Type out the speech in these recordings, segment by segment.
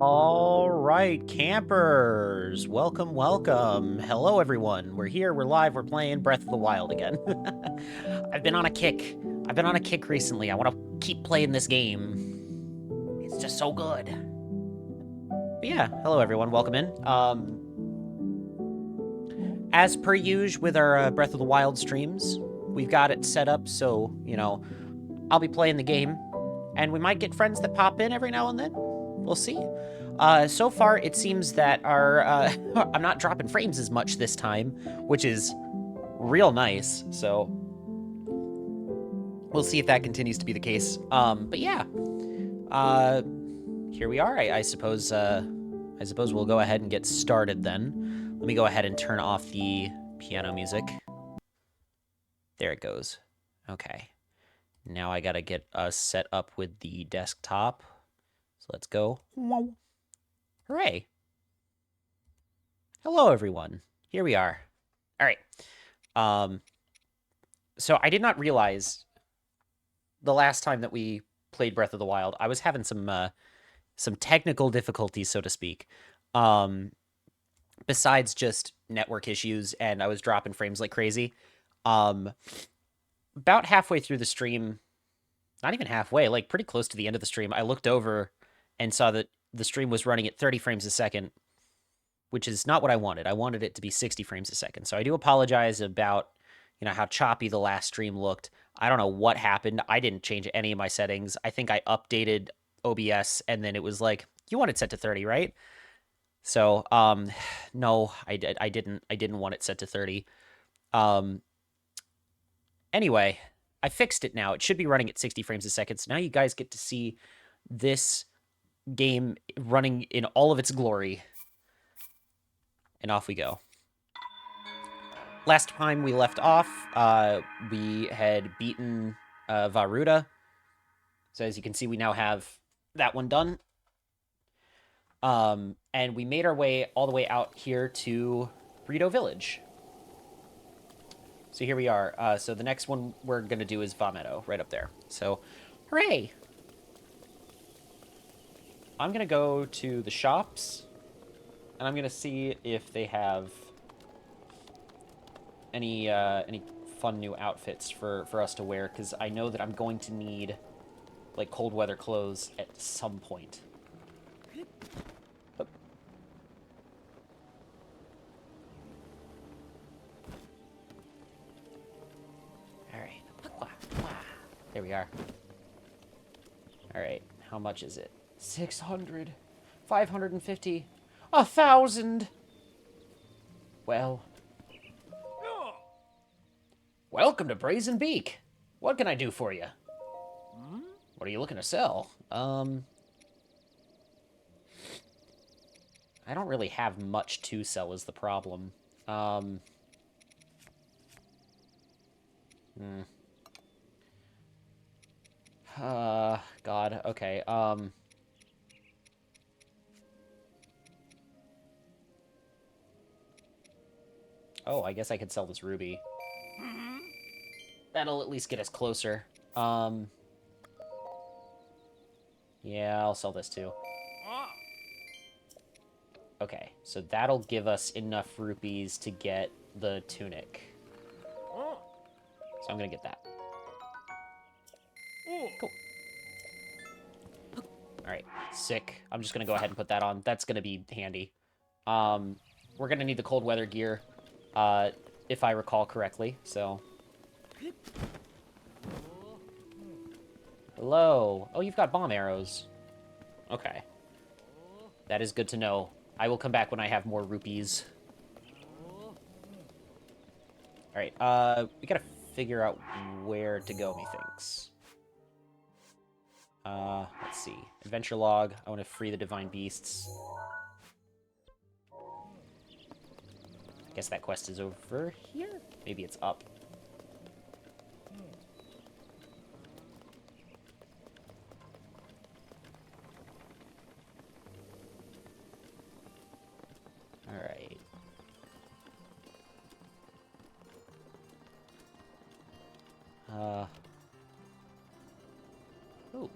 All right, campers. Welcome, welcome. Hello, everyone. We're here, we're live, we're playing Breath of the Wild again. I've been on a kick. I've been on a kick recently. I want to keep playing this game. It's just so good. But yeah, hello, everyone. Welcome in. As per usual with our Breath of the Wild streams, we've got it set up so, I'll be playing the game, and we might get friends that pop in every now and then. We'll see. So far, it seems that our I'm not dropping frames as much this time, which is real nice. So we'll see if that continues to be the case. But yeah, here we are. I suppose we'll go ahead and get started then. Let me go ahead and turn off the piano music. There it goes. Okay. Now I gotta get us set up with the desktop. So let's go. Hooray. Hello, everyone. Here we are. All right. So I did not realize the last time that we played Breath of the Wild, I was having some technical difficulties, so to speak. Besides just network issues, and I was dropping frames like crazy. About halfway through the stream, not even halfway, like pretty close to the end of the stream, I looked over and saw that the stream was running at 30 frames a second, which is not what I wanted. I wanted it to be 60 frames a second. So I do apologize about, how choppy the last stream looked. I don't know what happened. I didn't change any of my settings. I think I updated OBS and then it was like, you want it set to 30, right? So, no, I didn't want it set to 30. Anyway, I fixed it now. It should be running at 60 frames a second. So now you guys get to see this game running in all of its glory. And off we go. Last time we left off, we had beaten Varuda. So as you can see, we now have that one done. And we made our way all the way out here to Burrito Village. So here we are. So the next one we're going to do is Vamedo, right up there. So, hooray! I'm going to go to the shops, and I'm going to see if they have any fun new outfits for us to wear, because I know that I'm going to need, like, cold weather clothes at some point. Alright. There we are. Alright, how much is it? 600. 550. 1,000! Well... Welcome to Brazen Beak. What can I do for you? What are you looking to sell? I don't really have much to sell is the problem. God, okay, Oh, I guess I could sell this ruby. That'll at least get us closer. Yeah, I'll sell this too. Okay, so that'll give us enough rupees to get the tunic. So I'm gonna get that. Cool. Alright, sick. I'm just gonna go ahead and put that on. That's gonna be handy. We're gonna need the cold weather gear, if I recall correctly, so... Hello. Oh, you've got bomb arrows. Okay. That is good to know. I will come back when I have more rupees. Alright, we gotta figure out where to go, methinks. Let's see. Adventure log. I want to free the divine beasts. I guess that quest is over here? Maybe it's up. Alright. Ooh.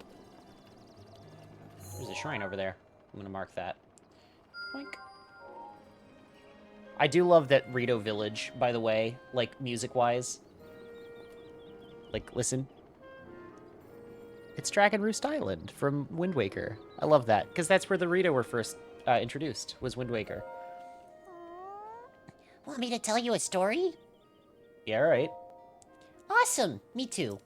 There's a shrine over there. I'm gonna mark that. Boink. I do love that Rito Village, by the way, like, music-wise. Like, listen. It's Dragon Roost Island from Wind Waker. I love that, because that's where the Rito were first introduced, was Wind Waker. Want me to tell you a story? Yeah, alright. Awesome! Me too.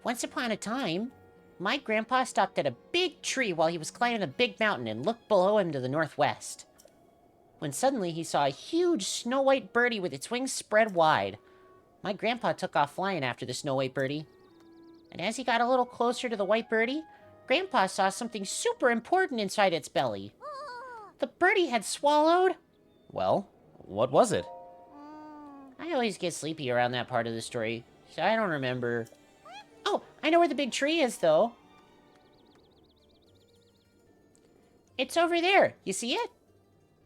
Once upon a time, my grandpa stopped at a big tree while he was climbing a big mountain and looked below him to the northwest. When suddenly he saw a huge snow-white birdie with its wings spread wide. My grandpa took off flying after the snow-white birdie. And as he got a little closer to the white birdie, Grandpa saw something super important inside its belly. The birdie had swallowed... Well, what was it? I always get sleepy around that part of the story, so I don't remember. Oh, I know where the big tree is, though. It's over there. You see it?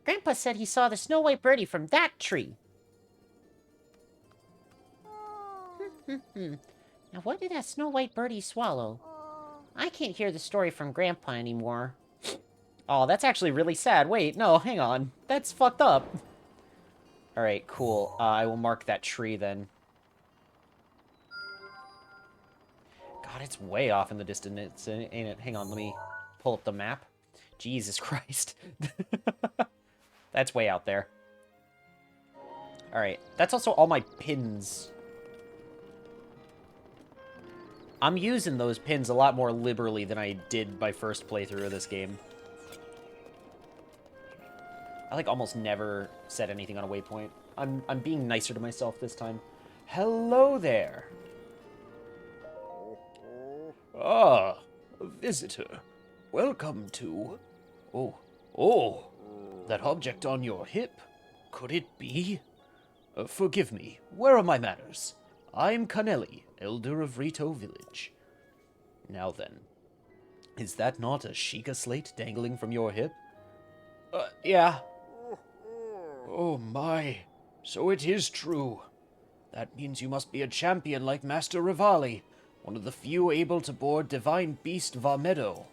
Grandpa said he saw the snow-white birdie from that tree. Now, what did that snow-white birdie swallow? I can't hear the story from Grandpa anymore. Oh, that's actually really sad. Wait, no, hang on. That's fucked up. Alright, cool. I will mark that tree then. God, it's way off in the distance, ain't it? Hang on, let me pull up the map. Jesus Christ. That's way out there. Alright, that's also all my pins. I'm using those pins a lot more liberally than I did my first playthrough of this game. I, like, almost never set anything on a waypoint. I'm being nicer to myself this time. Hello there! Ah, a visitor. Welcome to... Oh, that object on your hip. Could it be? Forgive me, where are my manners? I'm Canelli, Elder of Rito Village. Now then, is that not a Sheikah slate dangling from your hip? Yeah. Oh my, so it is true. That means you must be a champion like Master Rivali, one of the few able to board Divine Beast Varmedo.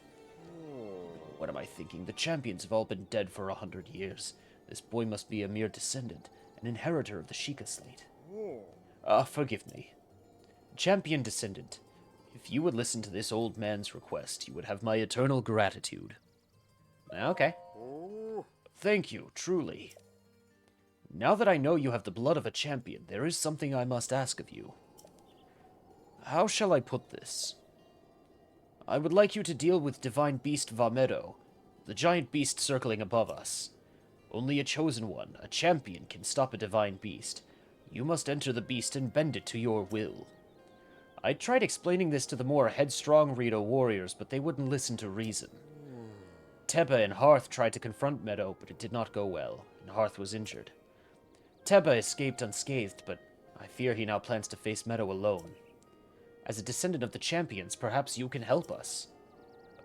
What am I thinking? The champions have all been dead for 100 years. This boy must be a mere descendant, an inheritor of the Sheikah slate. Forgive me. Champion descendant, if you would listen to this old man's request, you would have my eternal gratitude. Okay. Thank you, truly. Now that I know you have the blood of a champion, there is something I must ask of you. How shall I put this? I would like you to deal with Divine Beast Varmedo, the giant beast circling above us. Only a chosen one, a champion, can stop a divine beast. You must enter the beast and bend it to your will. I tried explaining this to the more headstrong Rito warriors, but they wouldn't listen to reason. Teba and Hearth tried to confront Meadow, but it did not go well, and Hearth was injured. Teba escaped unscathed, but I fear he now plans to face Meadow alone. As a descendant of the champions, perhaps you can help us.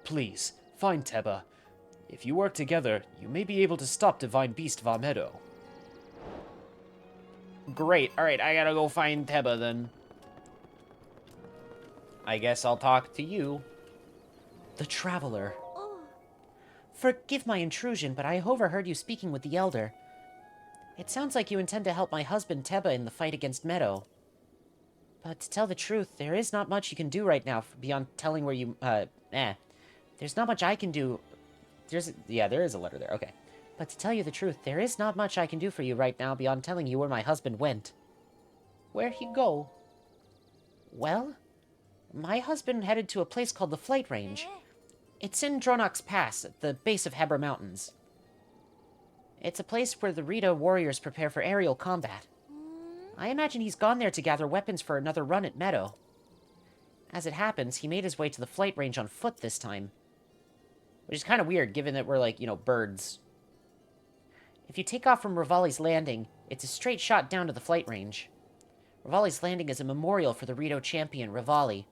Please, find Teba. If you work together, you may be able to stop Divine Beast Varmedo. Great. Alright, I gotta go find Teba then. I guess I'll talk to you. The Traveler. Forgive my intrusion, but I overheard you speaking with the Elder. It sounds like you intend to help my husband Teba in the fight against Meadow. But to tell the truth, there is not much you can do right now beyond telling where you, There's not much I can do. There is a letter there, okay. But to tell you the truth, there is not much I can do for you right now beyond telling you where my husband went. Where'd he go? Well, my husband headed to a place called the Flight Range. It's in Dronok's Pass, at the base of Hebra Mountains. It's a place where the Rito warriors prepare for aerial combat. I imagine he's gone there to gather weapons for another run at Meadow. As it happens, he made his way to the Flight Range on foot this time. Which is kind of weird, given that we're, like, birds. If you take off from Rivali's Landing, it's a straight shot down to the Flight Range. Rivali's Landing is a memorial for the Rito champion, Rivali,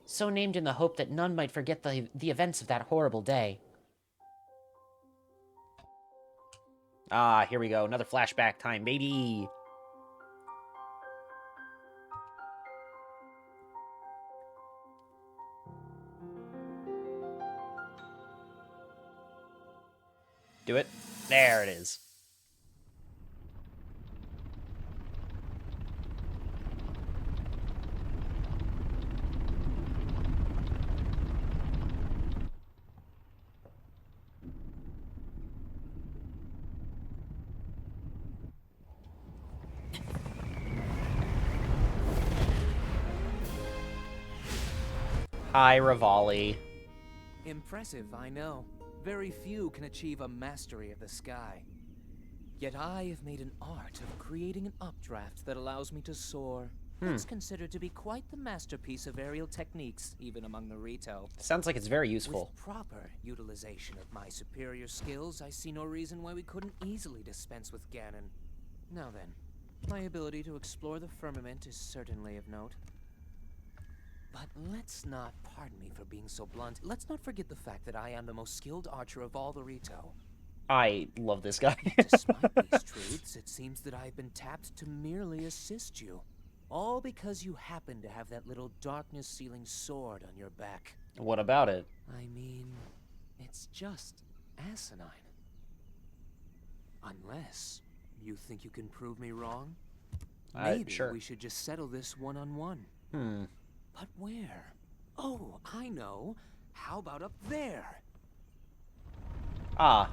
so named in the hope that none might forget the events of that horrible day. Ah, here we go. Another flashback time, baby! Do it. There it is. Hi, Rivali. Impressive, I know. Very few can achieve a mastery of the sky. Yet I have made an art of creating an updraft that allows me to soar. It's considered to be quite the masterpiece of aerial techniques, even among the Rito. Sounds like it's very With useful. proper utilization of my superior skills, I see no reason why we couldn't easily dispense with Ganon. Now then, my ability to explore the firmament is certainly of note. But let's not, pardon me for being so blunt, let's not forget the fact that I am the most skilled archer of all the Rito. I love this guy. Despite these truths, it seems that I've been tapped to merely assist you. All because you happen to have that little darkness-sealing sword on your back. What about it? I mean, it's just asinine. Unless you think you can prove me wrong? Maybe Sure. we should just settle this one-on-one. But where? Oh, I know. How about up there? Ah.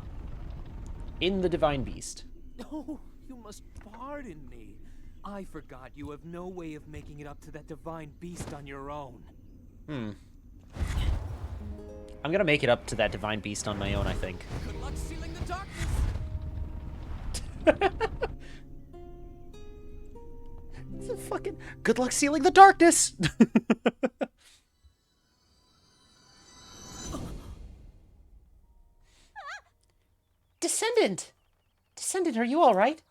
In the Divine Beast. Oh, you must pardon me. I forgot you have no way of making it up to that divine beast on your own. I'm gonna make it up to that Divine Beast on my own, I think. Good luck sealing the darkness! It's a fucking... Good luck sealing the darkness! Descendant! Descendant, are you all right?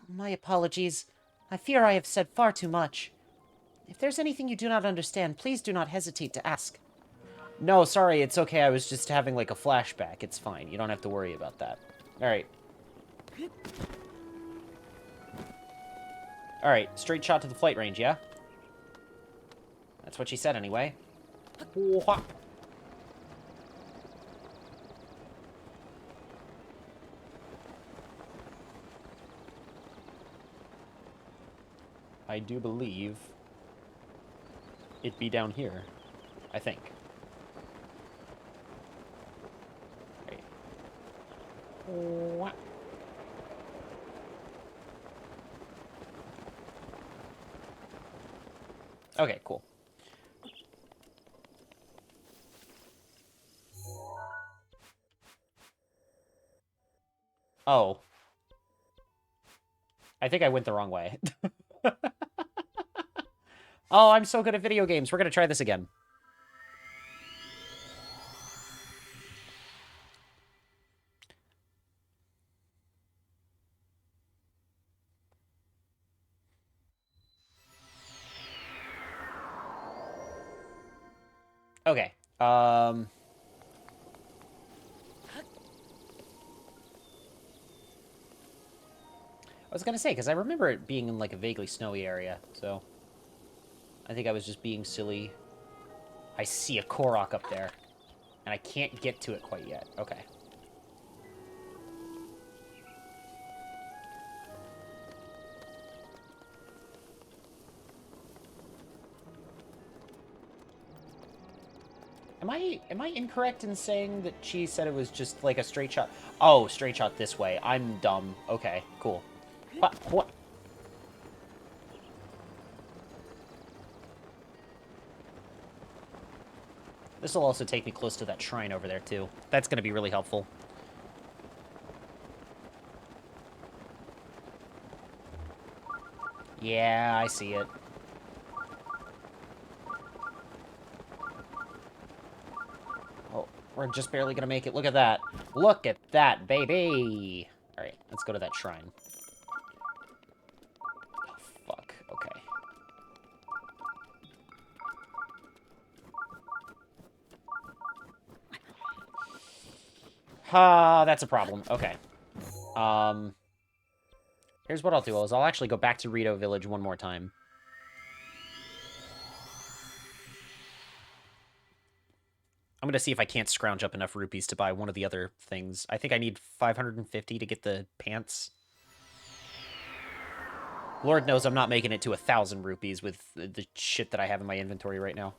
My apologies. I fear I have said far too much. If there's anything you do not understand, please do not hesitate to ask. No, sorry, it's okay. I was just having, like, a flashback. It's fine. You don't have to worry about that. Alright. Alright, straight shot to the flight range, yeah? That's what she said, anyway. Wha- I do believe it be down here. I think. Right. Wha- Okay, cool. Oh. I think I went the wrong way. Oh, I'm so good at video games. We're gonna try this again. Okay. I was gonna say, because I remember it being in, like, a vaguely snowy area, so... I think I was just being silly. I see a Korok up there, and I can't get to it quite yet. Okay. Am I incorrect in saying that she said it was just like a straight shot? Oh, straight shot this way. I'm dumb. Okay, cool. What? This will also take me close to that shrine over there, too. That's going to be really helpful. Yeah, I see it. Oh, we're just barely going to make it. Look at that. Look at that, baby! Alright, let's go to that shrine. Oh, fuck. Okay. That's a problem. Okay. Here's what I'll do, is I'll actually go back to Rito Village one more time. I'm gonna see if I can't scrounge up enough rupees to buy one of the other things. I think I need 550 to get the pants. Lord knows I'm not making it to 1,000 rupees with the shit that I have in my inventory right now.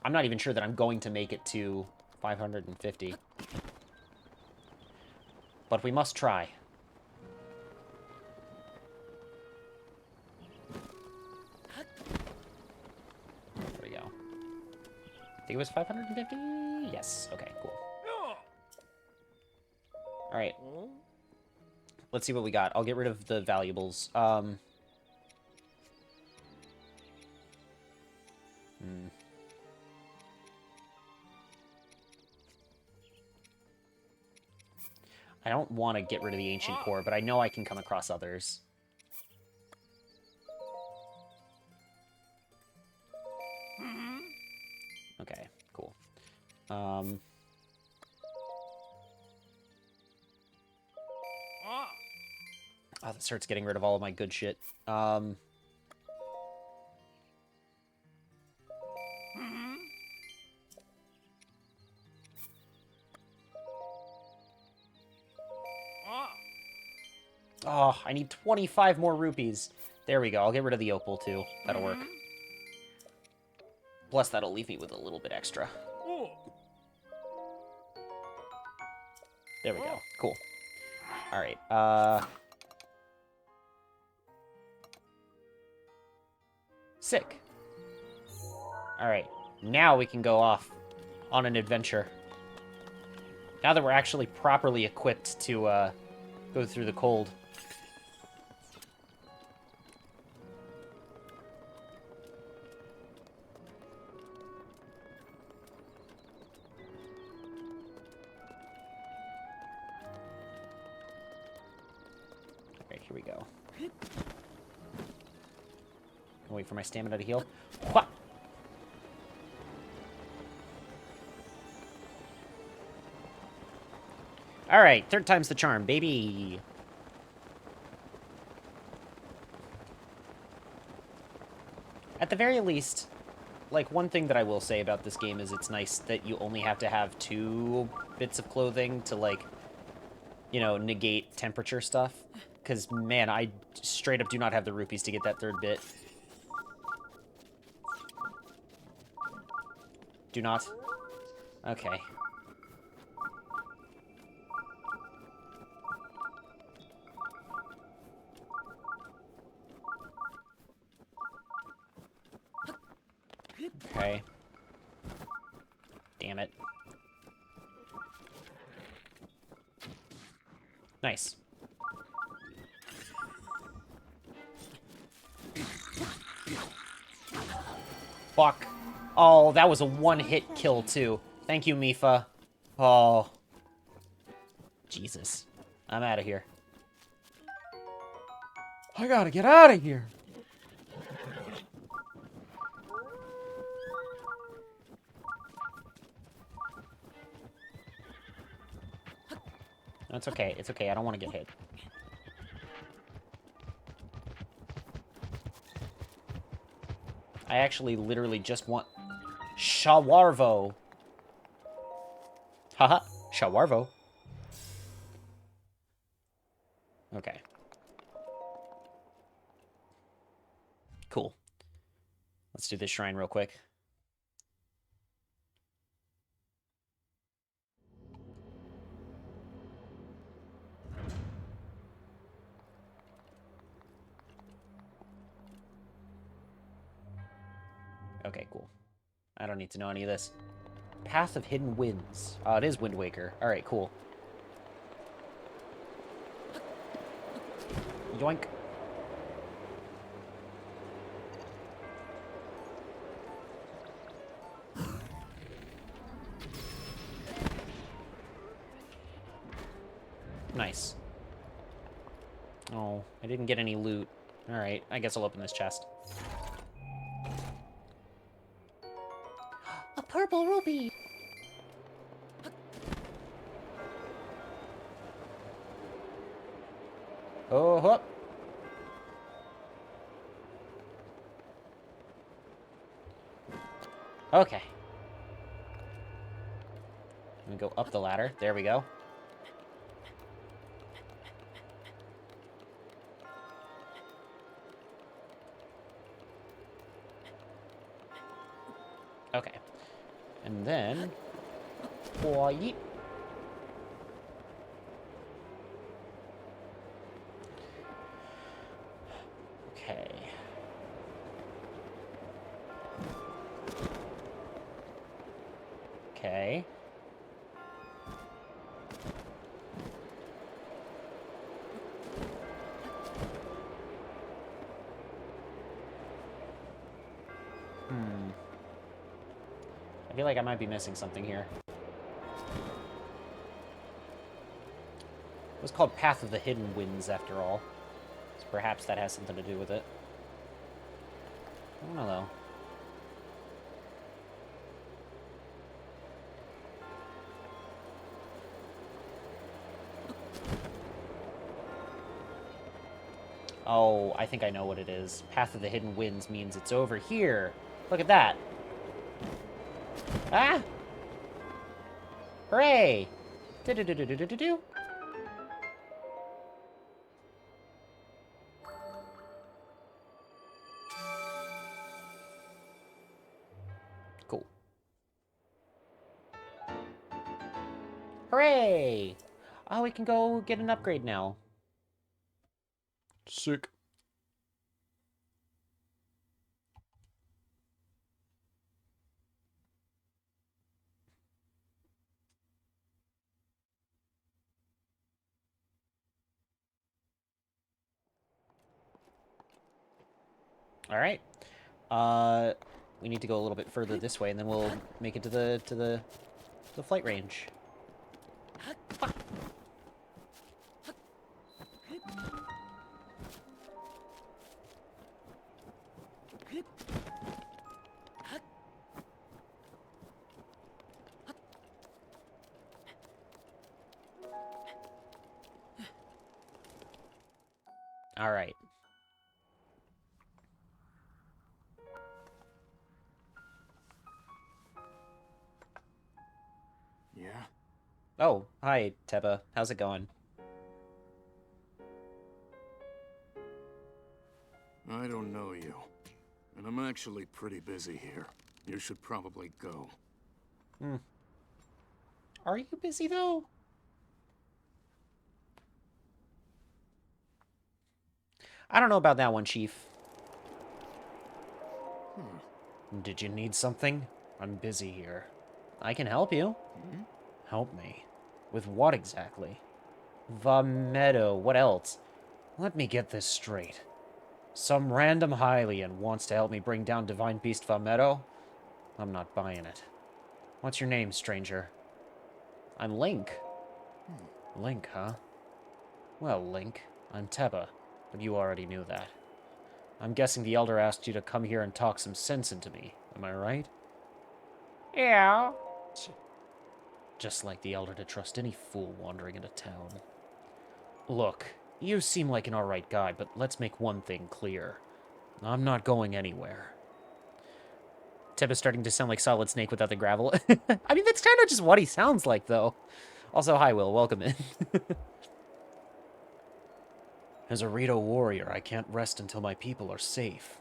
I'm not even sure that I'm going to make it to 550. But we must try. There we go. I think it was 550? Yes. Okay, cool. Alright. Let's see what we got. I'll get rid of the valuables. I don't want to get rid of the ancient core, but I know I can come across others. Okay, cool. Oh, this hurts getting rid of all of my good shit. Oh, I need 25 more rupees. There we go. I'll get rid of the opal, too. That'll work. Plus, that'll leave me with a little bit extra. There we go. Cool. Alright, sick. Alright, now we can go off on an adventure. Now that we're actually properly equipped to, go through the cold. Alright, here we go. I'll wait for my stamina to heal. What? Alright, third time's the charm, baby. At the very least, like, one thing that I will say about this game is it's nice that you only have to have 2 bits of clothing to, like, you know, negate temperature stuff. Because, man, I straight up do not have the rupees to get that 3rd bit. Do not? Okay. Okay. Damn it. Nice. Fuck. Oh, that was a one-hit kill, too. Thank you, Mifa. Oh. Jesus. I'm out of here. I gotta get out of here. No, it's okay. It's okay. I don't want to get hit. I actually literally just want... Shawarvo. Haha. Shawarvo. Okay. Cool. Let's do this shrine real quick. Okay, cool. I don't need to know any of this. Path of Hidden Winds. It is Wind Waker. Alright, cool. Yoink. Nice. Oh, I didn't get any loot. Alright, I guess I'll open this chest. A purple ruby. Oh, hup. Okay. Let me go up the ladder. There we go. Okay. And then... Boy. Okay. Okay. I feel like I might be missing something here. It was called Path of the Hidden Winds, after all. So perhaps that has something to do with it. I don't know, though. Oh, I think I know what it is. Path of the Hidden Winds means it's over here. Look at that. Ah! Hooray! Do-do-do-do-do-do-do. Cool. Hooray! Oh, we can go get an upgrade now. Sick. All right. We need to go a little bit further this way, and then we'll make it to the flight range. All right. Yeah? Oh, hi, Teba. How's it going? I don't know you. And I'm actually pretty busy here. You should probably go. Are you busy, though? I don't know about that one, Chief. Did you need something? I'm busy here. I can help you. Help me. With what exactly? Vamedo. What else? Let me get this straight. Some random Hylian wants to help me bring down Divine Beast Vamedo? I'm not buying it. What's your name, stranger? I'm Link. Link, huh? Well, Link, I'm Teba, but you already knew that. I'm guessing the Elder asked you to come here and talk some sense into me. Am I right? Yeah. Just like the Elder to trust any fool wandering into town. Look, you seem like an alright guy, but let's make one thing clear. I'm not going anywhere. Teba's starting to sound like Solid Snake without the gravel. I mean, that's kind of just what he sounds like, though. Also, hi, Will. Welcome in. As a Rito warrior, I can't rest until my people are safe.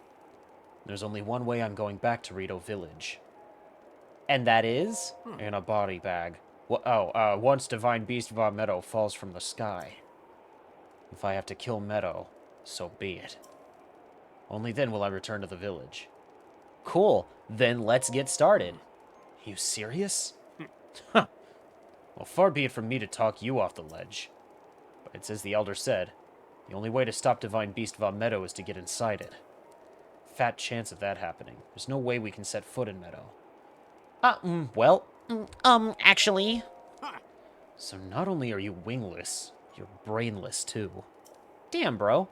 There's only one way I'm going back to Rito Village. And that is? In a body bag. Once Divine Beast Var Meadow falls from the sky. If I have to kill Meadow, so be it. Only then will I return to the village. Cool. Then let's get started. You serious? Huh. Well, far be it from me to talk you off the ledge. But it's as the Elder said, the only way to stop Divine Beast Von Meadow is to get inside it. Fat chance of that happening. There's no way we can set foot in Meadow. Actually. So not only are you wingless, you're brainless too. Damn, bro.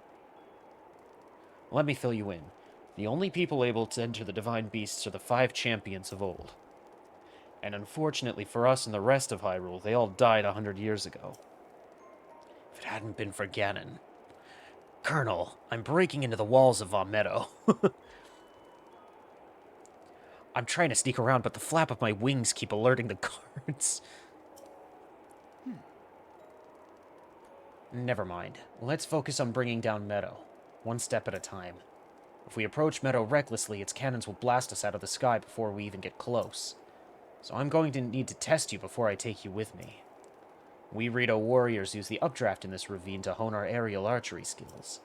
Let me fill you in. The only people able to enter the Divine Beasts are the 5 champions of old. And unfortunately for us and the rest of Hyrule, they all died 100 years ago. If it hadn't been for Ganon... Colonel, I'm breaking into the walls of Von Meadow. I'm trying to sneak around, but the flap of my wings keep alerting the guards. Never mind. Let's focus on bringing down Meadow, one step at a time. If we approach Meadow recklessly, its cannons will blast us out of the sky before we even get close. So I'm going to need to test you before I take you with me. We Rito warriors use the updraft in this ravine to hone our aerial archery skills.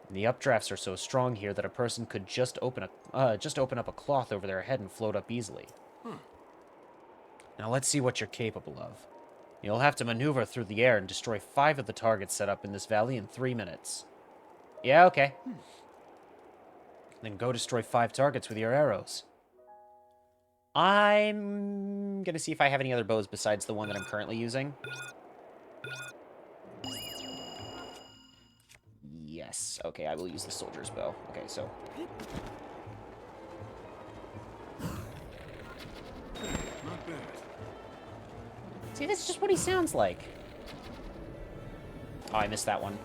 And the updrafts are so strong here that a person could just open up a cloth over their head and float up easily. Now let's see what you're capable of. You'll have to maneuver through the air and destroy 5 of the targets set up in this valley in 3 minutes. Yeah, okay. Then go destroy 5 targets with your arrows. I'm gonna see if I have any other bows besides the one that I'm currently using. Yes. Okay, I will use the soldier's bow. Okay, so... Not bad. See, that's just what he sounds like. Oh, I missed that one.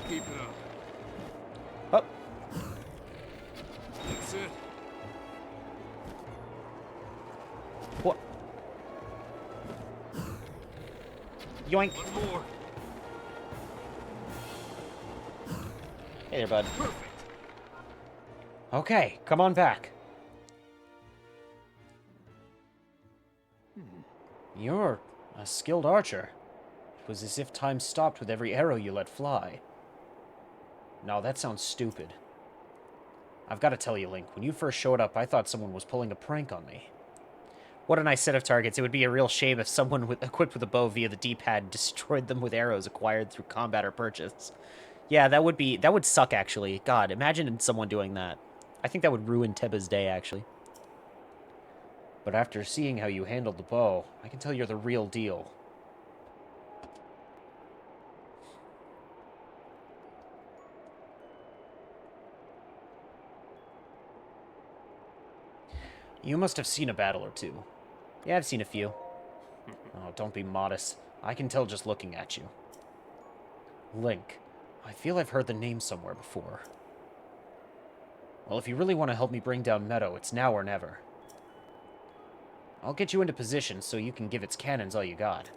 Keep it up. Oh, That's it. what? Yoink. One more. Hey there, bud. Perfect. Okay, come on back. You're a skilled archer. It was as if time stopped with every arrow you let fly. No, that sounds stupid. I've got to tell you, Link, when you first showed up, I thought someone was pulling a prank on me. What a nice set of targets. It would be a real shame if someone equipped with a bow via the D-pad destroyed them with arrows acquired through combat or purchase. Yeah, that would suck, actually. God, imagine someone doing that. I think that would ruin Teba's day, actually. But after seeing how you handled the bow, I can tell you're the real deal. You must have seen a battle or two. Yeah, I've seen a few. Oh, don't be modest. I can tell just looking at you. Link. I feel I've heard the name somewhere before. Well, if you really want to help me bring down Meadow, it's now or never. I'll get you into position so you can give its cannons all you got.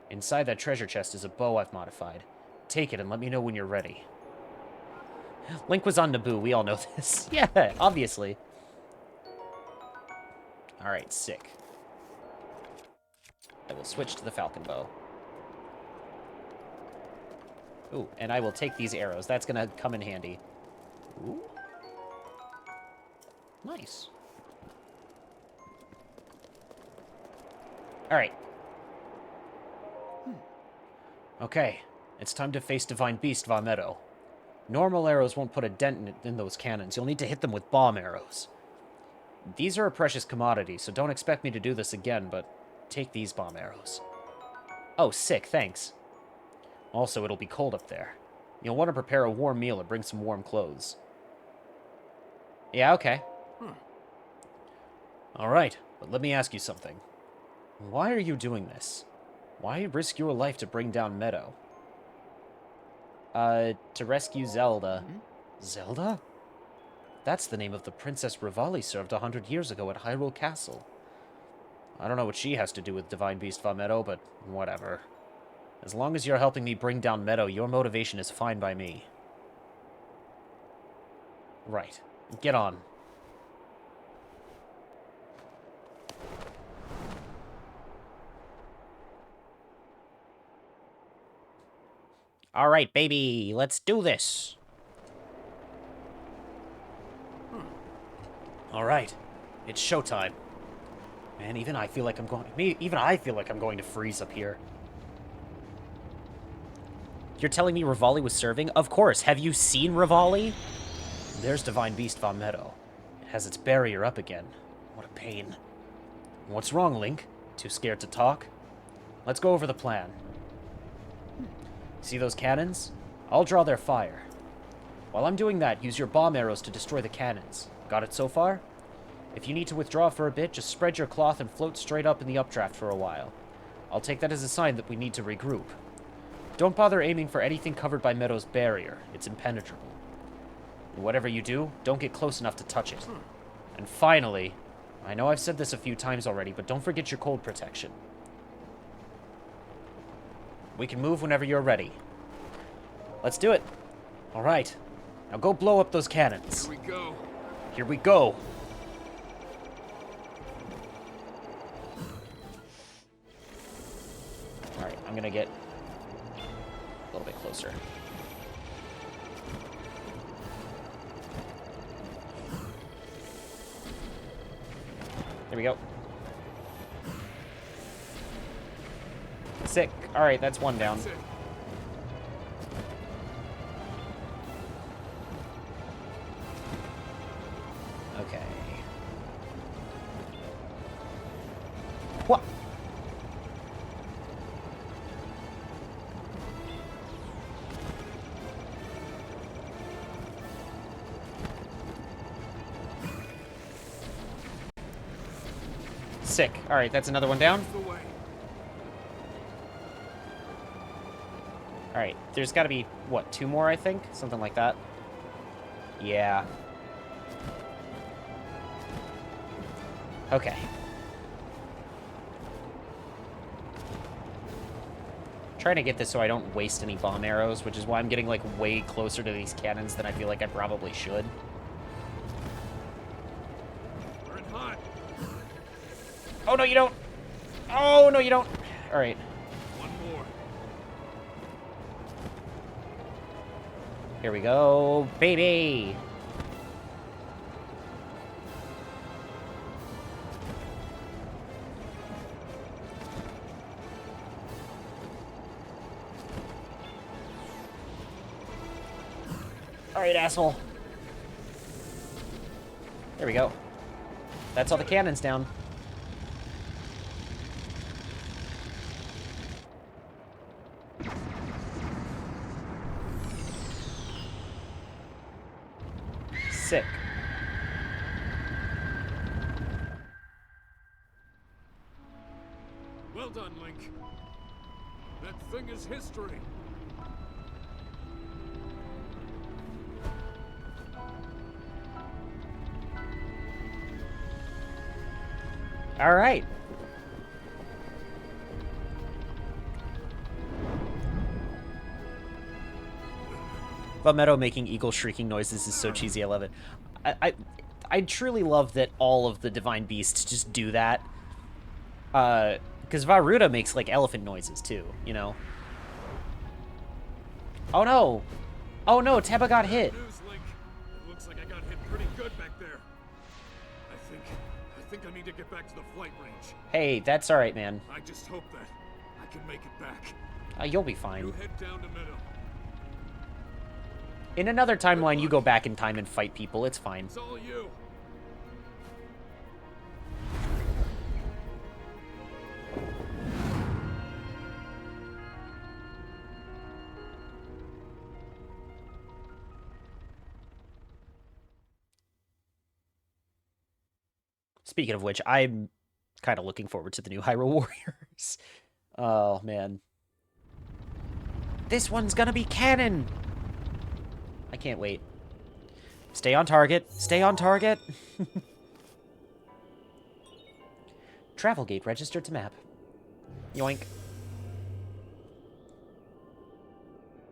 Inside that treasure chest is a bow I've modified. Take it and let me know when you're ready. Link was on Naboo, we all know this. Yeah, obviously. Alright, sick. I will switch to the falcon bow. Ooh, and I will take these arrows. That's gonna come in handy. Ooh. Nice. Alright. Okay, it's time to face Divine Beast Va Meadow. Normal arrows won't put a dent in those cannons. You'll need to hit them with bomb arrows. These are a precious commodity, so don't expect me to do this again, but take these bomb arrows. Oh, sick, thanks. Also, it'll be cold up there. You'll want to prepare a warm meal and bring some warm clothes. Yeah, okay. Alright, but let me ask you something. Why are you doing this? Why risk your life to bring down Meadow? To rescue Zelda. Zelda? That's the name of the Princess Rivali served 100 years ago at Hyrule Castle. I don't know what she has to do with Divine Beast Va Meadow, but whatever. As long as you're helping me bring down Meadow, your motivation is fine by me. Right. Get on. Alright, baby, let's do this. Alright, it's showtime. Man, even I feel like I'm going to freeze up here. You're telling me Rivali was serving? Of course. Have you seen Rivali? There's Divine Beast Va Meadow. It has its barrier up again. What a pain. What's wrong, Link? Too scared to talk? Let's go over the plan. See those cannons? I'll draw their fire. While I'm doing that, use your bomb arrows to destroy the cannons. Got it so far? If you need to withdraw for a bit, just spread your cloth and float straight up in the updraft for a while. I'll take that as a sign that we need to regroup. Don't bother aiming for anything covered by Meadow's barrier. It's impenetrable. Whatever you do, don't get close enough to touch it. And finally, I know I've said this a few times already, but don't forget your cold protection. We can move whenever you're ready. Let's do it. All right. Now go blow up those cannons. Here we go. Here we go. All right, I'm gonna get a little bit closer. There we go. Sick. All right, that's one down. That's it. Okay. What? Sick. All right, that's another one down. The way. All right, there's got to be, what, 2 more, I think? Something like that. Yeah. Okay. Trying to get this so I don't waste any bomb arrows, which is why I'm getting, like, way closer to these cannons than I feel like I probably should. We're in hot. Oh, no, you don't! Oh, no, you don't! All right. One more. Here we go, baby! Alright, asshole. There we go. That's all the cannons down. Sick. Well done, Link. That thing is history. Alright. Meadow making eagle shrieking noises is so cheesy, I love it. I truly love that all of the Divine Beasts just do that. Because Varuda makes, like, elephant noises, too, you know? Oh, no! Oh, no, Teba got hit! News, Link. It looks like I got hit pretty good back there. I think I need to get back to the flight range. Hey, that's alright, man. I just hope that I can make it back. You'll be fine. You head down to Meadow. In another timeline, you go back in time and fight people. It's fine. It's all you. Speaking of which, I'm kind of looking forward to the new Hyrule Warriors. Oh, man. This one's gonna be canon! I can't wait. Stay on target. Stay on target. Travel gate registered to map. Yoink.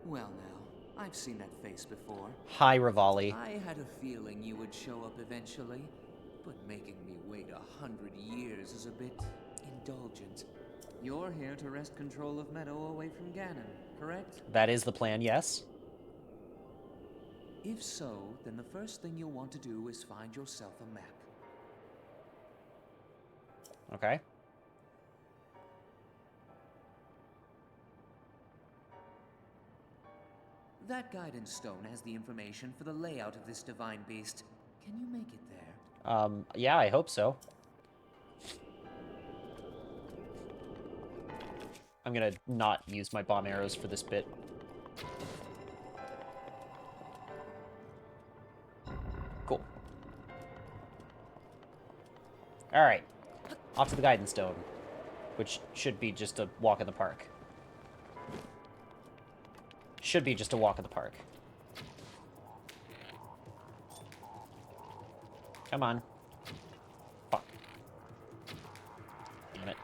Well now, I've seen that face before. Hi, Rivali. I had a feeling you would show up eventually, but making me wait 100 years is a bit indulgent. You're here to wrest control of Meadow away from Ganon, correct? That is the plan, yes? If so, then the first thing you'll want to do is find yourself a map. Okay. That guidance stone has the information for the layout of this divine beast. Can you make it there? Yeah, I hope so. I'm gonna not use my bomb arrows for this bit. Cool. Alright. Off to the guidance stone, which should be just a walk in the park. Should be just a walk in the park. Come on. Fuck. Damn it.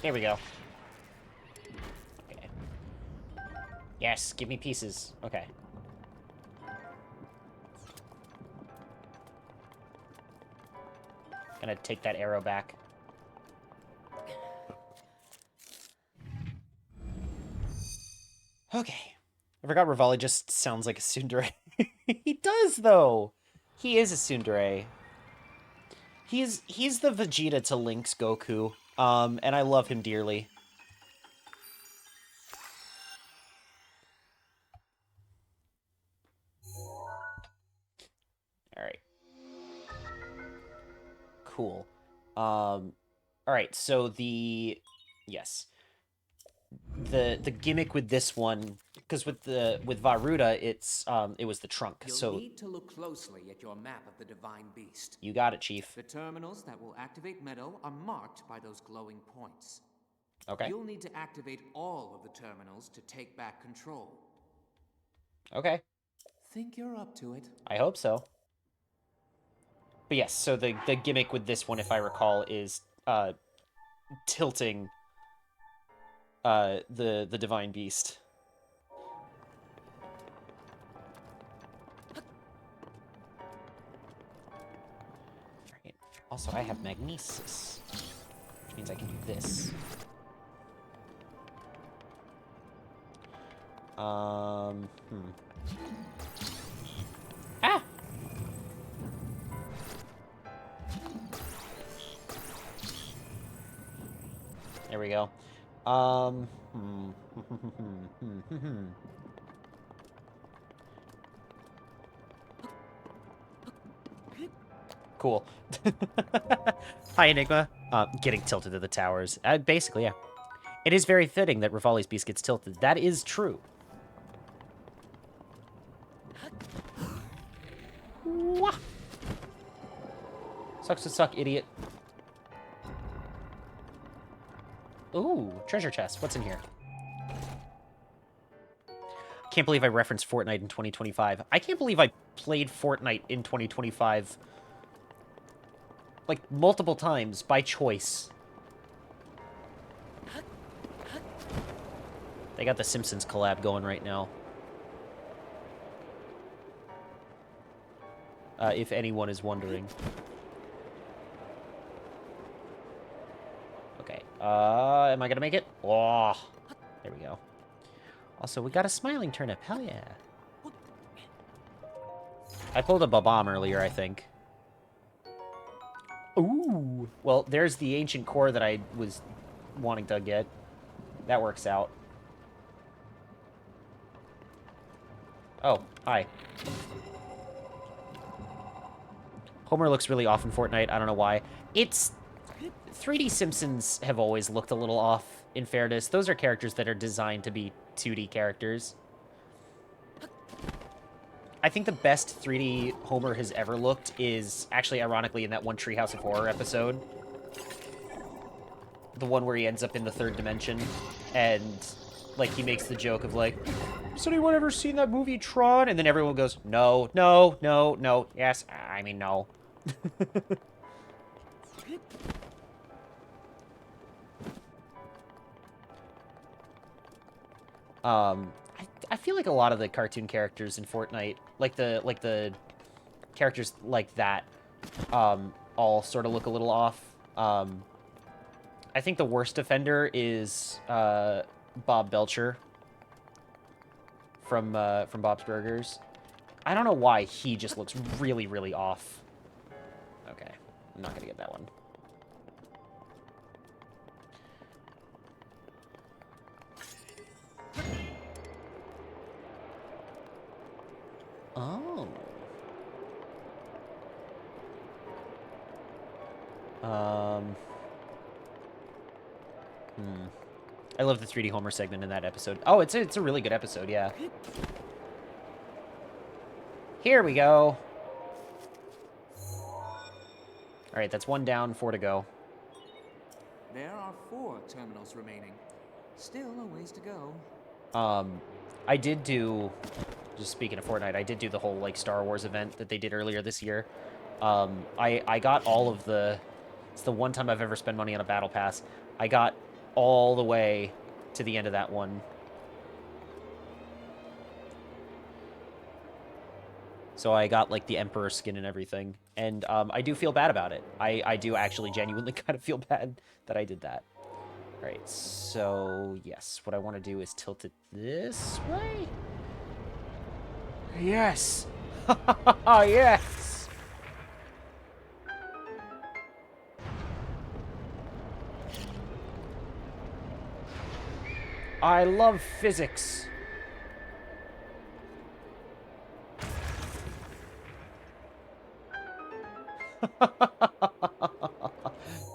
There we go. Okay. Yes, give me pieces. Okay. Gonna take that arrow back. Okay. I forgot Rivali just sounds like a tsundere. He does, though! He is a tsundere. He's the Vegeta to Link's Goku. And I love him dearly. Alright. Cool. Alright, so the... Yes. The gimmick with this one, because with Varuda, it was the trunk. You'll So need to look closely at your map of the Divine Beast. you got it, Chief. The terminals that will activate Meadow are marked by those glowing points. Okay. You'll need to activate all of the terminals to take back control. Okay. Think you're up to it? I hope so. But yes, so the gimmick with this one, if I recall, is tilting the Divine Beast. Right. Also, I have Magnesis, which means I can do this. Ah! There we go. Cool. Hi, Enigma. Getting tilted to the towers. Basically, yeah. It is very fitting that Rivali's beast gets tilted. That is true. Wah! Sucks to suck, idiot. Ooh, treasure chest. What's in here? Can't believe I referenced Fortnite in 2025. I can't believe I played Fortnite in 2025. Like, multiple times, by choice. They got the Simpsons collab going right now. If anyone is wondering. Okay. Am I gonna make it? Oh, there we go. Also, we got a smiling turnip. Hell yeah. I pulled a Babam earlier, I think. Ooh. Well, there's the ancient core that I was wanting to get. That works out. Oh, hi. Homer looks really off in Fortnite. I don't know why. It's... 3D Simpsons have always looked a little off, in fairness. Those are characters that are designed to be 2D characters. I think the best 3D Homer has ever looked is, actually, ironically, in that one Treehouse of Horror episode. The one where he ends up in the third dimension, and, like, he makes the joke of, like, has anyone ever seen that movie Tron? And then everyone goes, no, no, no, no, yes, I mean, no. I feel like a lot of the cartoon characters in Fortnite, like the characters like that, all sort of look a little off. I think the worst offender is Bob Belcher from Bob's Burgers. I don't know why he just looks really, really off. Okay, I'm not gonna get that one. Oh. I love the 3D Homer segment in that episode. Oh, it's a really good episode, yeah. Here we go. Alright, that's one down, 4 to go. There are 4 terminals remaining. Still a ways to go. I did do, just speaking of Fortnite, I did do the whole, like, Star Wars event that they did earlier this year. I got all of the, it's the one time I've ever spent money on a battle pass. I got all the way to the end of that one. So I got, like, the Emperor skin and everything. And I do feel bad about it. I do actually genuinely kind of feel bad that I did that. All right, so yes, what I want to do is tilt it this way. Yes! Yes! I love physics.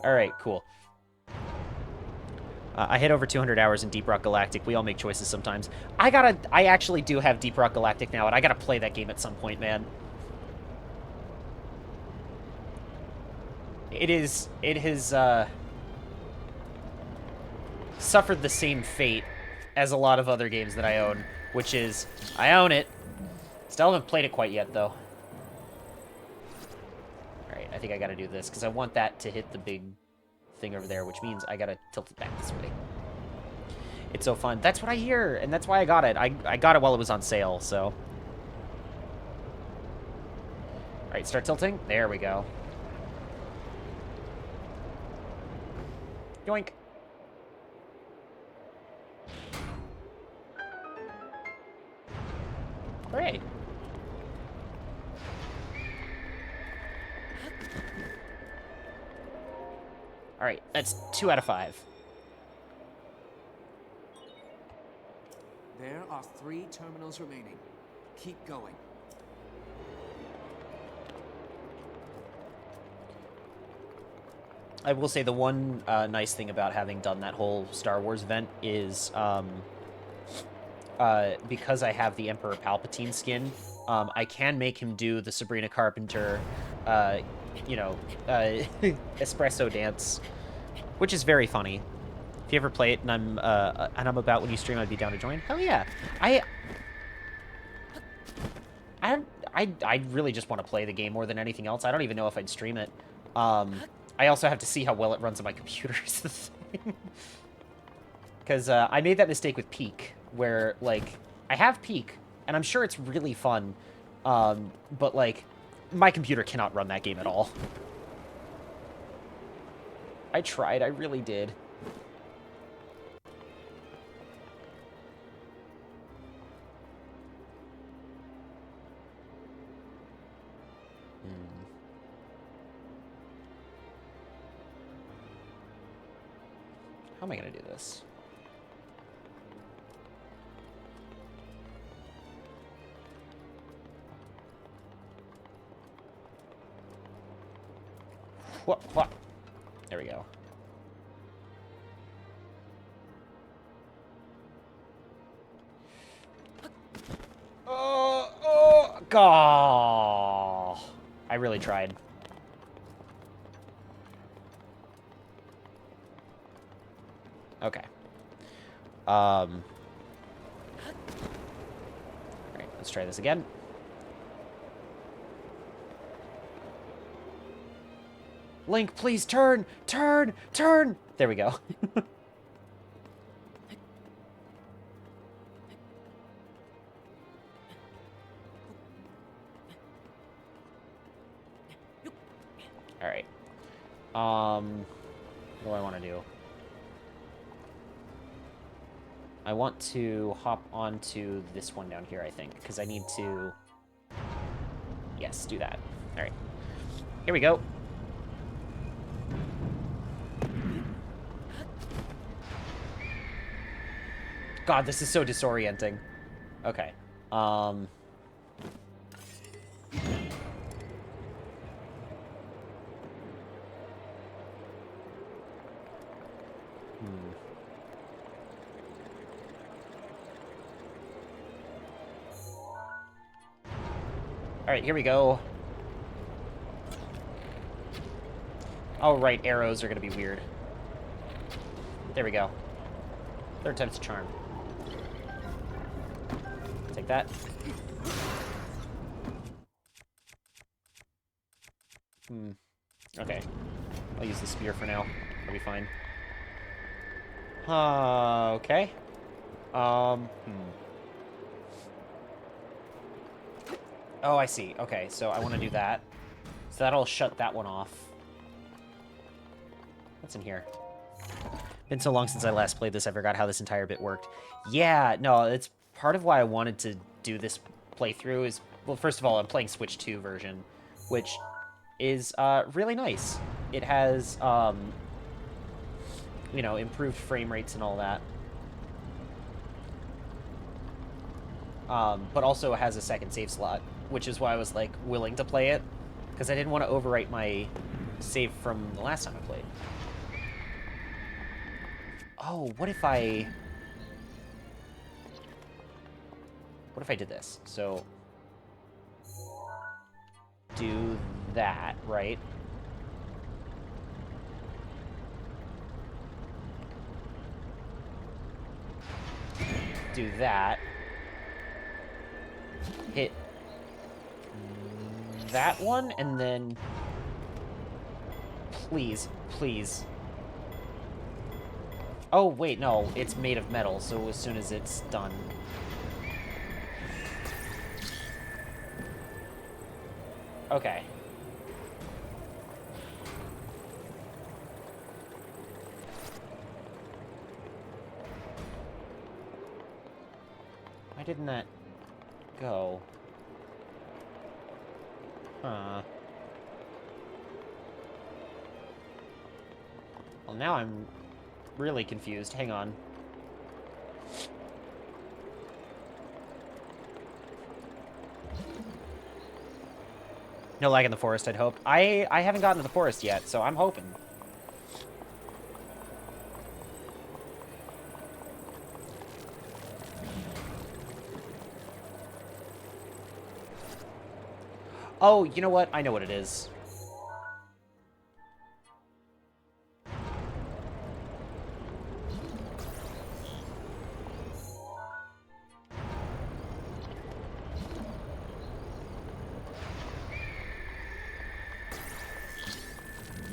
All right, cool. I hit over 200 hours in Deep Rock Galactic. We all make choices sometimes. I actually do have Deep Rock Galactic now, and I gotta play that game at some point, man. It has, suffered the same fate as a lot of other games that I own, which is, I own it. Still haven't played it quite yet, though. Alright, I think I gotta do this, because I want that to hit the big thing over there, which means I gotta tilt it back this way. It's so fun. That's what I hear, and that's why I got it. I got it while it was on sale, so. Alright, start tilting. There we go. Yoink. Hooray. Alright, that's 2 out of 5. There are 3 terminals remaining. Keep going. I will say the one nice thing about having done that whole Star Wars event is because I have the Emperor Palpatine skin, I can make him do the Sabrina Carpenter, espresso dance, which is very funny. If you ever play it and I'm about when you stream, I'd be down to join. Hell yeah! I really just want to play the game more than anything else. I don't even know if I'd stream it. I also have to see how well it runs on my computer is the thing. Because I made that mistake with Peak, where, like, I have Peak, and I'm sure it's really fun, but, like, my computer cannot run that game at all. I tried, I really did. How am I going to do this? What? There we go. Oh, God. I really tried. Okay. All right, let's try this again. Link, please turn! Turn! Turn! There we go. All right. What do I want to do? I want to hop onto this one down here, I think, because I need to... Yes, do that. All right. Here we go. God, this is so disorienting. Okay. All right, here we go. Oh, right, arrows are gonna be weird. There we go. Third time's a charm. Take that. Okay. I'll use the spear for now. I'll be fine. Okay. Oh, I see. Okay, so I want to do that. So that'll shut that one off. What's in here? Been so long since I last played this, I forgot how this entire bit worked. Yeah, no, it's part of why I wanted to do this playthrough is... Well, first of all, I'm playing Switch 2 version, which is really nice. It has, you know, improved frame rates and all that. But also has a second save slot, which is why I was, like, willing to play it. Because I didn't want to overwrite my save from the last time I played. Oh, what if I... What if I did this? So... Do that, right? Do that. Hit that one, and then... Please, please. Oh, wait, no. It's made of metal, so as soon as it's done... Okay. Why didn't that go? Huh. Well, now I'm really confused. Hang on. No lag in the forest, I'd hoped. I haven't gotten to the forest yet, so I'm hoping. Oh, you know what? I know what it is.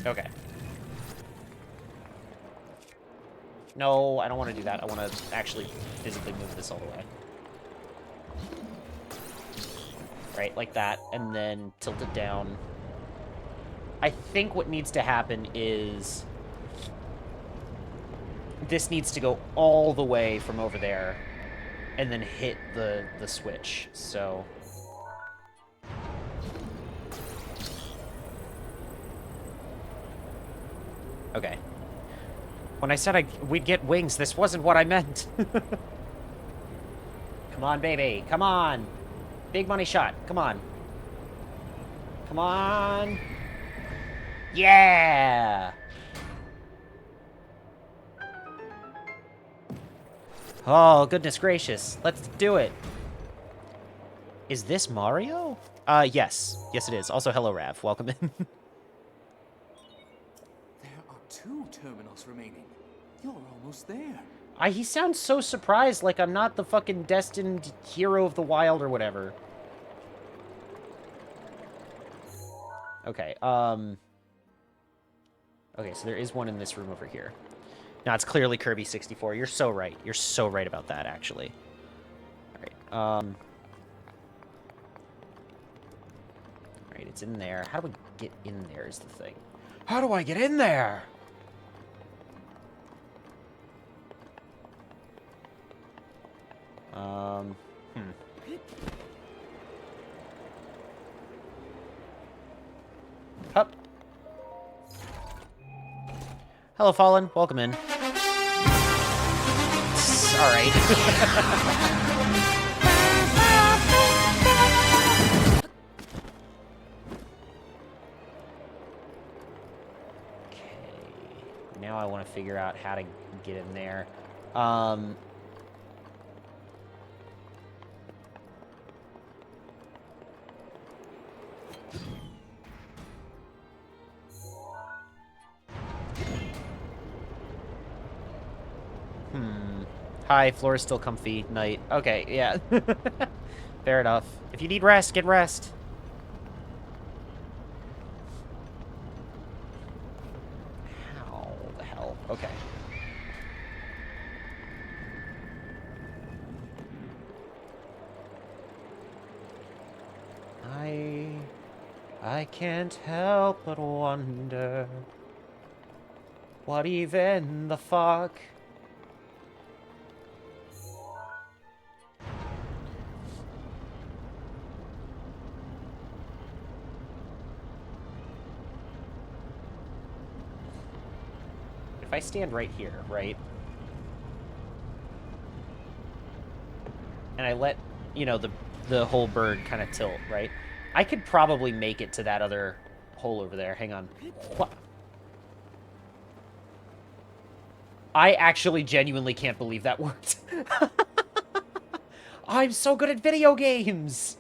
Okay. No, I don't want to do that. I want to actually physically move this all the way. Right, like that, and then tilt it down. I think what needs to happen is... This needs to go all the way from over there, and then hit the switch, so... Okay. When I said we'd get wings, this wasn't what I meant. Come on, baby. Come on. Big money shot. Come on. Come on. Yeah! Oh, goodness gracious. Let's do it. Is this Mario? Yes. Yes, it is. Also, hello, Rav. Welcome in. There are 2 terminals remaining. You're almost there. He sounds so surprised, like I'm not the fucking destined hero of the wild or whatever. Okay, okay, so there is one in this room over here. Now, it's clearly Kirby 64. You're so right. You're so right about that, actually. Alright, Alright, it's in there. How do we get in there is the thing. How do I get in there? Hup. Hello, Fallen. Welcome in. Alright. Okay. Now I want to figure out how to get in there. Hi, floor is still comfy. Night. Okay, yeah. Fair enough. If you need rest, get rest. How the hell? Okay. I can't help but wonder what even the fuck. If I stand right here, right? And I let, you know, the whole bird kind of tilt, right? I could probably make it to that other hole over there. Hang on. What? I actually genuinely can't believe that worked. I'm so good at video games!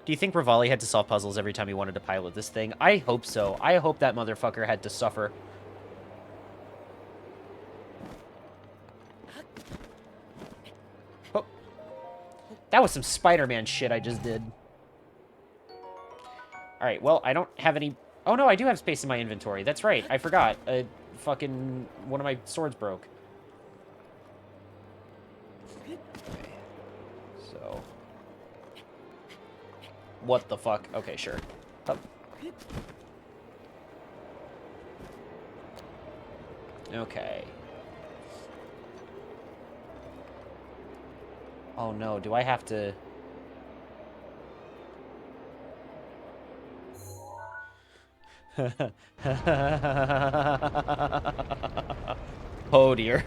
Do you think Rivali had to solve puzzles every time he wanted to pilot this thing? I hope so. I hope that motherfucker had to suffer. Oh. That was some Spider-Man shit I just did. Alright, well, I don't have any... Oh, no, I do have space in my inventory. That's right. I forgot. Fucking... One of my swords broke. Okay. So... What the fuck? Okay, sure. Oh. Okay. Oh no, do I have to... Oh dear.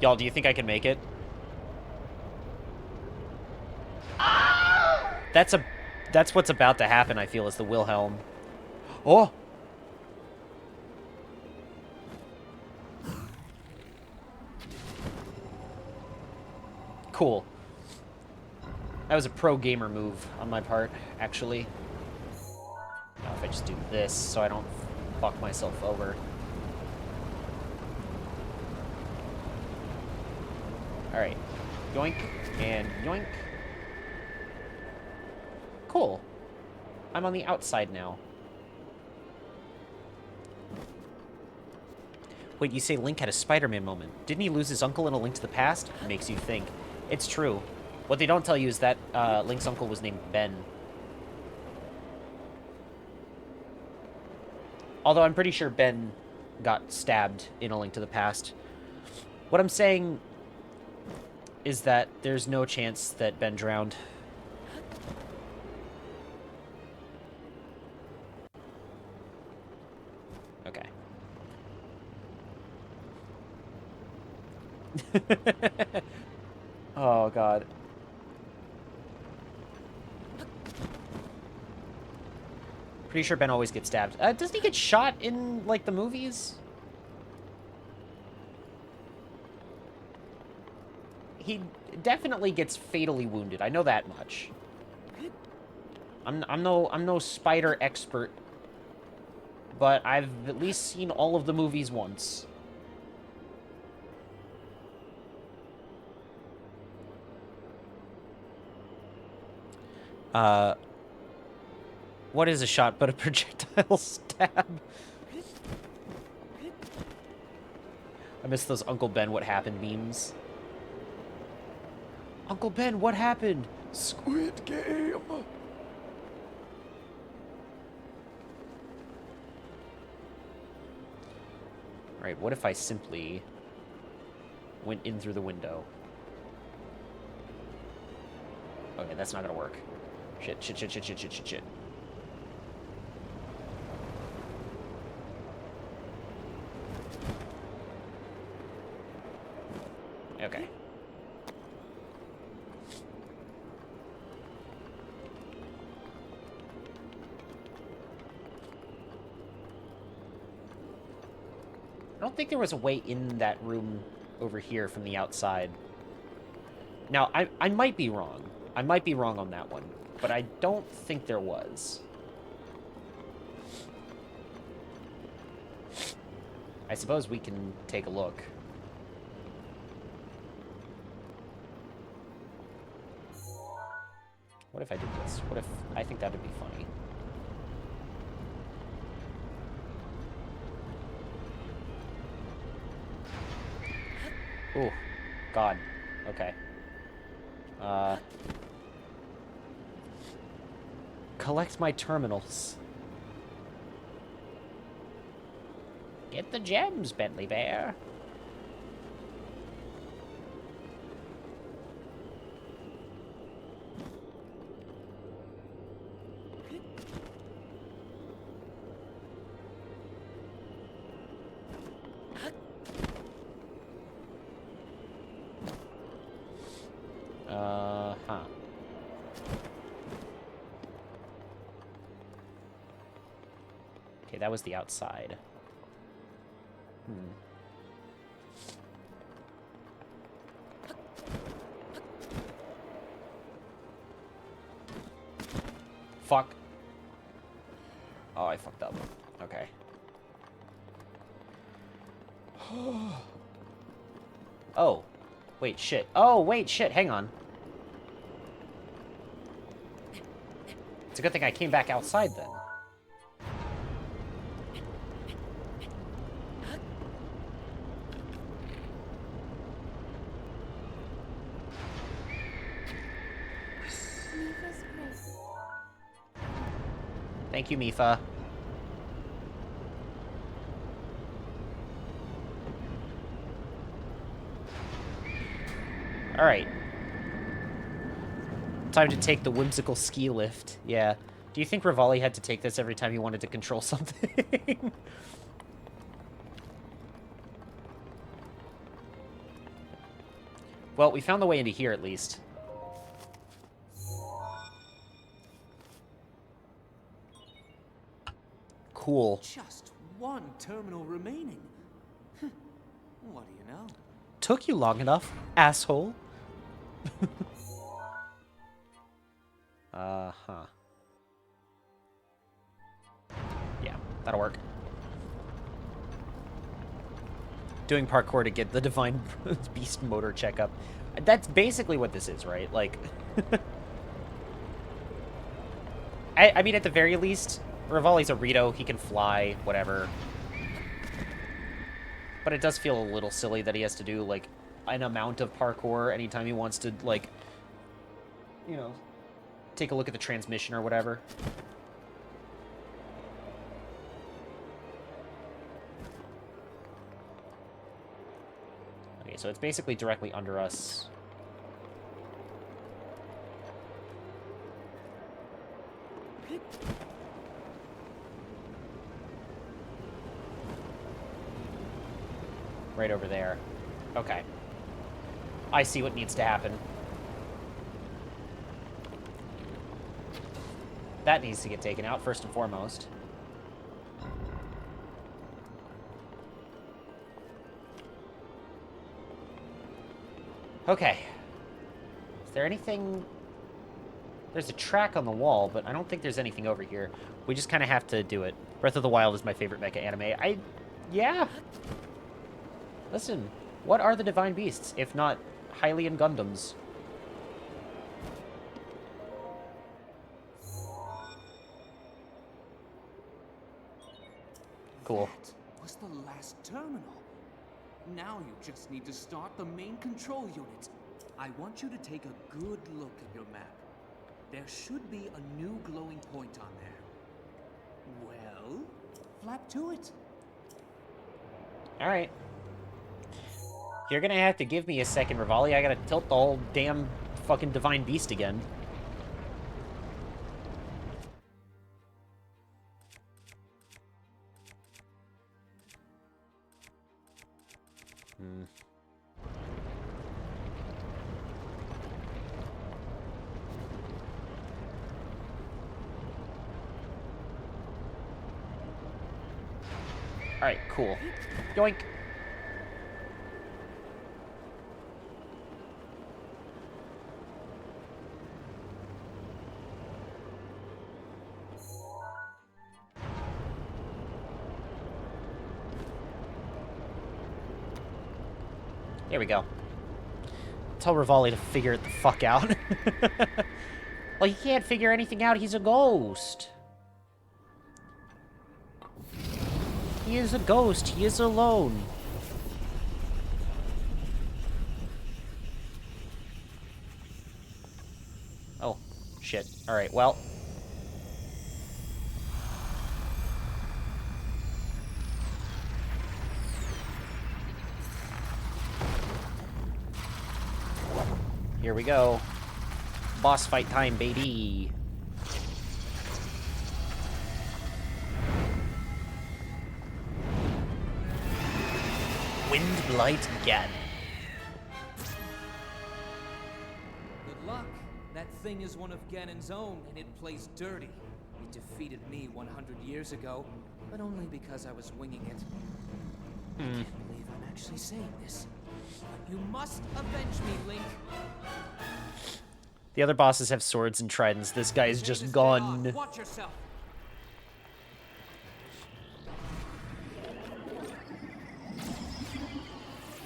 Y'all, do you think I can make it? That's what's about to happen, I feel, is the Wilhelm. Oh! Cool. That was a pro gamer move on my part, actually. Now if I just do this so I don't fuck myself over. Alright. Yoink and yoink. Cool. I'm on the outside now. Wait, you say Link had a Spider-Man moment. Didn't he lose his uncle in A Link to the Past? Makes you think. It's true. What they don't tell you is that Link's uncle was named Ben. Although I'm pretty sure Ben got stabbed in A Link to the Past. What I'm saying is that there's no chance that Ben drowned. Okay. Oh, God. Pretty sure Ben always gets stabbed. Doesn't he get shot in, like, the movies? He definitely gets fatally wounded. I know that much. I'm no spider expert, but I've at least seen all of the movies once. What is a shot but a projectile stab? I miss those Uncle Ben what happened memes. Uncle Ben, what happened? Squid Game. Alright, what if I simply went in through the window? Okay, that's not gonna work. Shit, shit, shit, shit, shit, shit, shit, shit. Okay. I don't think there was a way in that room over here from the outside. Now, I might be wrong. I might be wrong on that one, but I don't think there was. I suppose we can take a look. What if I did this? What if... I think that would be funny. Ooh. God. Okay. Collect my terminals. Get the gems, Bentley Bear. Huh. Okay, that was the outside. Fuck. Oh, I fucked up. Okay. Oh. Wait, shit. Oh, wait, shit. Hang on. It's a good thing I came back outside then. Thank you, Mifa. Alright. Time to take the whimsical ski lift. Yeah. Do you think Rivali had to take this every time he wanted to control something? Well, we found the way into here, at least. Cool. Just one terminal remaining. What do you know? Took you long enough, asshole. Uh-huh. Yeah, that'll work. Doing parkour to get the Divine Beast motor checkup. That's basically what this is, right? Like... I mean, at the very least, Rivali's a Rito. He can fly, whatever. But it does feel a little silly that he has to do, like, an amount of parkour anytime he wants to, like, you know, take a look at the transmission or whatever. Okay, so it's basically directly under us. Right over there. Okay. I see what needs to happen. That needs to get taken out, first and foremost. Okay. Is there anything... There's a track on the wall, but I don't think there's anything over here. We just kind of have to do it. Breath of the Wild is my favorite mecha anime. Yeah. Listen, what are the Divine Beasts, if not Hylian Gundams? Cool. That was the last terminal. Now you just need to start the main control unit. I want you to take a good look at your map. There should be a new glowing point on there. Well, flap to it. Alright. You're gonna have to give me a second, Rivali. I gotta tilt the whole damn fucking Divine Beast again. Alright, cool. Yoink. There we go. Tell Rivali to figure it the fuck out. Well, he can't figure anything out. He's a ghost. He is a ghost. He is alone. Oh, shit. Alright, well. Here we go. Boss fight time, baby. Windblight Ganon. Good luck. That thing is one of Ganon's own, and it plays dirty. It defeated me 100 years ago, but only because I was winging it. I can't believe I'm actually saying this. But you must avenge me, Link. The other bosses have swords and tridents. This guy is just gone. Watch yourself.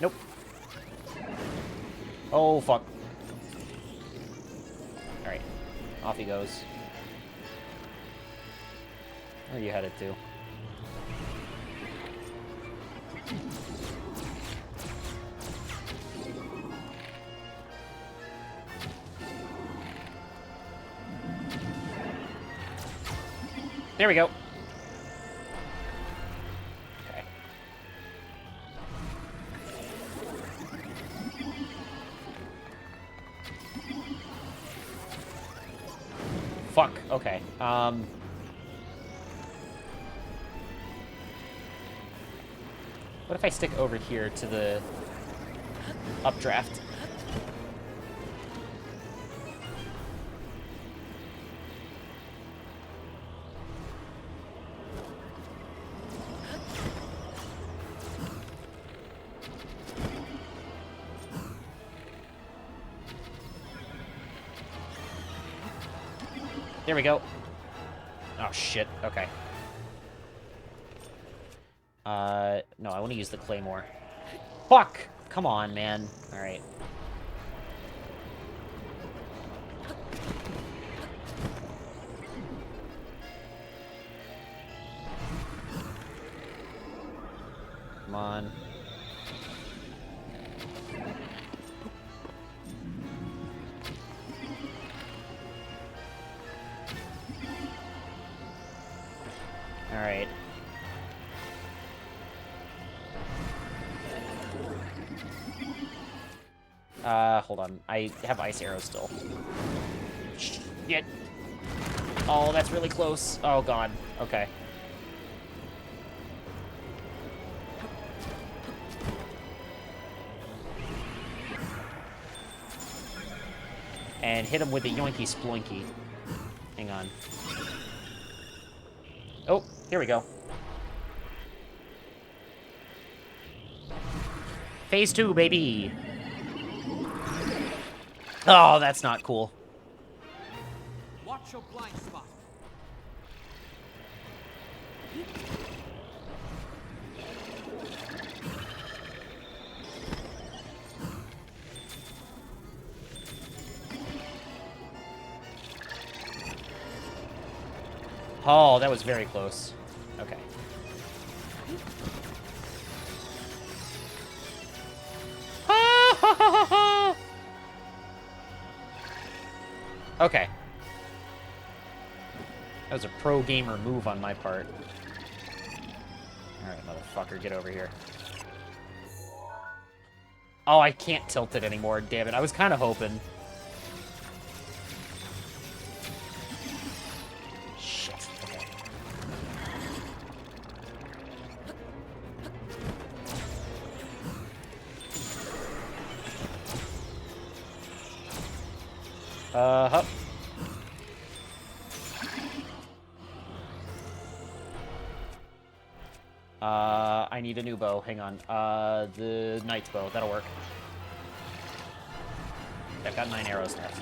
Nope. Oh, fuck. Alright. Off he goes. Where are you headed to? There we go. Okay. Fuck. Okay. What if I stick over here to the updraft? There we go. Oh, shit. Okay. No, I want to use the claymore. Fuck! Come on, man. Alright. Come on. Alright. Hold on. I have ice arrows still. Shit. Oh, that's really close. Oh, God. Okay. And hit him with the yoinky sploinky. Hang on. Oh, here we go. Phase 2, baby! Oh, that's not cool. Watch your blind spot. Oh, that was very close. Okay. Okay. That was a pro gamer move on my part. Alright, motherfucker, get over here. Oh, I can't tilt it anymore, damn it. I was kind of hoping. Shit. Okay. Huh. I need a new bow. Hang on. The knight's bow. That'll work. I've got 9 arrows left.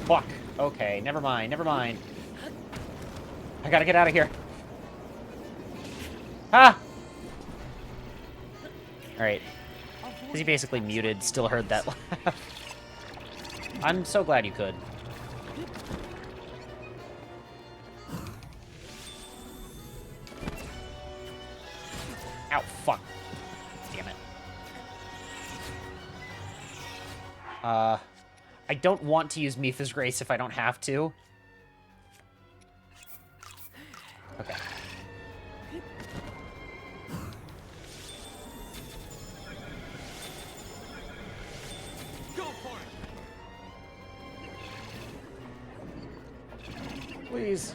Fuck. Okay, never mind, never mind. I gotta get out of here. Ah! Alright. Because he basically muted, still heard that laugh. I'm so glad you could. Ow, fuck. Damn it. I don't want to use Mipha's Grace if I don't have to. Okay. Go for it! Please.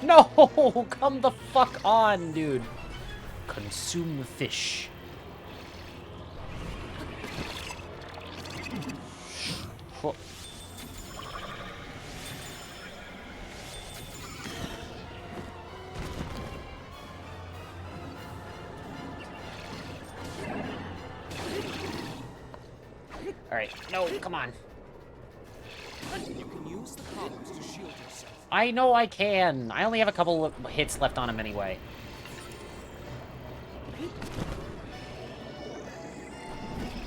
No! Come the fuck on, dude. Consume fish. Whoa. Alright, no, come on. You can use the columns to shield yourself. I know I can. I only have a couple of hits left on him anyway.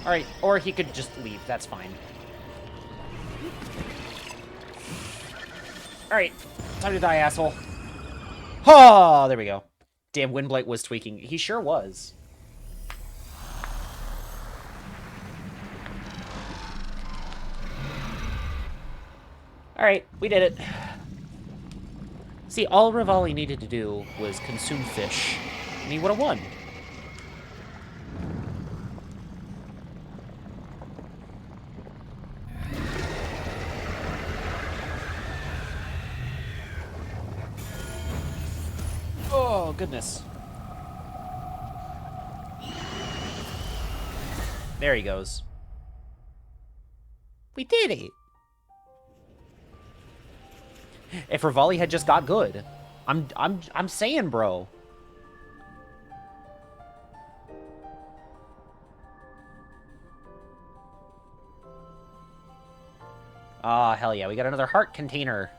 Alright, or he could just leave. That's fine. Alright, time to die, asshole. Oh, there we go. Damn, Windblight was tweaking. He sure was. Alright, we did it. See, all Rivali needed to do was consume fish, and he would have won. Oh, goodness. There he goes. We did it! If Rivali had just got good. I'm saying, bro. Ah, hell yeah, we got another heart container.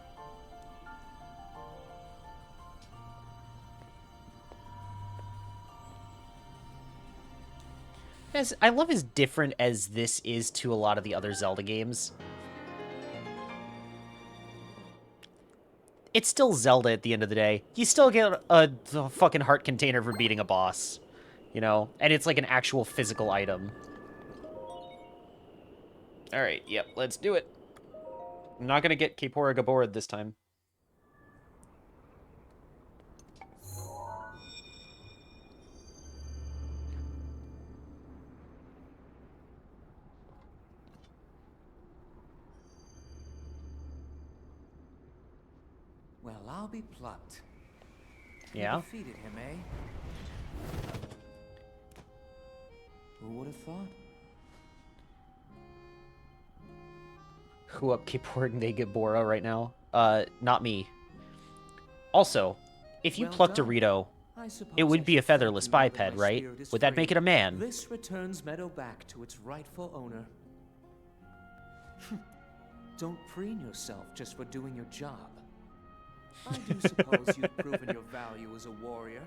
I love as different as this is to a lot of the other Zelda games. It's still Zelda at the end of the day. You still get a fucking heart container for beating a boss. You know? And it's like an actual physical item. Alright, yep, let's do it. I'm not gonna get Kapora Gabora this time. Well, I'll be plucked. Yeah? You defeated him, eh? Who would have thought? Who up Kapora Gabora right now? Not me. Also, if you Well plucked a done. Rito, I suppose it I would be a should thank featherless you now that biped, my right? spirit is Would that free. make it a man? This returns Meadow back to its rightful owner. Don't preen yourself just for doing your job. I do suppose you've proven your value as a warrior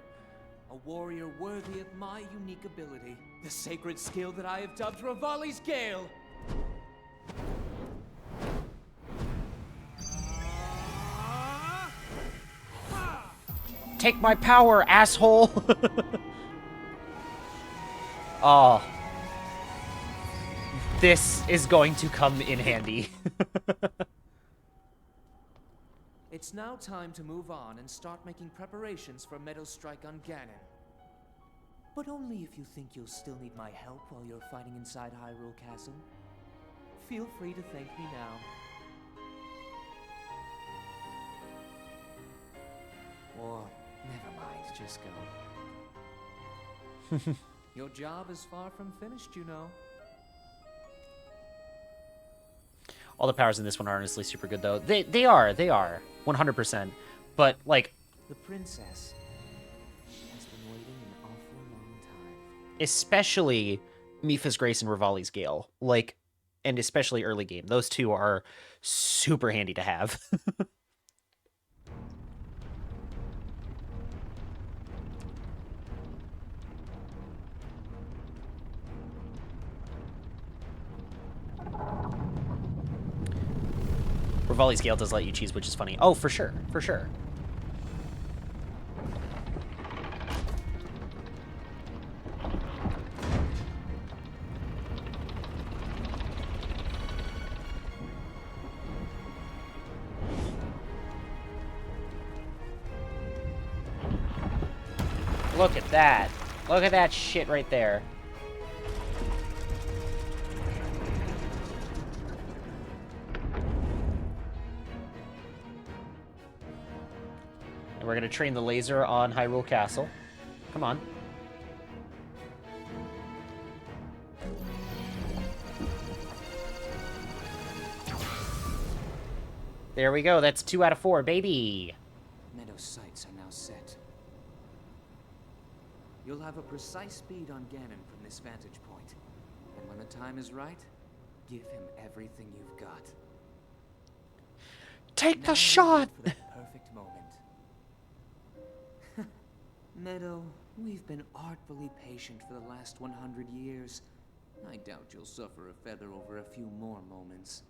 worthy of my unique ability, the sacred skill that I have dubbed Rivali's Gale. Take my power, asshole! Oh. This is going to come in handy. It's now time to move on and start making preparations for Meadow's strike on Ganon. But only if you think you'll still need my help while you're fighting inside Hyrule Castle. Feel free to thank me now. Or, never mind, just go. Your job is far from finished, you know. All the powers in this one are honestly super good, though. They are. 100%. But, like... The princess has been waiting an awful long time. Especially Mipha's Grace and Rivali's Gale. Like, and especially early game. Those two are super handy to have. Rivali's Gale does let you cheese, which is funny. Oh, for sure. For sure. Look at that. Look at that shit right there. And we're gonna train the laser on Hyrule Castle. Come on. There we go. That's 2 out of 4, baby. Meadow's sights are now set. You'll have a precise speed on Ganon from this vantage point. And when the time is right, give him everything you've got. Take Now the shot! for the perfect moment. Meadow, we've been artfully patient for the last 100 years. I doubt you'll suffer a feather over a few more moments.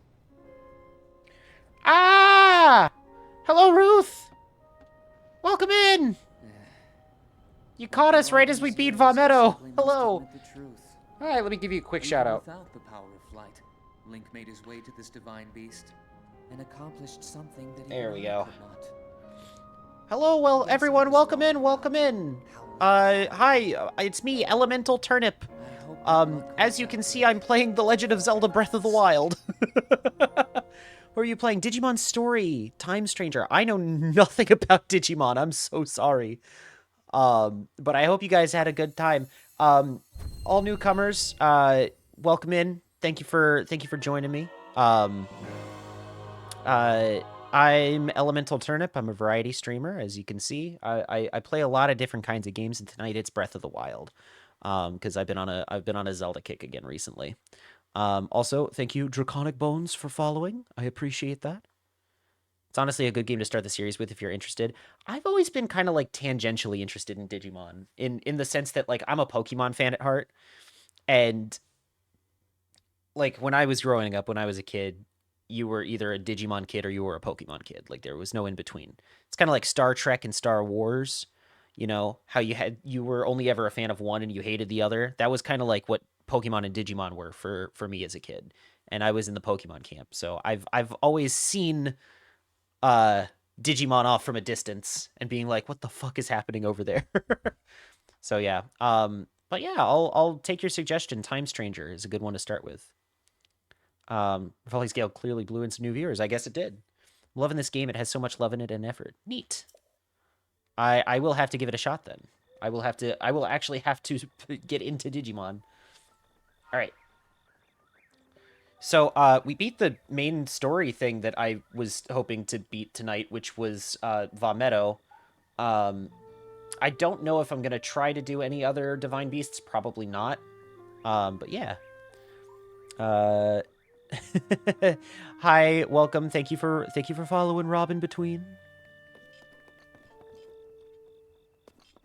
Ah! Hello, Ruth! Welcome in! You caught us right as we beat Vomero. Hello! Alright, let me give you a quick shout out. Without the power of flight, Link made his way to this divine beast and accomplished something that There we go. could not. Hello, well, everyone, welcome in, welcome in. Hi, it's me, Elemental Turnip. As you can see, I'm playing The Legend of Zelda Breath of the Wild. What are you playing? Digimon Story, Time Stranger. I know nothing about Digimon, I'm so sorry. But I hope you guys had a good time. All newcomers, welcome in. Thank you for joining me. I'm Elemental Turnip. I'm a variety streamer, as you can see. I play a lot of different kinds of games, and tonight it's Breath of the Wild. Because I've been on a Zelda kick again recently. Also, thank you, Draconic Bones, for following. I appreciate that. It's honestly a good game to start the series with if you're interested. I've always been kind of like tangentially interested in Digimon in the sense that like I'm a Pokemon fan at heart, and like when I was growing up, when I was a kid, you were either a Digimon kid or you were a Pokemon kid. Like there was no in between. It's kind of like Star Trek and Star Wars. You know how you were only ever a fan of one and you hated the other. That was kind of like what Pokemon and Digimon were for me as a kid, and I was in the Pokemon camp. So I've always seen Digimon off from a distance and being like, what the fuck is happening over there? So yeah. But yeah, I'll take your suggestion. Time Stranger is a good one to start with. Volley Scale clearly blew in some new viewers. I guess it did. I'm loving this game. It has so much love in it and effort. Neat. I will have to give it a shot then. I will actually have to get into Digimon. All right. So we beat the main story thing that I was hoping to beat tonight, which was Vomero. I don't know if I'm gonna try to do any other Divine Beasts. Probably not. But yeah. Hi, welcome. Thank you for following Robin Between.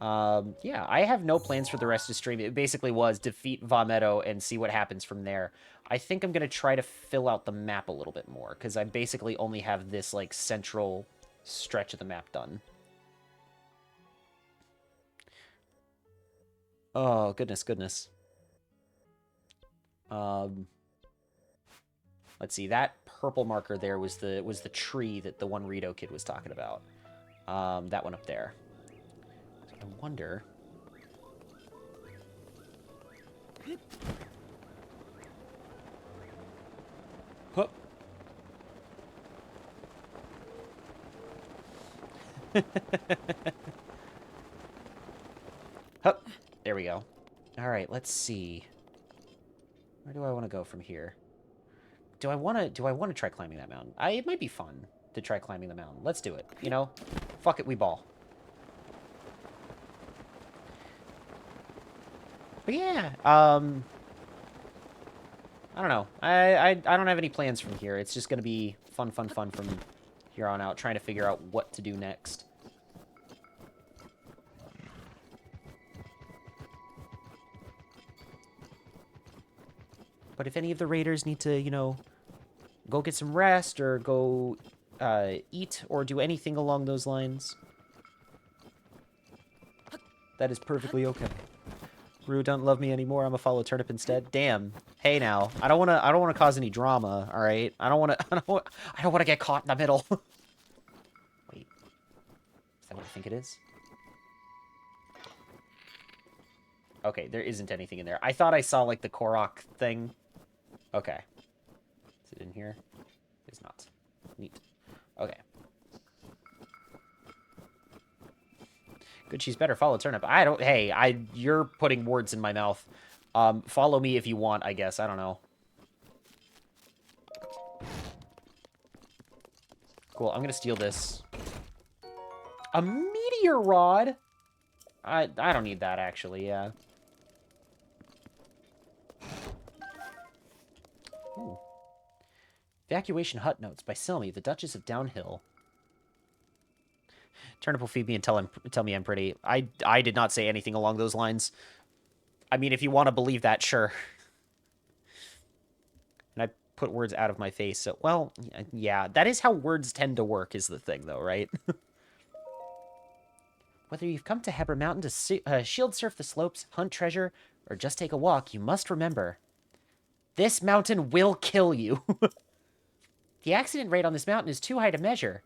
Yeah, I have no plans for the rest of the stream. It basically was defeat Vomero and see what happens from there. I think I'm going to try to fill out the map a little bit more, because I basically only have this, like, central stretch of the map done. Oh, goodness, goodness. Let's see, that purple marker there was the tree that the one Rito kid was talking about. That one up there. I wonder... Huh. Hup. There we go. Alright, let's see. Where do I want to go from here? Do I want to try climbing that mountain? It might be fun to try climbing the mountain. Let's do it, you know? Fuck it, we ball. But yeah, I don't know. I don't have any plans from here. It's just gonna be fun from here on out, trying to figure out what to do next. But if any of the raiders need to, you know, go get some rest or go eat or do anything along those lines, that is perfectly okay. Rue don't love me anymore. I'm a follow turnip instead. Damn. Hey now. I don't wanna cause any drama, alright? I don't wanna get caught in the middle. Wait. Is that what I think it is? Okay, there isn't anything in there. I thought I saw like the Korok thing. Okay. Is it in here? It's not. Neat. Okay. Good cheese better. Follow turnip. I don't... Hey, you're putting words in my mouth. Follow me if you want, I guess. I don't know. Cool, I'm gonna steal this. A meteor rod? I don't need that, actually, yeah. Ooh. Evacuation Hut Notes by Silmy, the Duchess of Downhill. Turnip will feed me and tell me I'm pretty. I did not say anything along those lines. I mean, if you want to believe that, sure. And I put words out of my face, so... Well, yeah, that is how words tend to work, is the thing, though, right? Whether you've come to Hebra Mountain to shield surf the slopes, hunt treasure, or just take a walk, you must remember... This mountain will kill you. The accident rate on this mountain is too high to measure.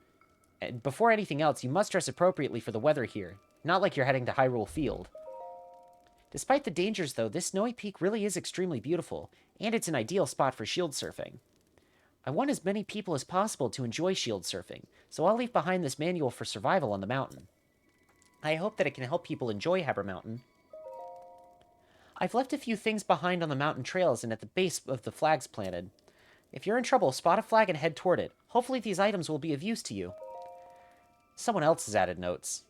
And before anything else, you must dress appropriately for the weather here. Not like you're heading to Hyrule Field. Despite the dangers, though, this snowy peak really is extremely beautiful, and it's an ideal spot for shield surfing. I want as many people as possible to enjoy shield surfing, so I'll leave behind this manual for survival on the mountain. I hope that it can help people enjoy Hebra Mountain. I've left a few things behind on the mountain trails and at the base of the flags planted. If you're in trouble, spot a flag and head toward it. Hopefully these items will be of use to you. Someone else has added notes.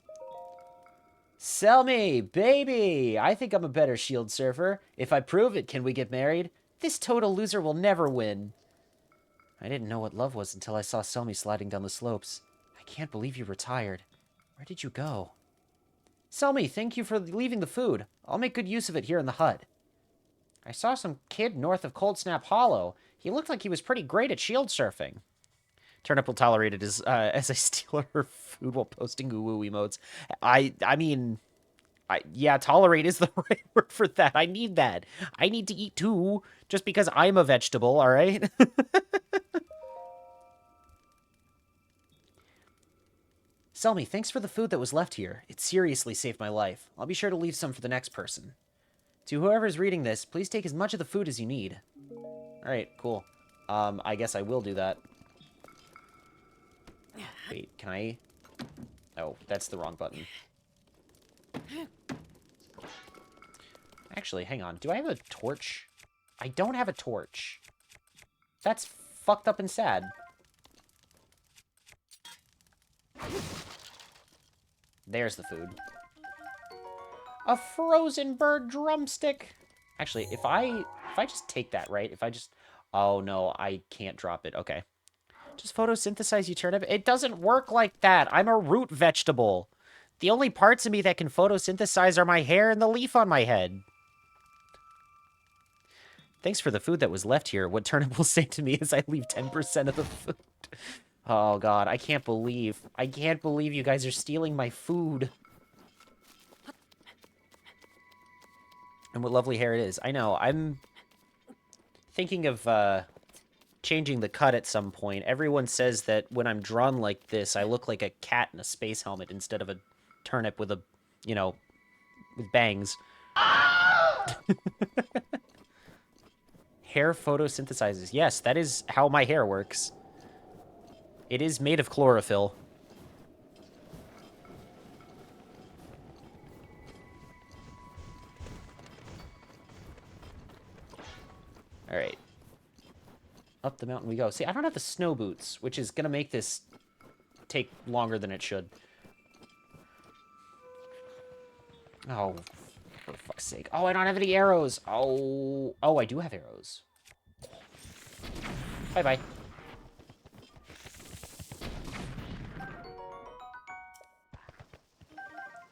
Sell me, baby! I think I'm a better shield surfer. If I prove it, can we get married? This total loser will never win. I didn't know what love was until I saw Selmy sliding down the slopes. I can't believe you retired. Where did you go? Selmy, thank you for leaving the food. I'll make good use of it here in the hut. I saw some kid north of Cold Snap Hollow. He looked like he was pretty great at shield surfing. Turnip will tolerate it as I steal her food while posting ooh emotes. Yeah, tolerate is the right word for that. I need that. I need to eat too, just because I'm a vegetable, alright? Selmy, thanks for the food that was left here. It seriously saved my life. I'll be sure to leave some for the next person. To whoever's reading this, please take as much of the food as you need. Alright, cool. I guess I will do that. Wait, can I... Oh, that's the wrong button. Actually, hang on. Do I have a torch? I don't have a torch. That's fucked up and sad. There's the food. A frozen bird drumstick. Actually, if I just take that, right? If I just... Oh, no, I can't drop it. Okay. Just photosynthesize, you turnip. It doesn't work like that. I'm a root vegetable. The only parts of me that can photosynthesize are my hair and the leaf on my head. Thanks for the food that was left here. What Turnip will say to me is I leave 10% of the food. Oh, God. I can't believe you guys are stealing my food. And what lovely hair it is. I know. I'm thinking of changing the cut at some point. Everyone says that when I'm drawn like this, I look like a cat in a space helmet instead of a turnip with a, you know, with bangs. Hair photosynthesizes. Yes, that is how my hair works. It is made of chlorophyll. Alright. Up the mountain we go. See, I don't have the snow boots, which is gonna make this take longer than it should. Oh, for fuck's sake. Oh, I don't have any arrows. Oh, I do have arrows. Bye-bye.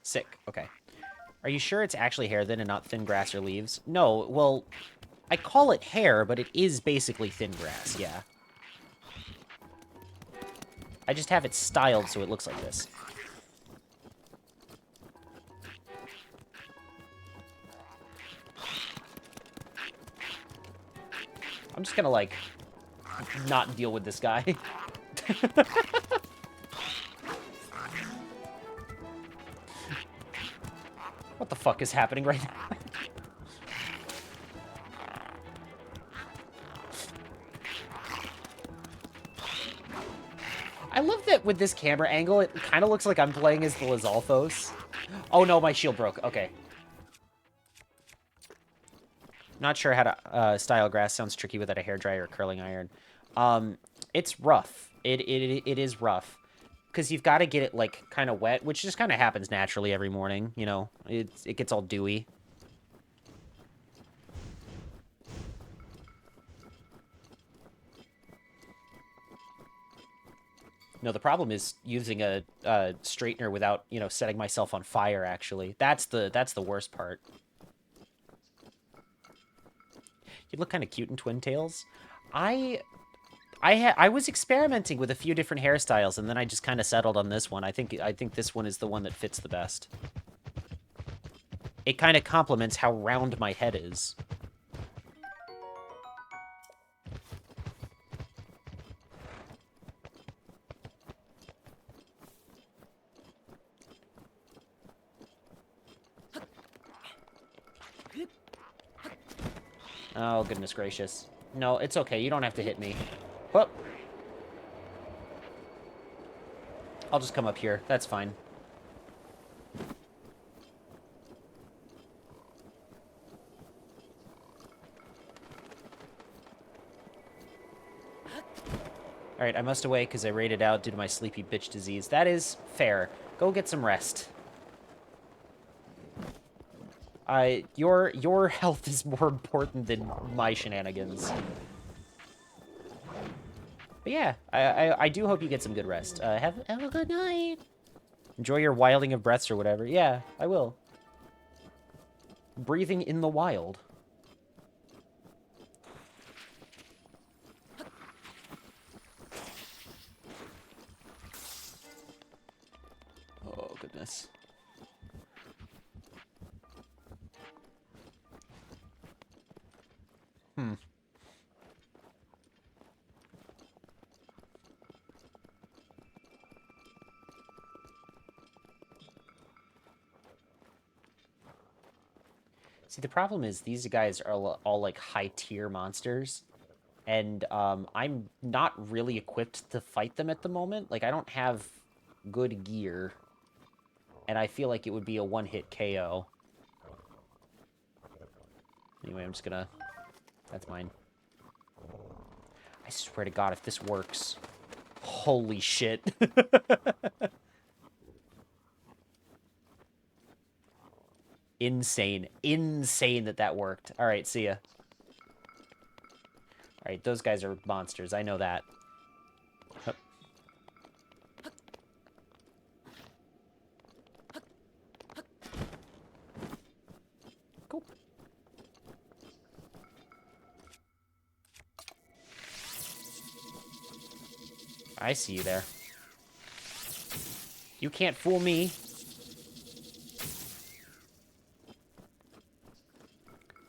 Sick. Okay. Are you sure it's actually hair then and not thin grass or leaves? No, well, I call it hair, but it is basically thin grass, yeah. I just have it styled so it looks like this. I'm just gonna, like, not deal with this guy. What the fuck is happening right now? I love that with this camera angle, it kind of looks like I'm playing as the Lizalfos. Oh no, my shield broke. Okay. Not sure how to style grass. Sounds tricky without a hairdryer or curling iron. It's rough. It is rough. Because you've got to get it, like, kind of wet, which just kind of happens naturally every morning, you know? It gets all dewy. No, the problem is using a straightener without, you know, setting myself on fire, actually. That's the worst part. You look kind of cute in Twin Tails. I was experimenting with a few different hairstyles, and then I just kind of settled on this one. I think this one is the one that fits the best. It kind of complements how round my head is. Oh, goodness gracious. No, it's okay. You don't have to hit me. Whoop. I'll just come up here. That's fine. Alright, I must away because I raided out due to my sleepy bitch disease. That is fair. Go get some rest. Your health is more important than my shenanigans. But yeah, I do hope you get some good rest. Have a good night. Enjoy your wilding of breaths or whatever. Yeah, I will. Breathing in the wild. Oh, goodness. Hmm. See, the problem is these guys are all like high-tier monsters, and I'm not really equipped to fight them at the moment. Like, I don't have good gear, and I feel like it would be a one-hit KO. Anyway, I'm just gonna... That's mine. I swear to God, if this works... Holy shit. Insane. Insane that worked. Alright, see ya. Alright, those guys are monsters. I know that. Hup. Cool. I see you there. You can't fool me.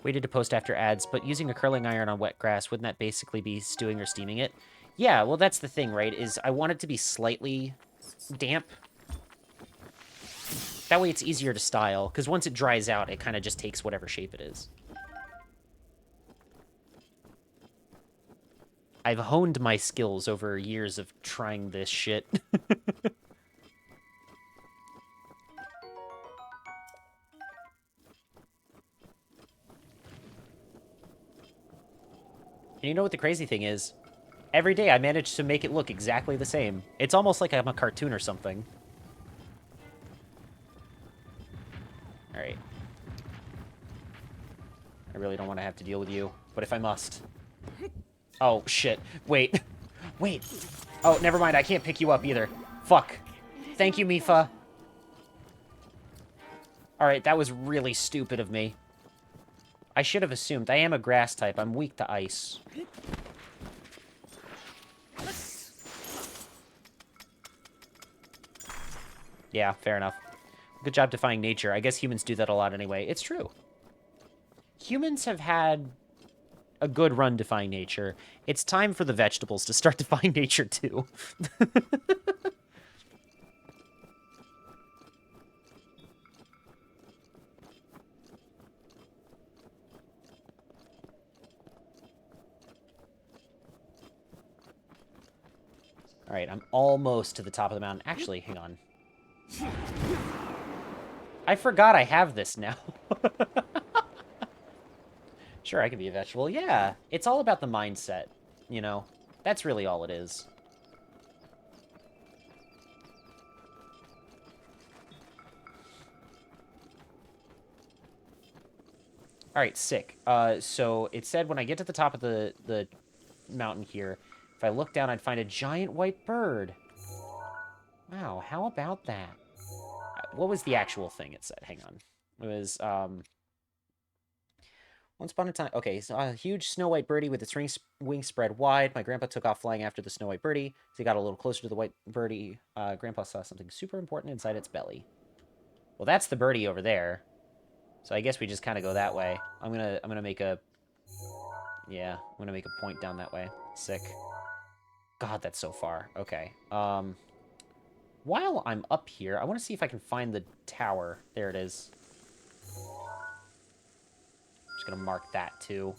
Waited to post after ads, but using a curling iron on wet grass, wouldn't that basically be stewing or steaming it? Yeah, well, that's the thing, right? Is I want it to be slightly damp. That way it's easier to style, because once it dries out, it kind of just takes whatever shape it is. I've honed my skills over years of trying this shit. And you know what the crazy thing is? Every day I manage to make it look exactly the same. It's almost like I'm a cartoon or something. Alright. I really don't want to have to deal with you, but if I must. Oh, shit. Wait. Wait. Oh, never mind. I can't pick you up either. Fuck. Thank you, Mifa. Alright, that was really stupid of me. I should have assumed. I am a grass type. I'm weak to ice. Yeah, fair enough. Good job defying nature. I guess humans do that a lot anyway. It's true. Humans have had a good run defying nature. It's time for the vegetables to start defying nature too. All right, I'm almost to the top of the mountain. Actually, hang on. I forgot I have this now. Sure, I can be a vegetable. Yeah, it's all about the mindset, you know? That's really all it is. All right, sick. So it said when I get to the top of the mountain here, if I look down, I'd find a giant white bird. Wow, how about that? What was the actual thing it said? Hang on. It was, once upon a time... Okay, so a huge snow white birdie with its wings spread wide. My grandpa took off flying after the snow white birdie. As he got a little closer to the white birdie, grandpa saw something super important inside its belly. Well, that's the birdie over there. So I guess we just kind of go that way. I'm gonna make a... Yeah, I'm gonna make a point down that way. Sick. God, that's so far. Okay. While I'm up here, I want to see if I can find the tower. There it is. Just gonna mark that too.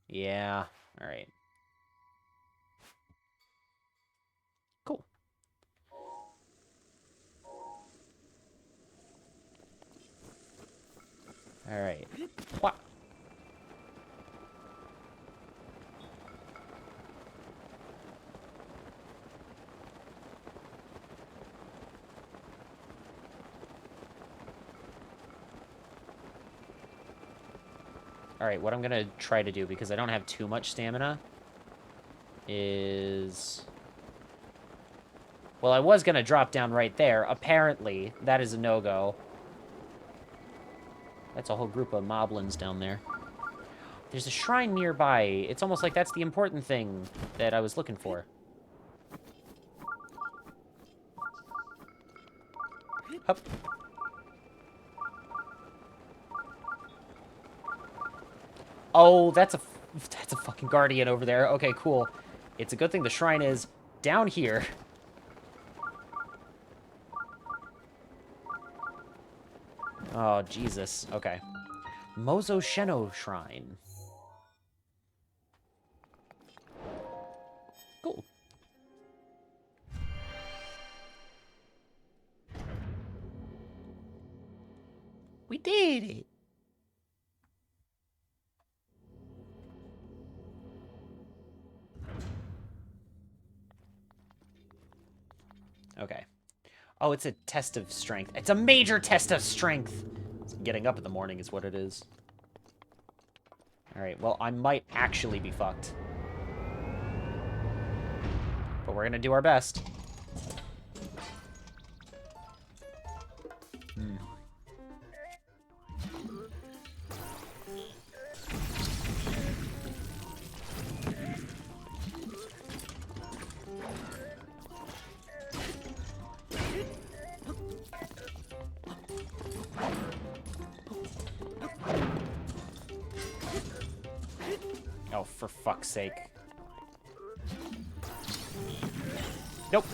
Yeah. All right. Cool. All right. What? All right, what I'm gonna try to do, because I don't have too much stamina, is... Well, I was gonna drop down right there. Apparently, that is a no-go. That's a whole group of moblins down there. There's a shrine nearby. It's almost like that's the important thing that I was looking for. Hup. Oh, that's a fucking guardian over there. Okay, cool. It's a good thing the shrine is down here. Oh, Jesus. Okay. Mozo Sheno Shrine. Cool. We did it. Okay. Oh, it's a test of strength. It's a major test of strength. Getting up in the morning is what it is. Alright, well, I might actually be fucked. But we're gonna do our best. Hmm. Oh, for fuck's sake. Nope.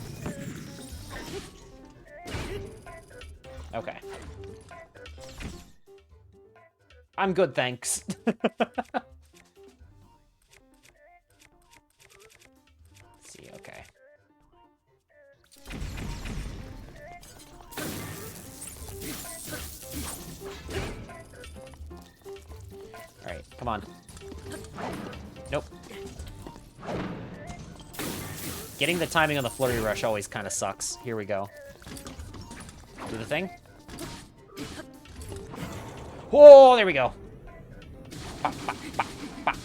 Okay. I'm good, thanks. Let's see, okay. Alright, come on. Nope. Getting the timing on the flurry rush always kind of sucks. Here we go. Do the thing. Whoa, there we go. Bop, bop, bop, bop,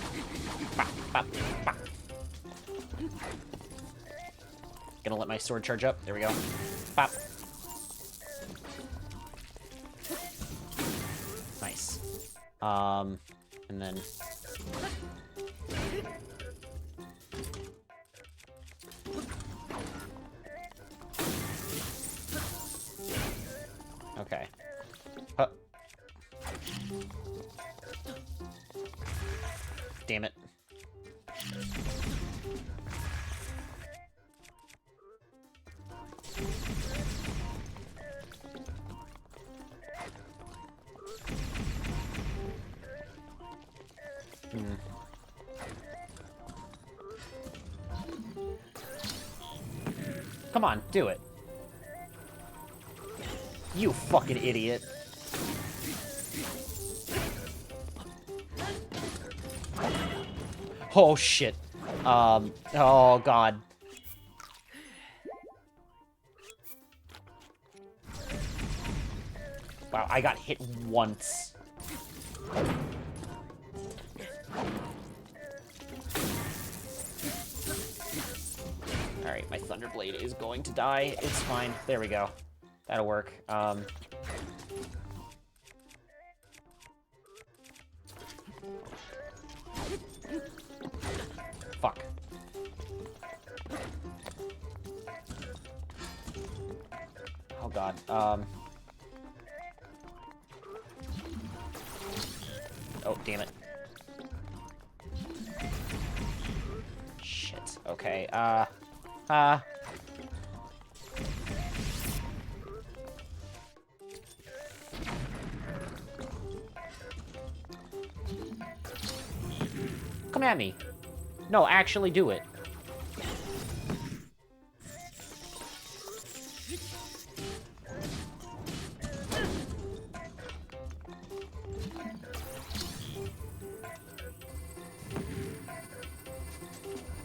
bop, bop, bop. Gonna let my sword charge up. There we go. Pop. Nice. And then... Okay. Huh. Damn it. Hmm. Come on, do it. You fucking idiot. Oh, shit. Oh, God. Wow, I got hit once. Alright, my Thunderblade is going to die. It's fine. There we go. That'll work. Fuck. Oh, God. Oh, damn it. Shit. Okay, Come at me. No, actually do it.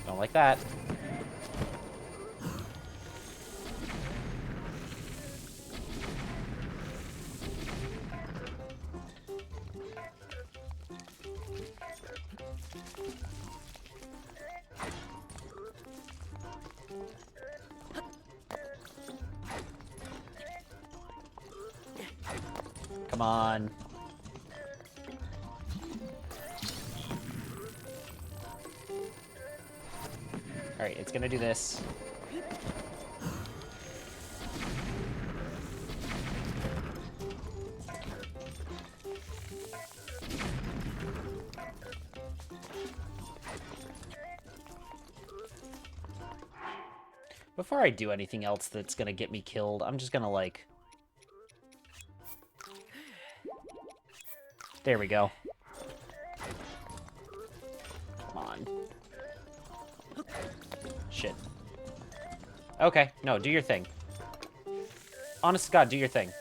Don't like that. Come on. Alright, it's gonna do this. Before I do anything else that's gonna get me killed, I'm just gonna, like... There we go. Come on. Shit. Okay, no, do your thing. Honest to God, do your thing.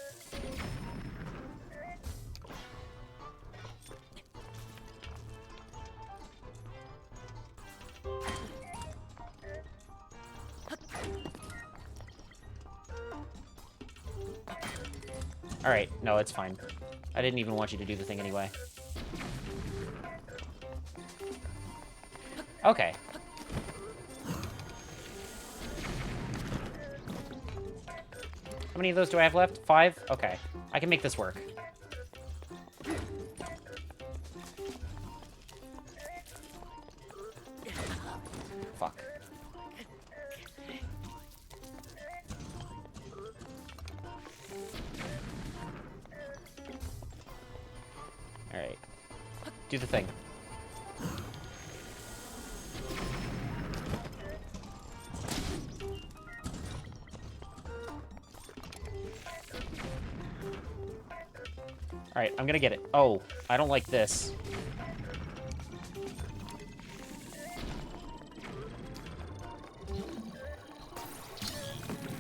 Alright, no, it's fine. I didn't even want you to do the thing anyway. Okay. How many of those do I have left? 5? Okay. I can make this work. Fuck. Alright. Do the thing. Alright, I'm gonna get it. Oh, I don't like this.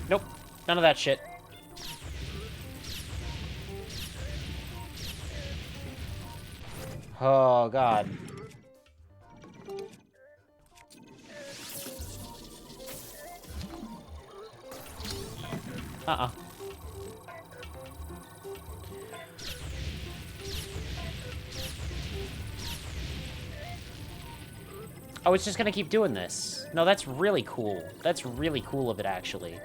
Nope. None of that shit. Oh, God. Uh-uh. Oh, it's just gonna keep doing this. No, that's really cool. That's really cool of it, actually.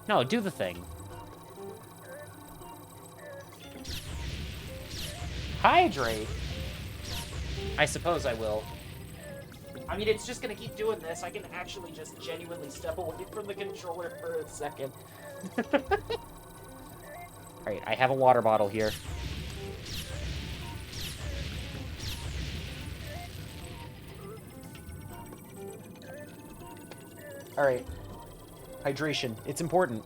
No, do the thing. Hydrate? I suppose I will. I mean, it's just gonna keep doing this. I can actually just genuinely step away from the controller for a second. Alright, I have a water bottle here. Alright. Hydration. It's important.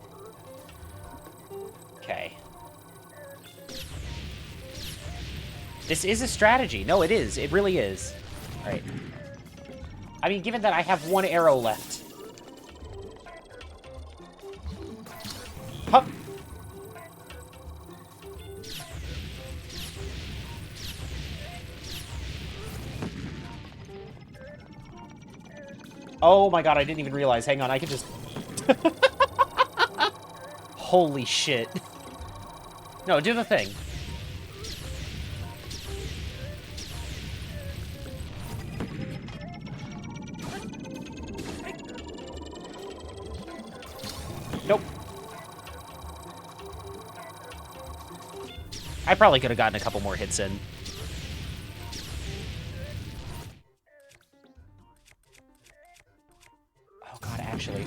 Okay. This is a strategy. No, it is. It really is. Alright. I mean, given that I have one arrow left. Hup! Oh my god, I didn't even realize. Hang on, I can just... Holy shit. No, do the thing. Nope. I probably could have gotten a couple more hits in. Oh god, actually.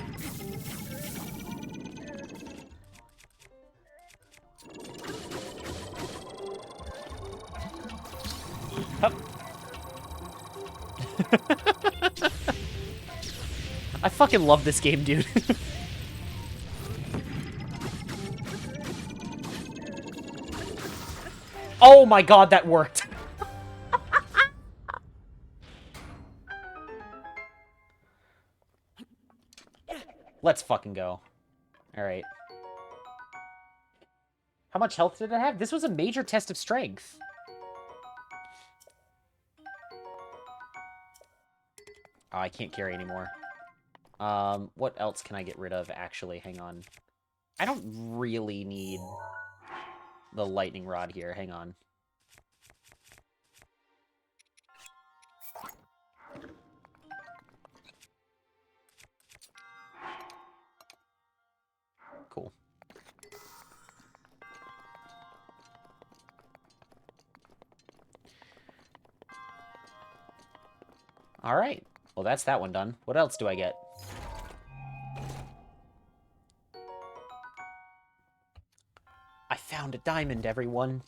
Hup. I fucking love this game, dude. Oh my god, that worked. Let's fucking go. Alright. How much health did it have? This was a major test of strength. Oh, I can't carry anymore. What else can I get rid of, actually? Hang on. I don't really need the lightning rod here. Hang on. Cool. Alright. Well, that's that one done. What else do I get? I found a diamond, everyone.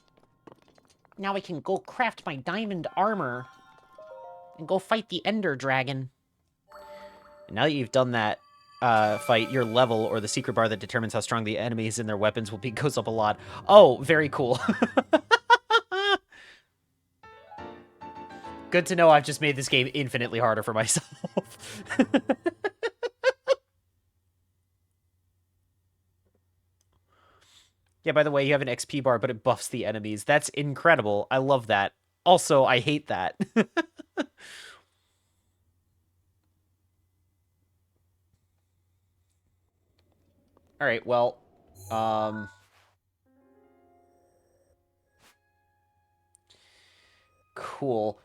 Now I can go craft my diamond armor and go fight the Ender Dragon. And now that you've done that fight, your level, or the secret bar that determines how strong the enemies and their weapons will be, goes up a lot. Oh, very cool. Good to know I've just made this game infinitely harder for myself. Yeah, by the way, you have an XP bar, but it buffs the enemies. That's incredible. I love that. Also, I hate that. Alright, well... Cool.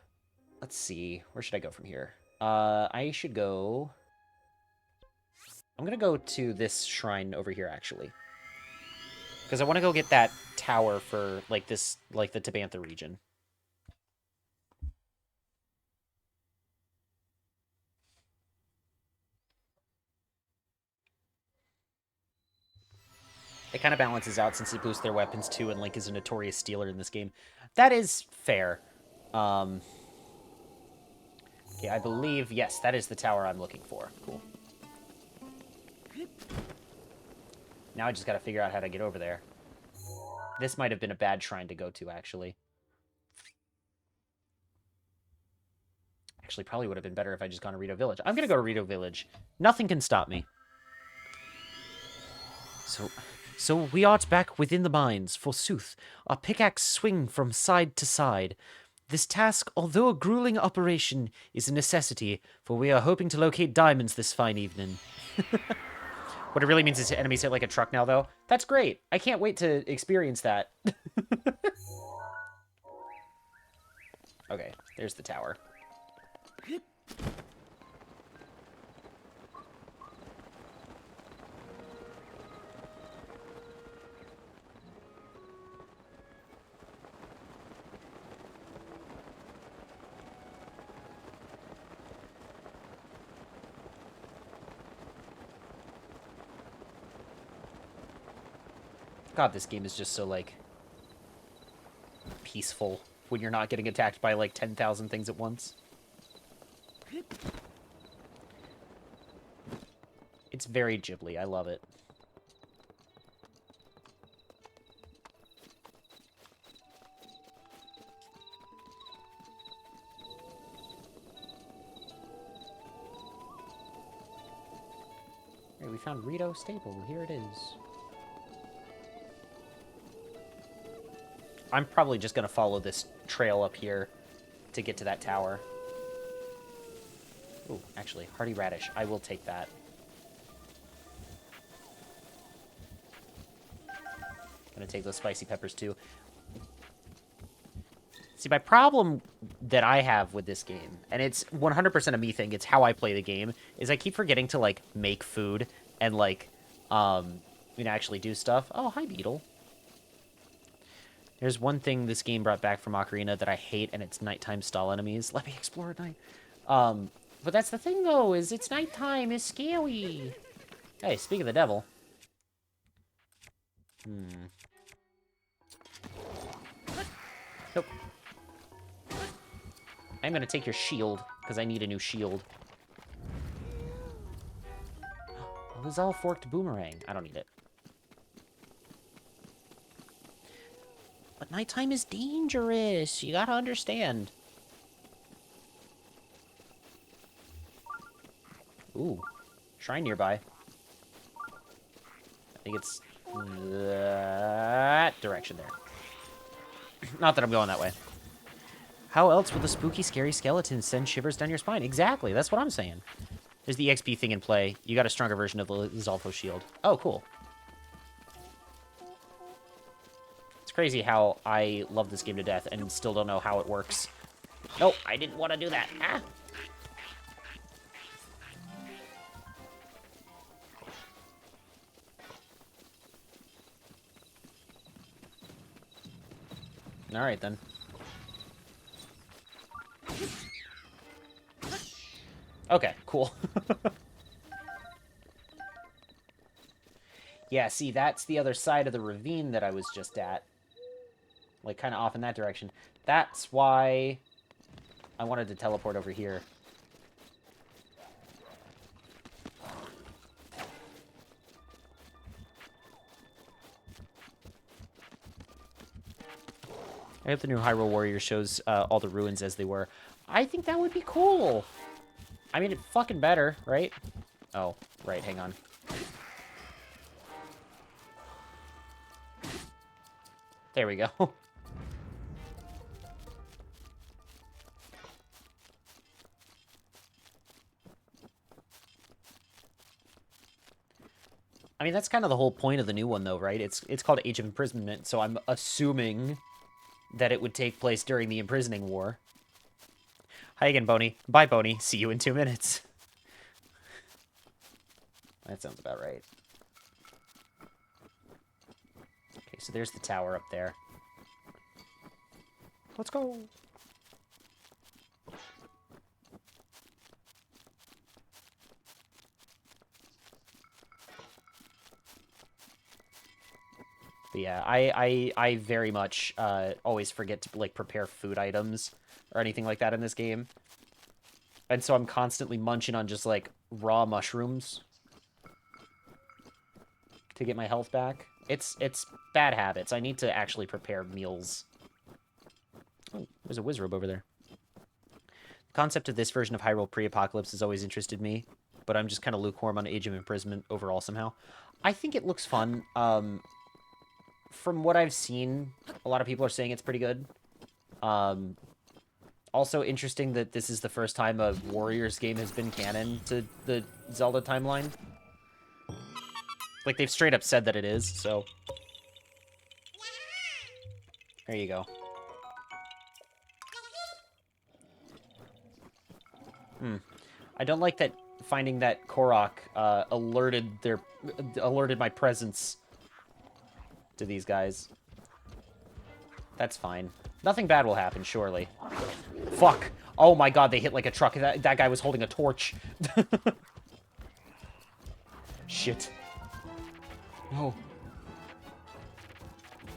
Let's see. Where should I go from here? I should go... I'm gonna go to this shrine over here, actually. Because I want to go get that tower for, like, this... Like, the Tabantha region. It kind of balances out since it boosts their weapons too, and Link is a notorious stealer in this game. That is fair. Okay, I believe, yes, that is the tower I'm looking for. Cool. Now I just gotta figure out how to get over there. This might have been a bad shrine to go to, actually. Actually, probably would have been better if I just gone to Rito Village. I'm gonna go to Rito Village. Nothing can stop me. So we art back within the mines, forsooth, our pickaxe swing from side to side. This task, although a grueling operation, is a necessity, for we are hoping to locate diamonds this fine evening. What it really means is enemies hit like a truck now, though. That's great. I can't wait to experience that. Okay, there's the tower. God, this game is just so, like, peaceful when you're not getting attacked by, like, 10,000 things at once. It's very Ghibli. I love it. Hey, we found Rito Staple. Here it is. I'm probably just going to follow this trail up here to get to that tower. Ooh, actually, Hearty Radish. I will take that. Gonna take those spicy peppers, too. See, my problem that I have with this game, and it's 100% a me thing, it's how I play the game, is I keep forgetting to, like, make food and, like, actually do stuff. Oh, hi, Beetle. There's one thing this game brought back from Ocarina that I hate, and it's nighttime stall enemies. Let me explore at night. But that's the thing, though, is it's nighttime. It's scary. Hey, speak of the devil. Nope. I'm gonna take your shield, because I need a new shield. Oh, this all forked boomerang. I don't need it. But nighttime is dangerous. You gotta understand. Ooh. Shrine nearby. I think it's that direction there. Not that I'm going that way. How else would the spooky, scary skeleton send shivers down your spine? Exactly, that's what I'm saying. There's the XP thing in play. You got a stronger version of the Zolfo shield. Oh, cool. It's crazy how I love this game to death and still don't know how it works. Nope, I didn't want to do that. Ah! Alright, then. Okay, cool. Yeah, see, that's the other side of the ravine that I was just at. Like, kind of off in that direction. That's why I wanted to teleport over here. I hope the new Hyrule Warrior shows all the ruins as they were. I think that would be cool. I mean, it fucking better, right? Oh, right, hang on. There we go. I mean, that's kind of the whole point of the new one, though, right? It's called Age of Imprisonment, so I'm assuming that it would take place during the Imprisoning War. Hi again, Boney. Bye, Boney. See you in 2 minutes. That sounds about right. Okay, so there's the tower up there. Let's go. But yeah, I very much always forget to, like, prepare food items or anything like that in this game. And so I'm constantly munching on just, like, raw mushrooms to get my health back. It's bad habits. I need to actually prepare meals. Oh, there's a Wizrobe over there. The concept of this version of Hyrule pre-apocalypse has always interested me, but I'm just kind of lukewarm on Age of Imprisonment overall somehow. I think it looks fun. From what I've seen, a lot of people are saying it's pretty good. Also interesting that this is the first time a Warriors game has been canon to the Zelda timeline. Like, they've straight up said that it is, so... There you go. I don't like that finding that Korok alerted my presence to these guys. That's fine. Nothing bad will happen, surely. Fuck! Oh my god, they hit like a truck. That guy was holding a torch. Shit. No.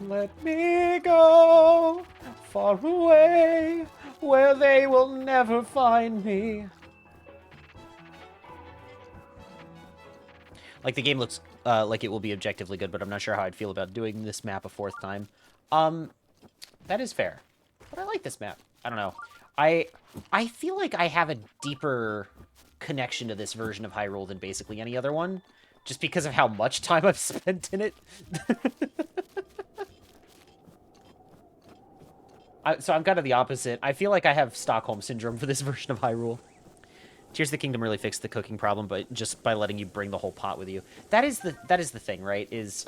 Let me go far away where they will never find me. Like, the game looks like it will be objectively good, but I'm not sure how I'd feel about doing this map a fourth time. That is fair. But I like this map. I don't know. I feel like I have a deeper connection to this version of Hyrule than basically any other one, just because of how much time I've spent in it. So I'm kind of the opposite. I feel like I have Stockholm Syndrome for this version of Hyrule. Tears of the Kingdom really fixed the cooking problem, but just by letting you bring the whole pot with you. That is the thing, right? Is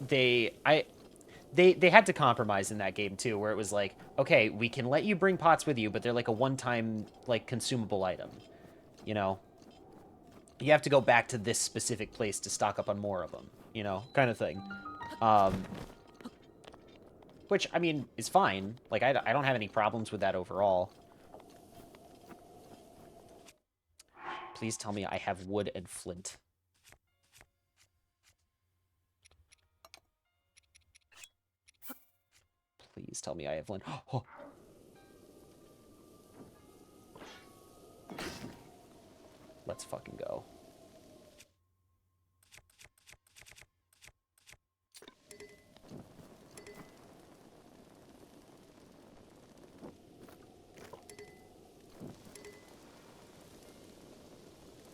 they had to compromise in that game too, where it was like, okay, we can let you bring pots with you, but they're like a one-time like consumable item. You know, you have to go back to this specific place to stock up on more of them. You know, kind of thing. Which I mean is fine. Like I don't have any problems with that overall. Please tell me I have wood and flint. Please tell me I have flint. Oh. Let's fucking go.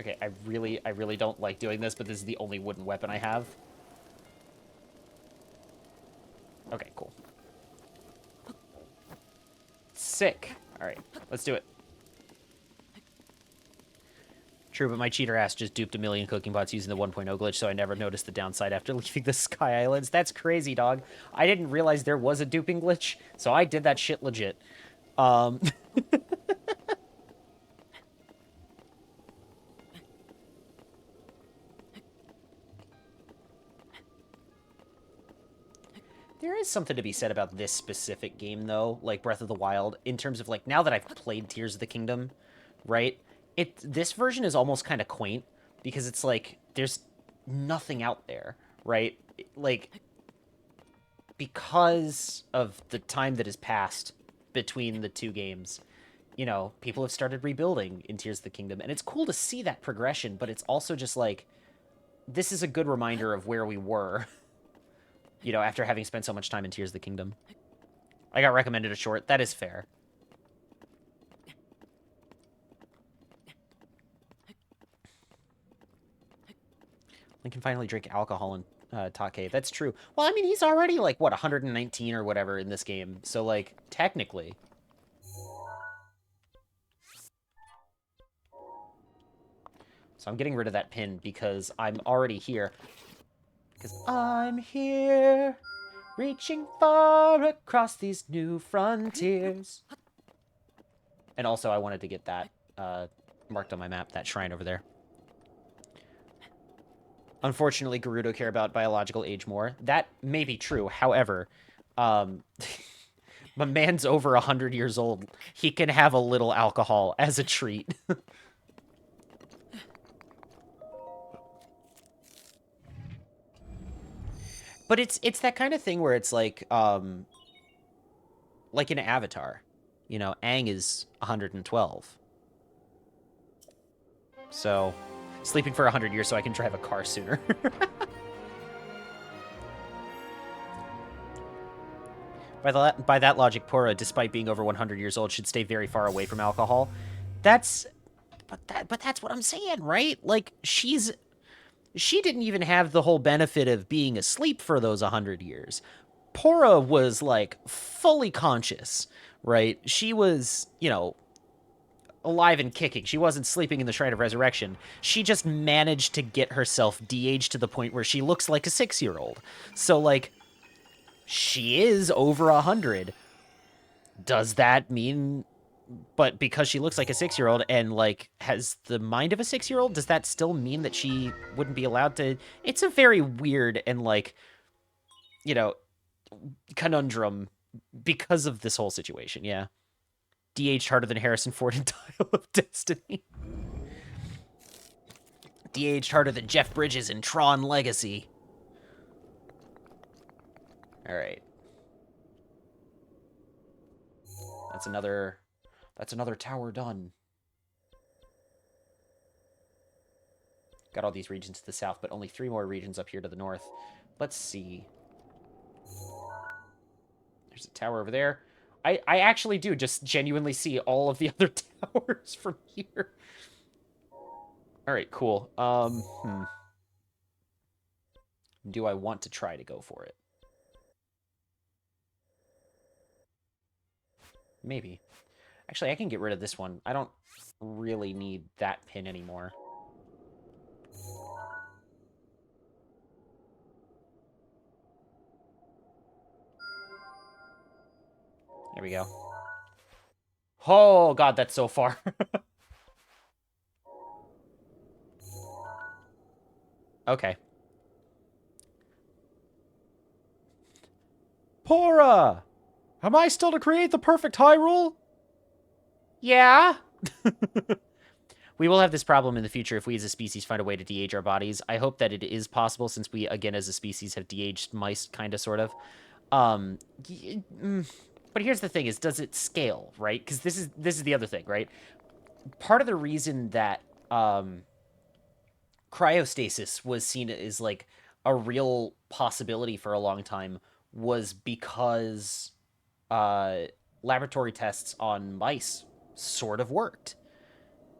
Okay, I really don't like doing this, but this is the only wooden weapon I have. Okay, cool. Sick. Alright, let's do it. True, but my cheater ass just duped a million cooking pots using the 1.0 glitch, so I never noticed the downside after leaving the Sky Islands. That's crazy, dog. I didn't realize there was a duping glitch, so I did that shit legit. There is something to be said about this specific game, though, like Breath of the Wild, in terms of, like, now that I've played Tears of the Kingdom, right? This version is almost kind of quaint, because it's like, there's nothing out there, right? Like, because of the time that has passed between the two games, you know, people have started rebuilding in Tears of the Kingdom, and it's cool to see that progression, but it's also just like, this is a good reminder of where we were, you know, after having spent so much time in Tears of the Kingdom. I got recommended a short. That is fair. Link can finally drink alcohol in Take. That's true. Well, I mean, he's already, like, what, 119 or whatever in this game. So, like, technically. So I'm getting rid of that pin because I'm already here. Because I'm here, reaching far across these new frontiers. And also, I wanted to get that marked on my map, that shrine over there. Unfortunately, Gerudo care about biological age more. That may be true. However, my man's over 100 years old. He can have a little alcohol as a treat. But it's that kind of thing where it's like in Avatar. You know, Aang is 112. So, sleeping for 100 years so I can drive a car sooner. By that logic, Pora, despite being over 100 years old, should stay very far away from alcohol. But that's what I'm saying, right? Like, she didn't even have the whole benefit of being asleep for those 100 years. Pora was, like, fully conscious, right? She was, you know, alive and kicking. She wasn't sleeping in the Shrine of Resurrection. She just managed to get herself de-aged to the point where she looks like a 6-year-old. So, like, she is over 100. Does that mean... But because she looks like a 6-year-old and, like, has the mind of a 6-year-old, does that still mean that she wouldn't be allowed to... It's a very weird and, like, you know, conundrum because of this whole situation, yeah. De-aged harder than Harrison Ford in Dial of Destiny. De-aged harder than Jeff Bridges in Tron Legacy. All right. That's another tower done. Got all these regions to the south, but only 3 more regions up here to the north. Let's see. There's a tower over there. I actually do just genuinely see all of the other towers from here. All right, cool. Do I want to try to go for it? Maybe. Actually, I can get rid of this one. I don't really need that pin anymore. There we go. Oh, God, that's so far. Okay. Pora! Am I still to create the perfect Hyrule? Yeah. We will have this problem in the future if we as a species find a way to de-age our bodies. I hope that it is possible since we, again, as a species, have de-aged mice, kind of, sort of. But here's the thing is, does it scale, right? Because this is the other thing, right? Part of the reason that cryostasis was seen as, like, a real possibility for a long time was because laboratory tests on mice sort of worked,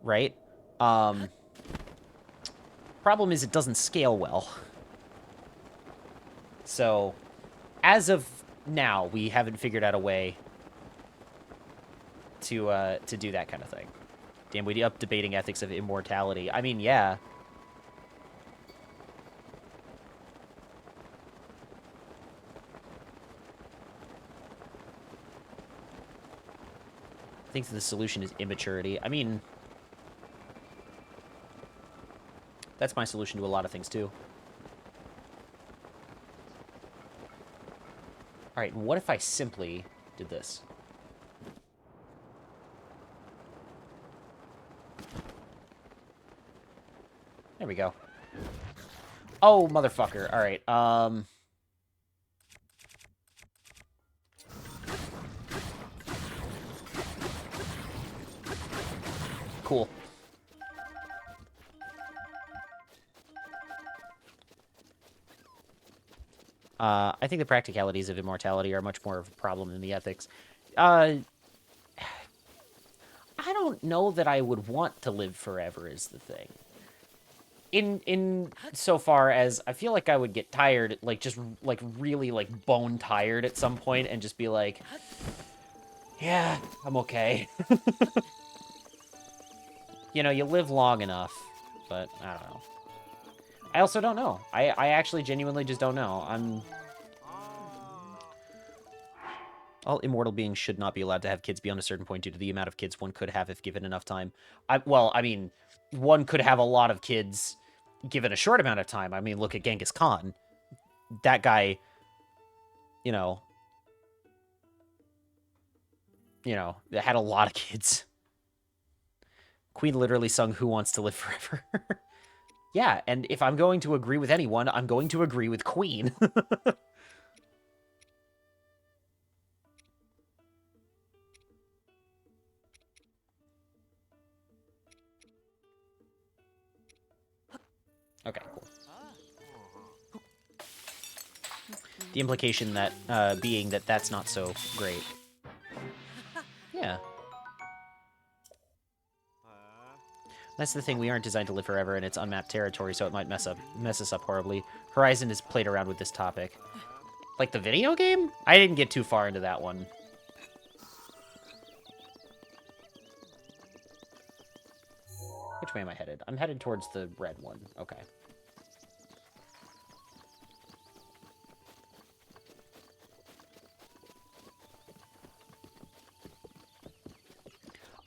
right? Um, Problem is it doesn't scale well. So, as of now, we haven't figured out a way to do that kind of thing. Damn, we up debating ethics of immortality. I mean, yeah. I think the solution is immaturity. I mean, that's my solution to a lot of things, too. Alright, what if I simply did this? There we go. Oh, motherfucker. Alright, cool. I think the practicalities of immortality are much more of a problem than the ethics. I don't know that I would want to live forever is the thing. In so far as I feel like I would get tired, like just like really like bone tired at some point and just be like, yeah, I'm okay. You know, you live long enough, but I don't know. I also don't know. I actually genuinely just don't know. All immortal beings should not be allowed to have kids beyond a certain point due to the amount of kids one could have if given enough time. Well, I mean, one could have a lot of kids given a short amount of time. I mean, look at Genghis Khan. That guy, you know, had a lot of kids. Queen literally sung Who Wants to Live Forever. Yeah, and if I'm going to agree with anyone, I'm going to agree with Queen. Okay, cool. The implication that, being that that's not so great. Yeah. That's the thing, we aren't designed to live forever, and it's unmapped territory, so it might mess us up horribly. Horizon has played around with this topic. Like the video game? I didn't get too far into that one. Which way am I headed? I'm headed towards the red one. Okay.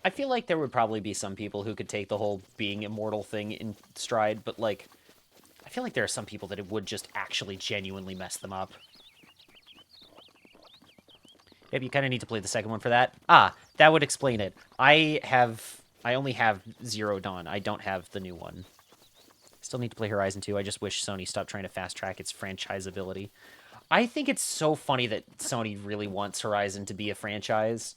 I feel like there would probably be some people who could take the whole being immortal thing in stride, but, like, I feel like there are some people that it would just actually genuinely mess them up. Yep, you kind of need to play the second one for that. Ah, that would explain it. I only have Zero Dawn. I don't have the new one. Still need to play Horizon 2. I just wish Sony stopped trying to fast-track its franchisability. I think it's so funny that Sony really wants Horizon to be a franchise.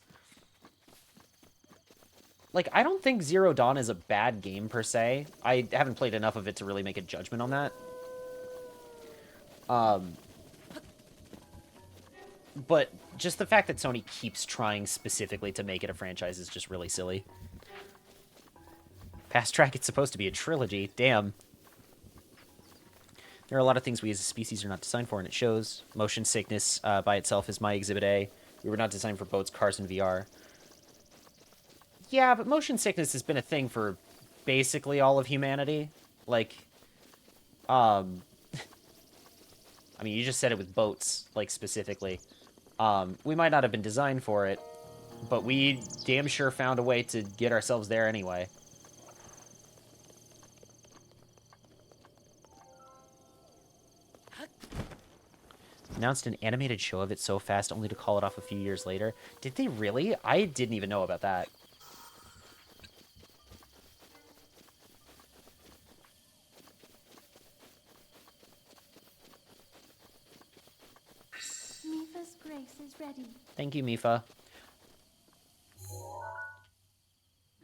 Like, I don't think Zero Dawn is a bad game per se. I haven't played enough of it to really make a judgment on that. But just the fact that Sony keeps trying specifically to make it a franchise is just really silly. Fast Track, it's supposed to be a trilogy. Damn. There are a lot of things we as a species are not designed for, and it shows. Motion sickness by itself is my Exhibit A. We were not designed for boats, cars, and VR. Yeah, but motion sickness has been a thing for basically all of humanity. Like, um... I mean, you just said it with boats, like, specifically. We might not have been designed for it, but we damn sure found a way to get ourselves there anyway. Announced an animated show of it so fast only to call it off a few years later. Did they really? I didn't even know about that. Mifa's grace is ready. Thank you, Mifa.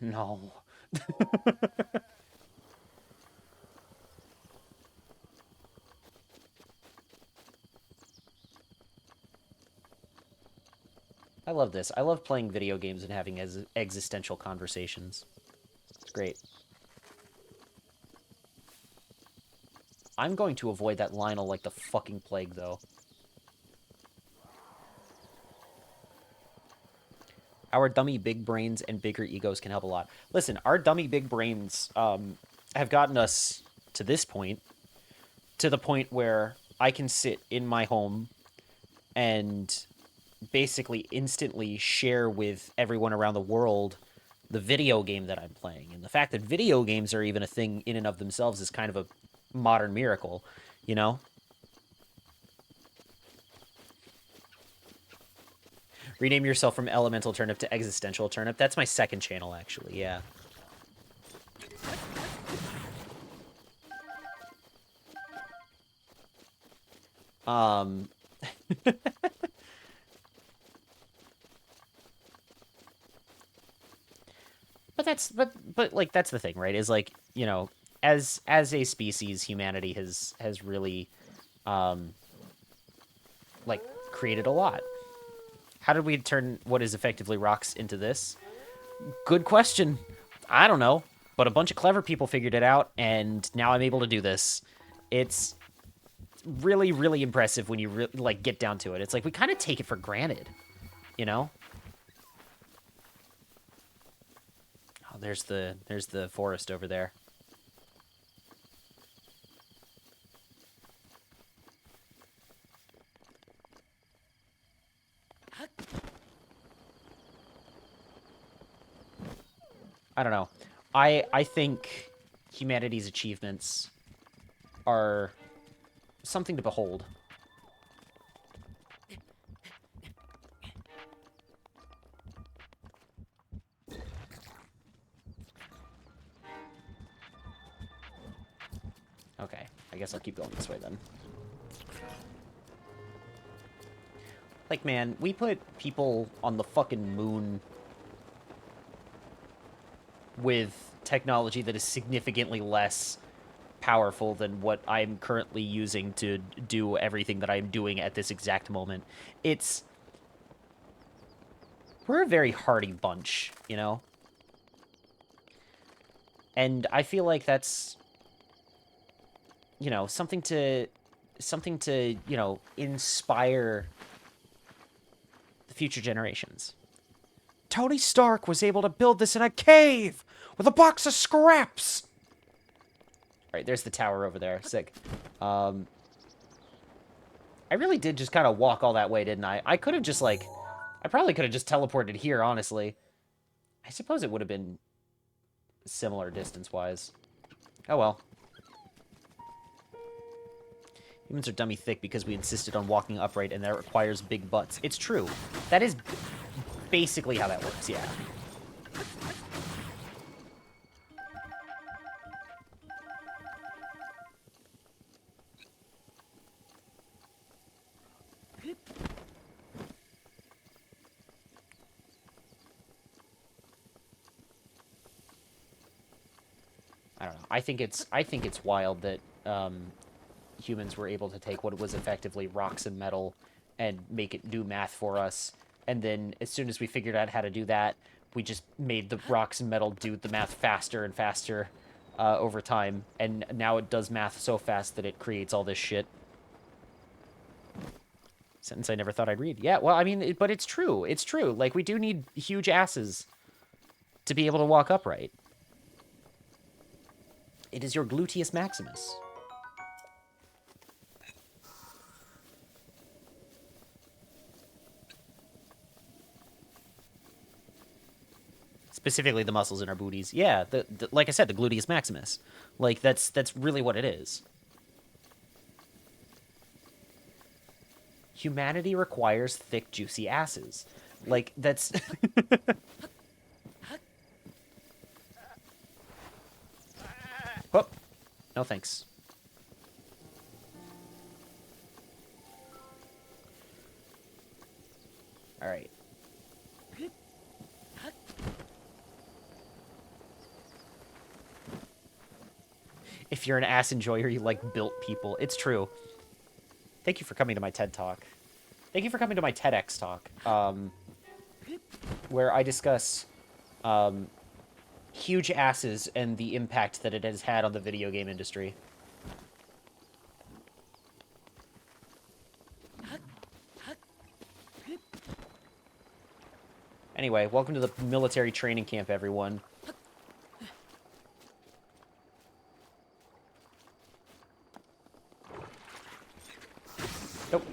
No. I love this. I love playing video games and having existential conversations. It's great. I'm going to avoid that Lionel like the fucking plague, though. Our dummy big brains and bigger egos can help a lot. Listen, our dummy big brains have gotten us to this point, to the point where I can sit in my home and basically instantly share with everyone around the world the video game that I'm playing. And the fact that video games are even a thing in and of themselves is kind of a modern miracle, you know? Rename yourself from Elemental Turnip to Existential Turnip. That's my second channel, actually, yeah. But like that's the thing, right? Is like, you know, as a species, humanity has really like created a lot. How did we turn what is effectively rocks into this? Good question. I don't know, but a bunch of clever people figured it out, and now I'm able to do this. It's really, really impressive when you like get down to it. It's like we kind of take it for granted, you know? Oh, there's the forest over there. I don't know. I think humanity's achievements are something to behold. Okay, I guess I'll keep going this way then. Like, man, we put people on the fucking moon with technology that is significantly less powerful than what I'm currently using to do everything that I'm doing at this exact moment. We're a very hardy bunch, you know? And I feel like that's, you know, something to, you know, inspire the future generations. Tony Stark was able to build this in a cave with a box of scraps. All right, there's the tower over there. Sick. I really did just kind of walk all that way, didn't I? I could have just, like... I probably could have just teleported here, honestly. I suppose it would have been similar distance-wise. Oh, well. Humans are dummy thick because we insisted on walking upright, and that requires big butts. It's true. That is basically how that works, yeah. I don't know. I think it's wild that humans were able to take what was effectively rocks and metal and make it do math for us. And then as soon as we figured out how to do that, we just made the rocks and metal do the math faster and faster over time. And now it does math so fast that it creates all this shit. Sentence I never thought I'd read. Yeah, well, I mean, but it's true. It's true. Like, we do need huge asses to be able to walk upright. It is your gluteus maximus. Specifically the muscles in our booties. Yeah, like I said, the gluteus maximus. Like, that's really what it is. Humanity requires thick, juicy asses. Like, that's... Oh, no thanks. Alright. If you're an ass enjoyer, you like built people. It's true. Thank you for coming to my TED Talk. Thank you for coming to my TEDx talk, where I discuss huge asses and the impact that it has had on the video game industry. Anyway, welcome to the military training camp, everyone. Nope.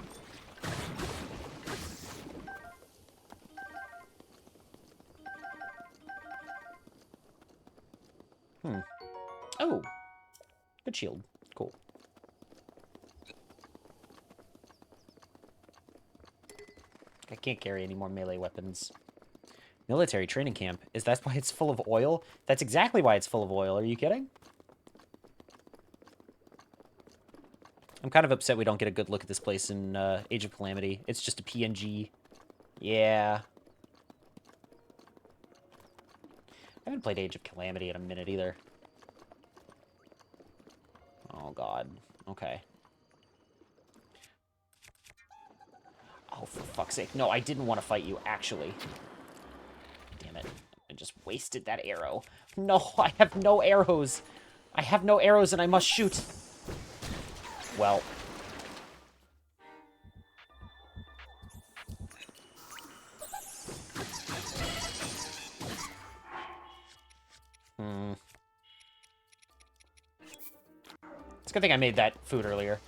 Oh. Good shield. Cool. I can't carry any more melee weapons. Military training camp? Is that why it's full of oil? That's exactly why it's full of oil. Are you kidding? I'm kind of upset we don't get a good look at this place in Age of Calamity. It's just a PNG. Yeah. I haven't played Age of Calamity in a minute either. Oh, God. Okay. Oh, for fuck's sake. No, I didn't want to fight you, actually. Damn it. I just wasted that arrow. No, I have no arrows. I have no arrows and I must shoot. Well. It's a good thing I made that food earlier.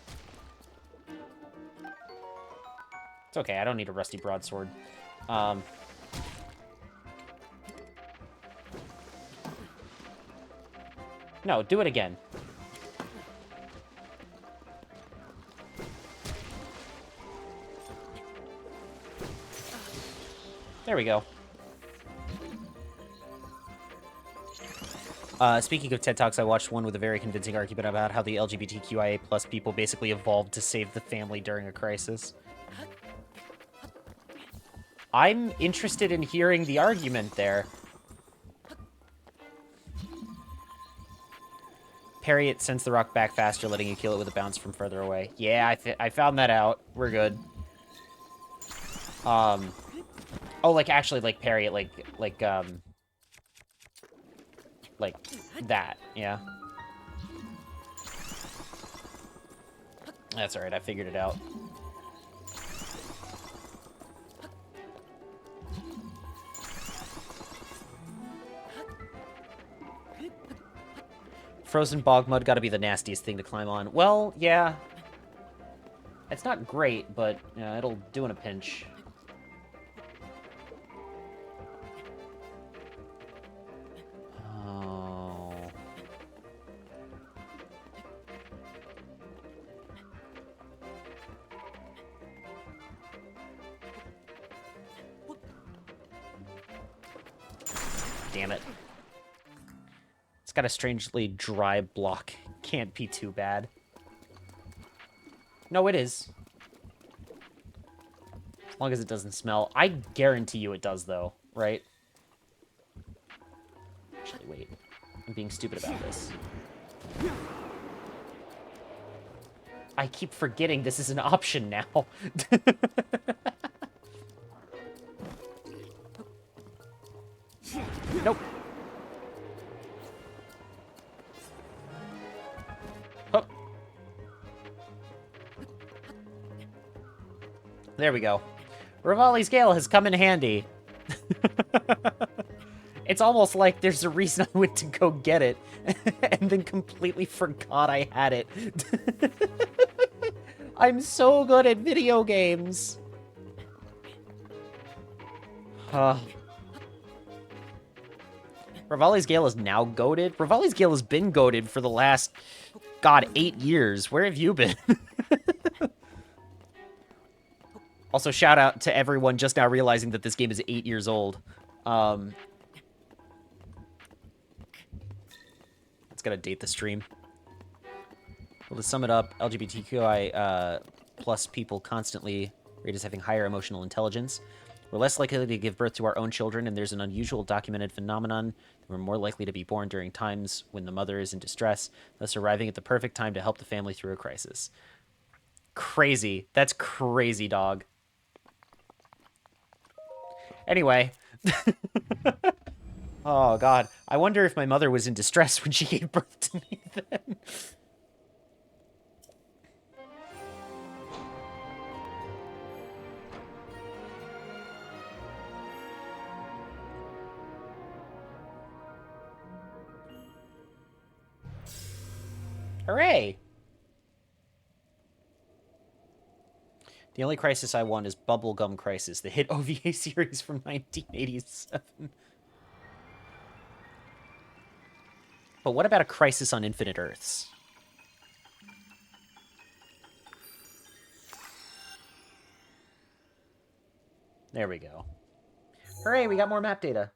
It's okay, I don't need a rusty broadsword. No, do it again. There we go. Speaking of TED Talks, I watched one with a very convincing argument about how the LGBTQIA plus people basically evolved to save the family during a crisis. I'm interested in hearing the argument there. Parry it, sends the rock back faster, letting you kill it with a bounce from further away. Yeah, I found that out. We're good. Oh, like, actually, like, parry it, like that, yeah. That's alright, I figured it out. Frozen bog mud gotta be the nastiest thing to climb on. Well, yeah. It's not great, but it'll do in a pinch. Oh. Damn it. It's got a strangely dry block. Can't be too bad. No, it is. As long as it doesn't smell. I guarantee you it does, though, right? Actually, wait. I'm being stupid about this. I keep forgetting this is an option now. Nope. Hup. There we go. Rivali's Gale has come in handy. It's almost like there's a reason I went to go get it, and then completely forgot I had it. I'm so good at video games. Rivali's Gale is now goated. Rivali's Gale has been goated for the last, God, 8 years. Where have you been? Also, shout out to everyone just now realizing that this game is 8 years old. It's gonna date the stream. Well, to sum it up, LGBTQI plus people constantly rate as having higher emotional intelligence. We're less likely to give birth to our own children, and there's an unusual documented phenomenon that we're more likely to be born during times when the mother is in distress, thus arriving at the perfect time to help the family through a crisis. Crazy. That's crazy, dog. Anyway. Oh, God. I wonder if my mother was in distress when she gave birth to me then. Hooray! The only Crisis I want is Bubblegum Crisis, the hit OVA series from 1987. But what about a Crisis on Infinite Earths? There we go. Hooray, we got more map data.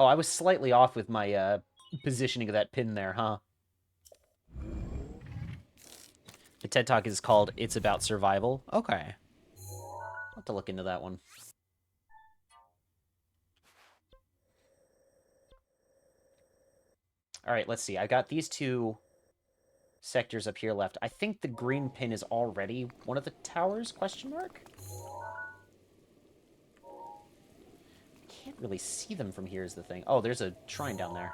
Oh, I was slightly off with my positioning of that pin there, huh? The TED Talk is called It's About Survival. Okay. I'll have to look into that one. All right, let's see. I got these two sectors up here left. I think the green pin is already one of the towers, question mark? Can't really see them from here is the thing. Oh, there's a shrine down there.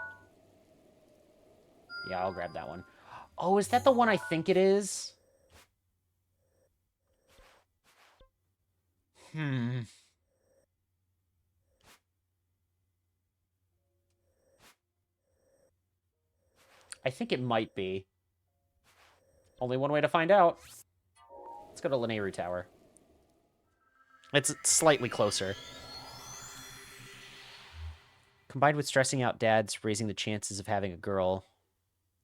Yeah, I'll grab that one. Oh, is that the one I think it is? I think it might be. Only one way to find out. Let's go to Lanayru Tower. It's slightly closer. Combined with stressing out dads, raising the chances of having a girl.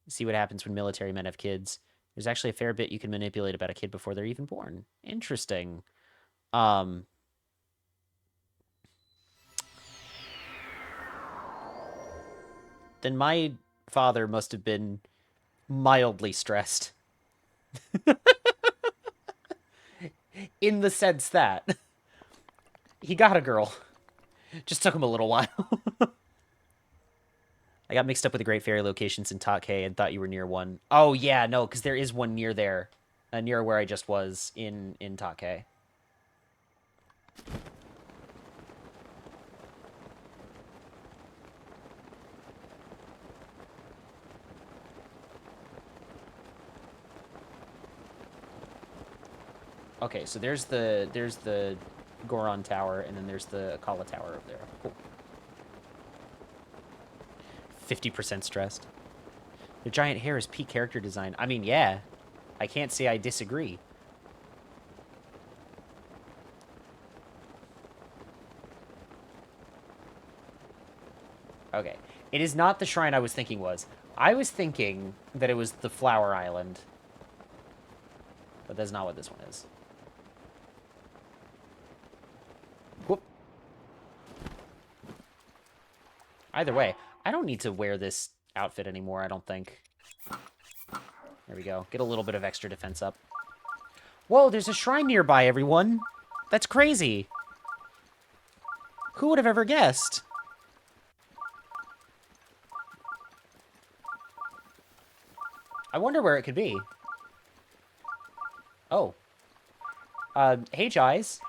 See what happens when military men have kids. There's actually a fair bit you can manipulate about a kid before they're even born. Interesting. Then my father must have been mildly stressed. In the sense that he got a girl. Just took him a little while. I got mixed up with the Great Fairy locations in Take and thought you were near one. Oh, yeah, no, because there is one near there. Near where I just was in Take. Okay, so there's the Goron Tower, and then there's the Akala Tower over there. Cool. 50% stressed. The giant hair is peak character design. I mean, yeah. I can't say I disagree. Okay. It is not the shrine I was thinking was. I was thinking that it was the Flower Island. But that's not what this one is. Whoop. Either way, I don't need to wear this outfit anymore, I don't think. There we go. Get a little bit of extra defense up. Whoa, there's a shrine nearby, everyone. That's crazy. Who would have ever guessed? I wonder where it could be. Oh. Hey, Jais.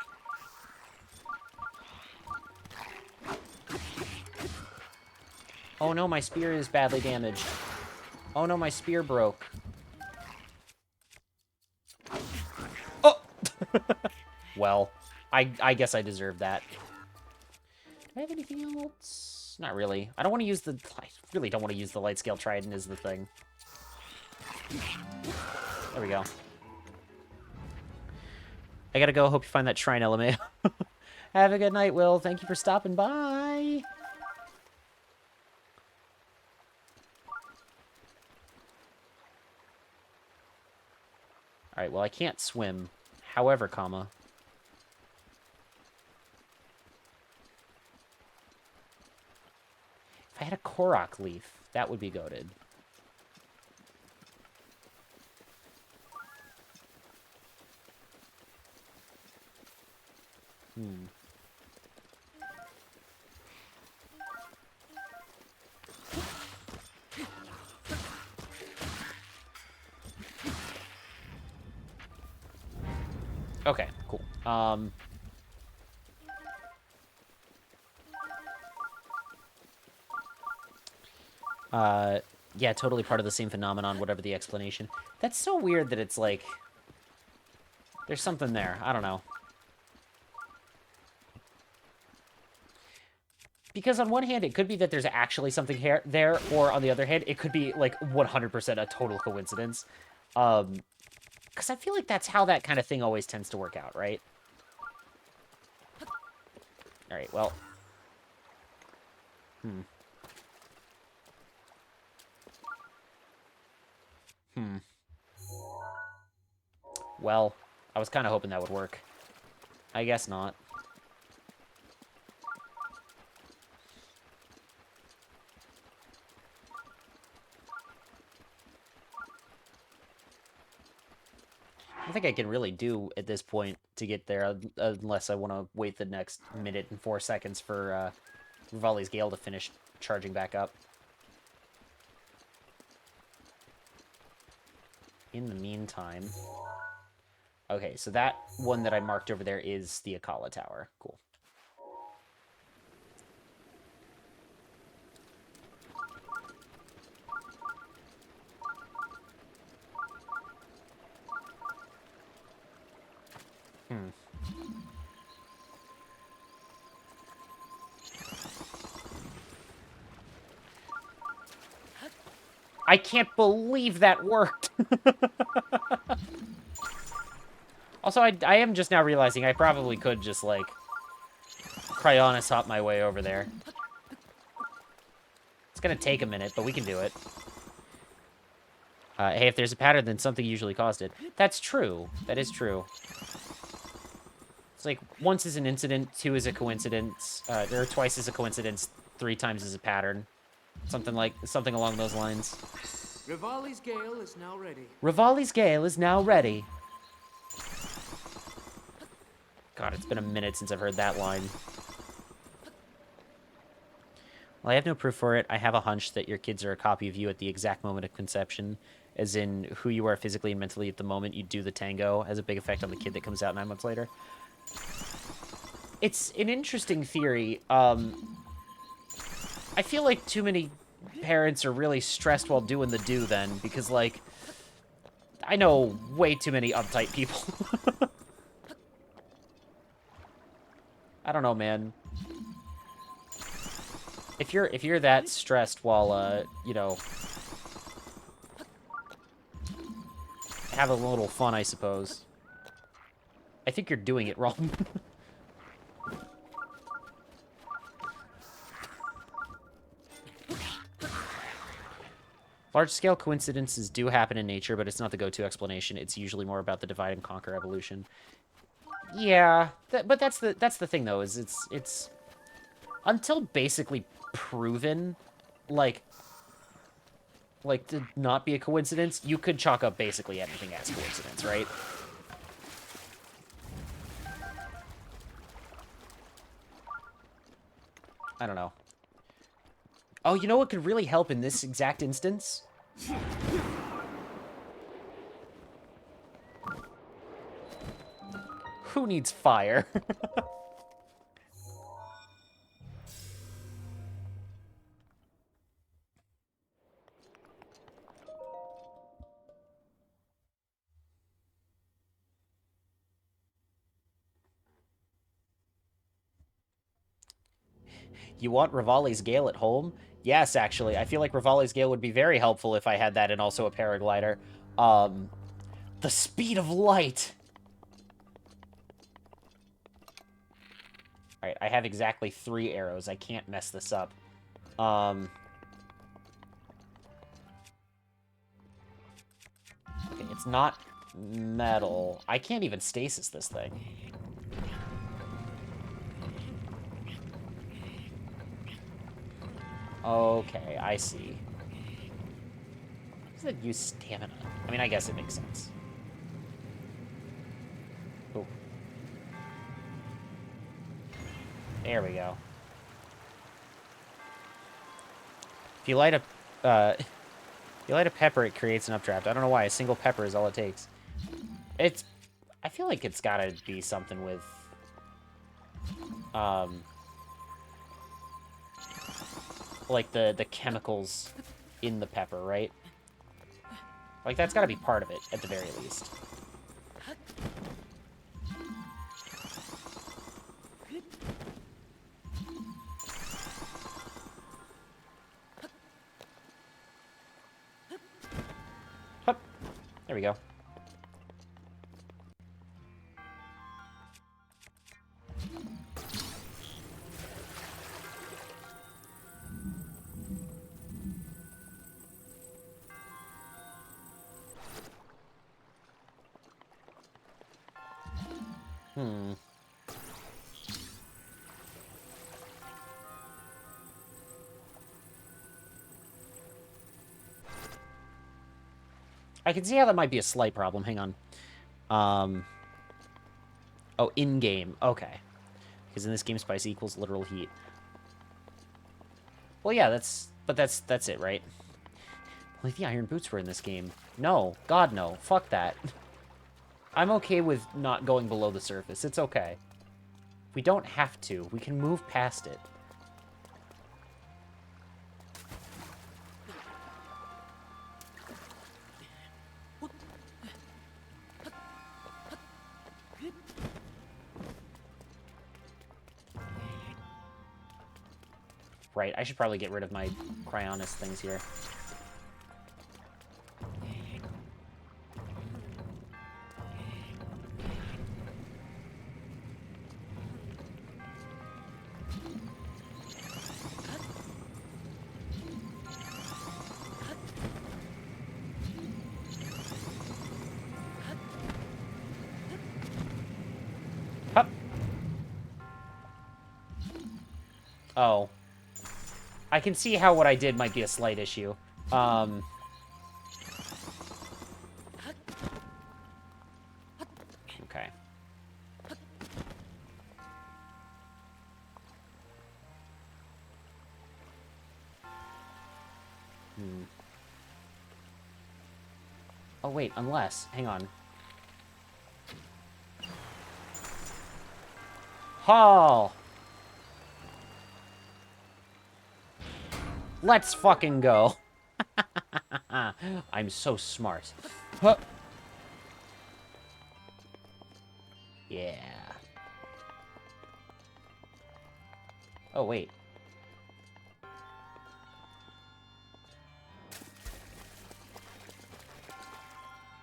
Oh no, my spear is badly damaged. Oh no, my spear broke. Oh! Well, I guess I deserve that. Do I have anything else? Not really. I don't want to use the... I really don't want to use the light scale trident is the thing. There we go. I gotta go. Hope you find that shrine element. Have a good night, Will. Thank you for stopping by. Alright, well, I can't swim. However, comma. If I had a Korok leaf, that would be goated. Hmm. Okay, cool. Yeah, totally part of the same phenomenon, whatever the explanation. That's so weird that it's like... There's something there. I don't know. Because on one hand, it could be that there's actually something here, there, or on the other hand, it could be, like, 100% a total coincidence. Because I feel like that's how that kind of thing always tends to work out, right? Alright, well... Well, I was kind of hoping that would work. I guess not. I don't think I can really do at this point to get there, unless I want to wait the next minute and 4 seconds for Rivali's Gale to finish charging back up. In the meantime... Okay, so that one that I marked over there is the Akala Tower. Cool. I can't believe that worked! Also, I am just now realizing I probably could just, like, Cryonis hop my way over there. It's gonna take a minute, but we can do it. Hey, if there's a pattern, then something usually caused it. That's true. That is true. It's like, once is an incident, 2 is a coincidence, or twice is a coincidence, 3 times is a pattern. Something along those lines. Rivali's Gale is now ready. Rivali's Gale is now ready. God, it's been a minute since I've heard that line. Well, I have no proof for it. I have a hunch that your kids are a copy of you at the exact moment of conception, as in who you are physically and mentally at the moment you do the tango has a big effect on the kid that comes out 9 months later. It's an interesting theory. I feel like too many parents are really stressed while doing the do then, because, like, I know way too many uptight people. I don't know, man. If you're that stressed while, you know, having a little fun, I suppose, I think you're doing it wrong. Large-scale coincidences do happen in nature, but it's not the go-to explanation. It's usually more about the divide and conquer evolution. Yeah, but that's the thing though, is it's until basically proven, like to not be a coincidence, you could chalk up basically anything as coincidence, right? I don't know. Oh, you know what could really help in this exact instance? Who needs fire? You want Rivali's Gale at home? Yes, actually. I feel like Rivali's Gale would be very helpful if I had that and also a paraglider. The speed of light! Alright, I have exactly 3 arrows. I can't mess this up. Okay, it's not metal. I can't even stasis this thing. Okay, I see. Does it use stamina? I mean, I guess it makes sense. Oh. There we go. If you light if you light a pepper, it creates an updraft. I don't know why. A single pepper is all it takes. It's... I feel like it's gotta be something with... like the chemicals in the pepper, right? Like, that's gotta be part of it, at the very least. Hup. There we go. Hmm. I can see how that might be a slight problem. Hang on. Oh, in-game. Okay. Because in this game, spice equals literal heat. Well, yeah, that's it, right? Only the iron boots were in this game. No. God, no. Fuck that. I'm okay with not going below the surface. It's okay. We don't have to. We can move past it. Right, I should probably get rid of my Cryonis things here. Hup. Oh. I can see how what I did might be a slight issue. Okay. Oh, wait, unless... Hang on. Haul! Let's fucking go. I'm so smart. Huh. Yeah. Oh, wait.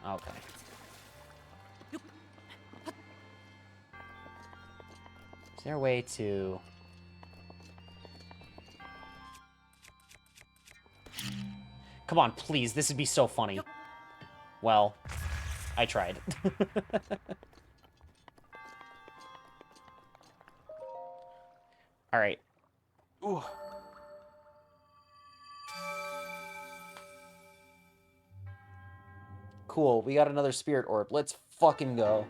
Okay. Is there a way to... Come on, please. This would be so funny. Well, I tried. Alright. Ooh. Cool. We got another spirit orb. Let's fucking go.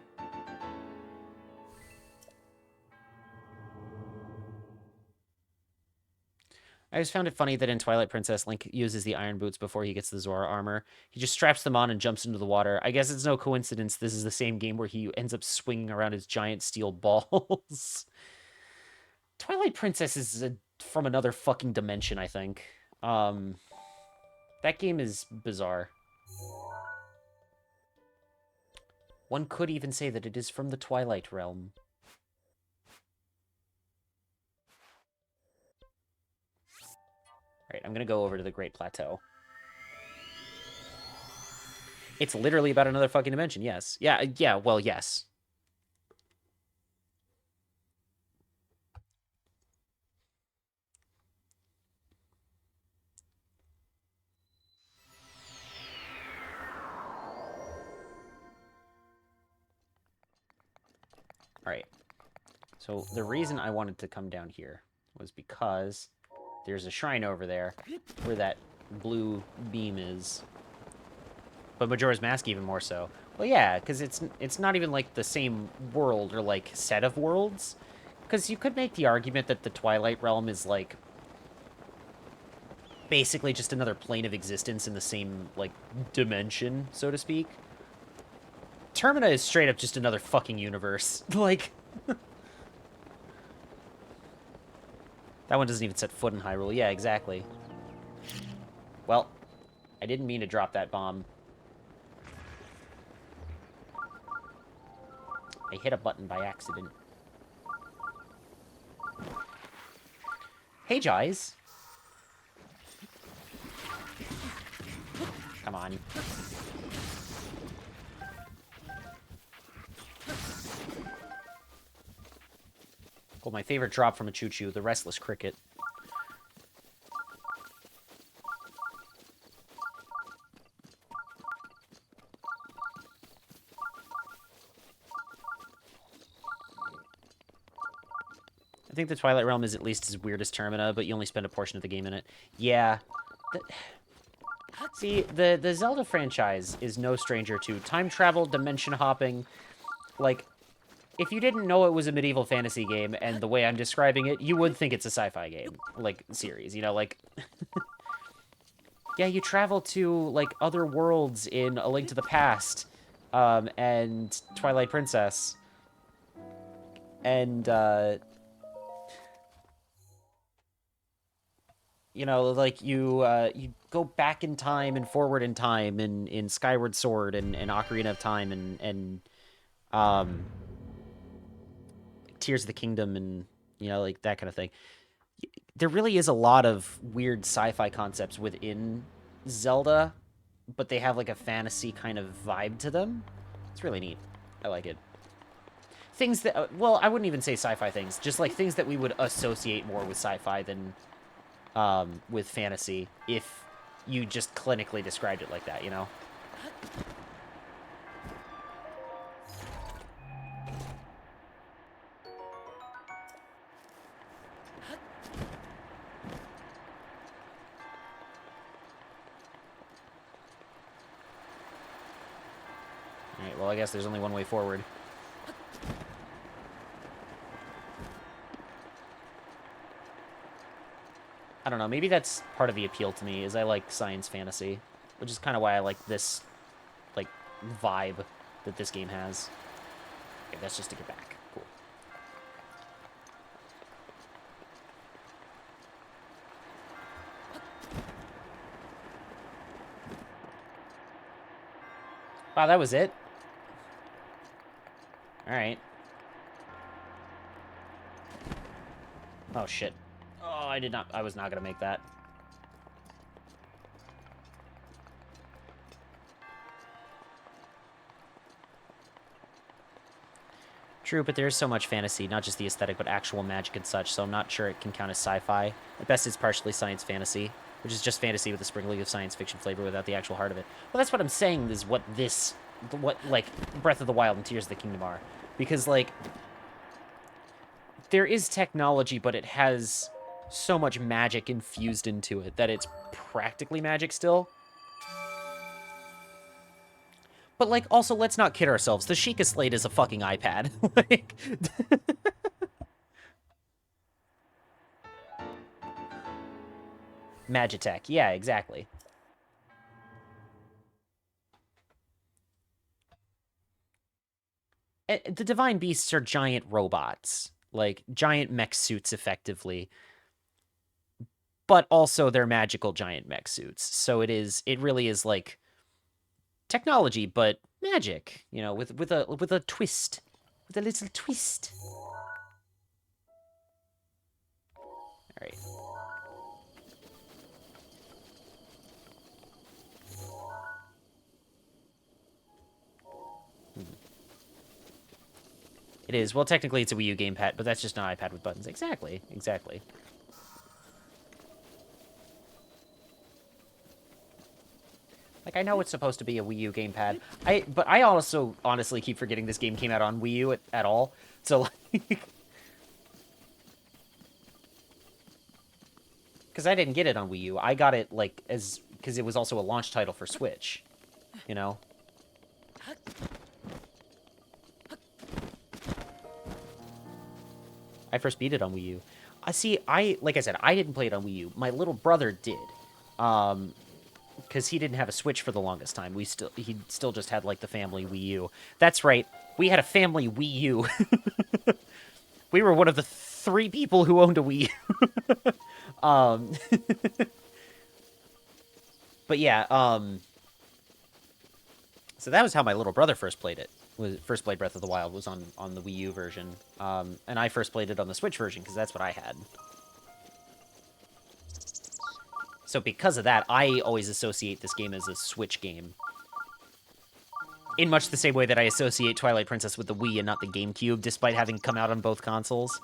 I just found it funny that in Twilight Princess, Link uses the iron boots before he gets the Zora armor. He just straps them on and jumps into the water. I guess it's no coincidence this is the same game where he ends up swinging around his giant steel balls. Twilight Princess is from another fucking dimension, I think. Um, that game is bizarre. One could even say that it is from the Twilight realm. Alright, I'm gonna go over to the Great Plateau. It's literally about another fucking dimension, yes. Yeah, well, yes. Alright. So the reason I wanted to come down here was because there's a shrine over there where that blue beam is. But Majora's Mask even more so. Well, yeah, because it's not even like the same world or like set of worlds. Because you could make the argument that the Twilight Realm is like basically just another plane of existence in the same like dimension, so to speak. Termina is straight up just another fucking universe. Like, that one doesn't even set foot in Hyrule. Yeah, exactly. Well, I didn't mean to drop that bomb. I hit a button by accident. Hey, Jais. Come on. Well, my favorite drop from a choo-choo, the Restless Cricket. I think the Twilight Realm is at least as weird as Termina, but you only spend a portion of the game in it. Yeah. See, the Zelda franchise is no stranger to time travel, dimension hopping. Like, if you didn't know it was a medieval fantasy game, and the way I'm describing it, you would think it's a sci-fi game, like, series, you know, like... yeah, you travel to, like, other worlds in A Link to the Past, and Twilight Princess. And, you know, like, you go back in time and forward in time in Skyward Sword and Ocarina of Time and Tears of the Kingdom and, you know, like, that kind of thing. There really is a lot of weird sci-fi concepts within Zelda, but they have, like, a fantasy kind of vibe to them. It's really neat. I like it. Things that, well, I wouldn't even say sci-fi things, just, like, things that we would associate more with sci-fi than with fantasy, if you just clinically described it like that, you know? Alright, well, I guess there's only one way forward. I don't know, maybe that's part of the appeal to me, is I like science fantasy, which is kind of why I like this, like, vibe that this game has. Okay, that's just to get back. Cool. Wow, that was it? Alright. Oh, shit. Oh, I was not gonna make that. True, but there's so much fantasy, not just the aesthetic, but actual magic and such, so I'm not sure it can count as sci-fi. At best, it's partially science fantasy, which is just fantasy with a sprinkling of science fiction flavor without the actual heart of it. Well, that's what I'm saying is what, like, Breath of the Wild and Tears of the Kingdom are. Because, like, there is technology, but it has so much magic infused into it that it's practically magic still. But, like, also, let's not kid ourselves. The Sheikah Slate is a fucking iPad. Like... Magitech. Yeah, exactly. The Divine Beasts are giant robots, like giant mech suits, effectively. But also they're magical giant mech suits. So it really is like technology, but magic. You know, with a twist, with a little twist. All right. It is. Well, technically it's a Wii U gamepad, but that's just an iPad with buttons. Exactly. Exactly. Like, I know it's supposed to be a Wii U gamepad. But I also honestly keep forgetting this game came out on Wii U at all. So, like... Because I didn't get it on Wii U. I got it, like, as... Because it was also a launch title for Switch. You know? I first beat it on Wii U. See, like I said, I didn't play it on Wii U. My little brother did. Because he didn't have a Switch for the longest time. He still just had, like, the family Wii U. That's right. We had a family Wii U. We were one of the 3 people who owned a Wii U. But yeah, so that was how my little brother first played it. First played Breath of the Wild was on the Wii U version. And I first played it on the Switch version because that's what I had. So because of that, I always associate this game as a Switch game. In much the same way that I associate Twilight Princess with the Wii and not the GameCube, despite having come out on both consoles.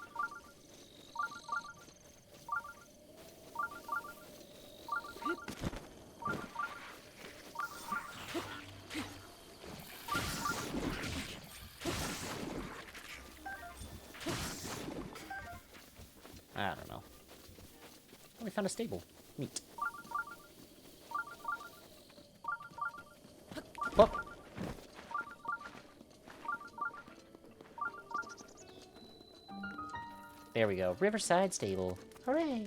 I don't know. Oh, we found a stable. Neat. Oh. There we go. Riverside Stable. Hooray!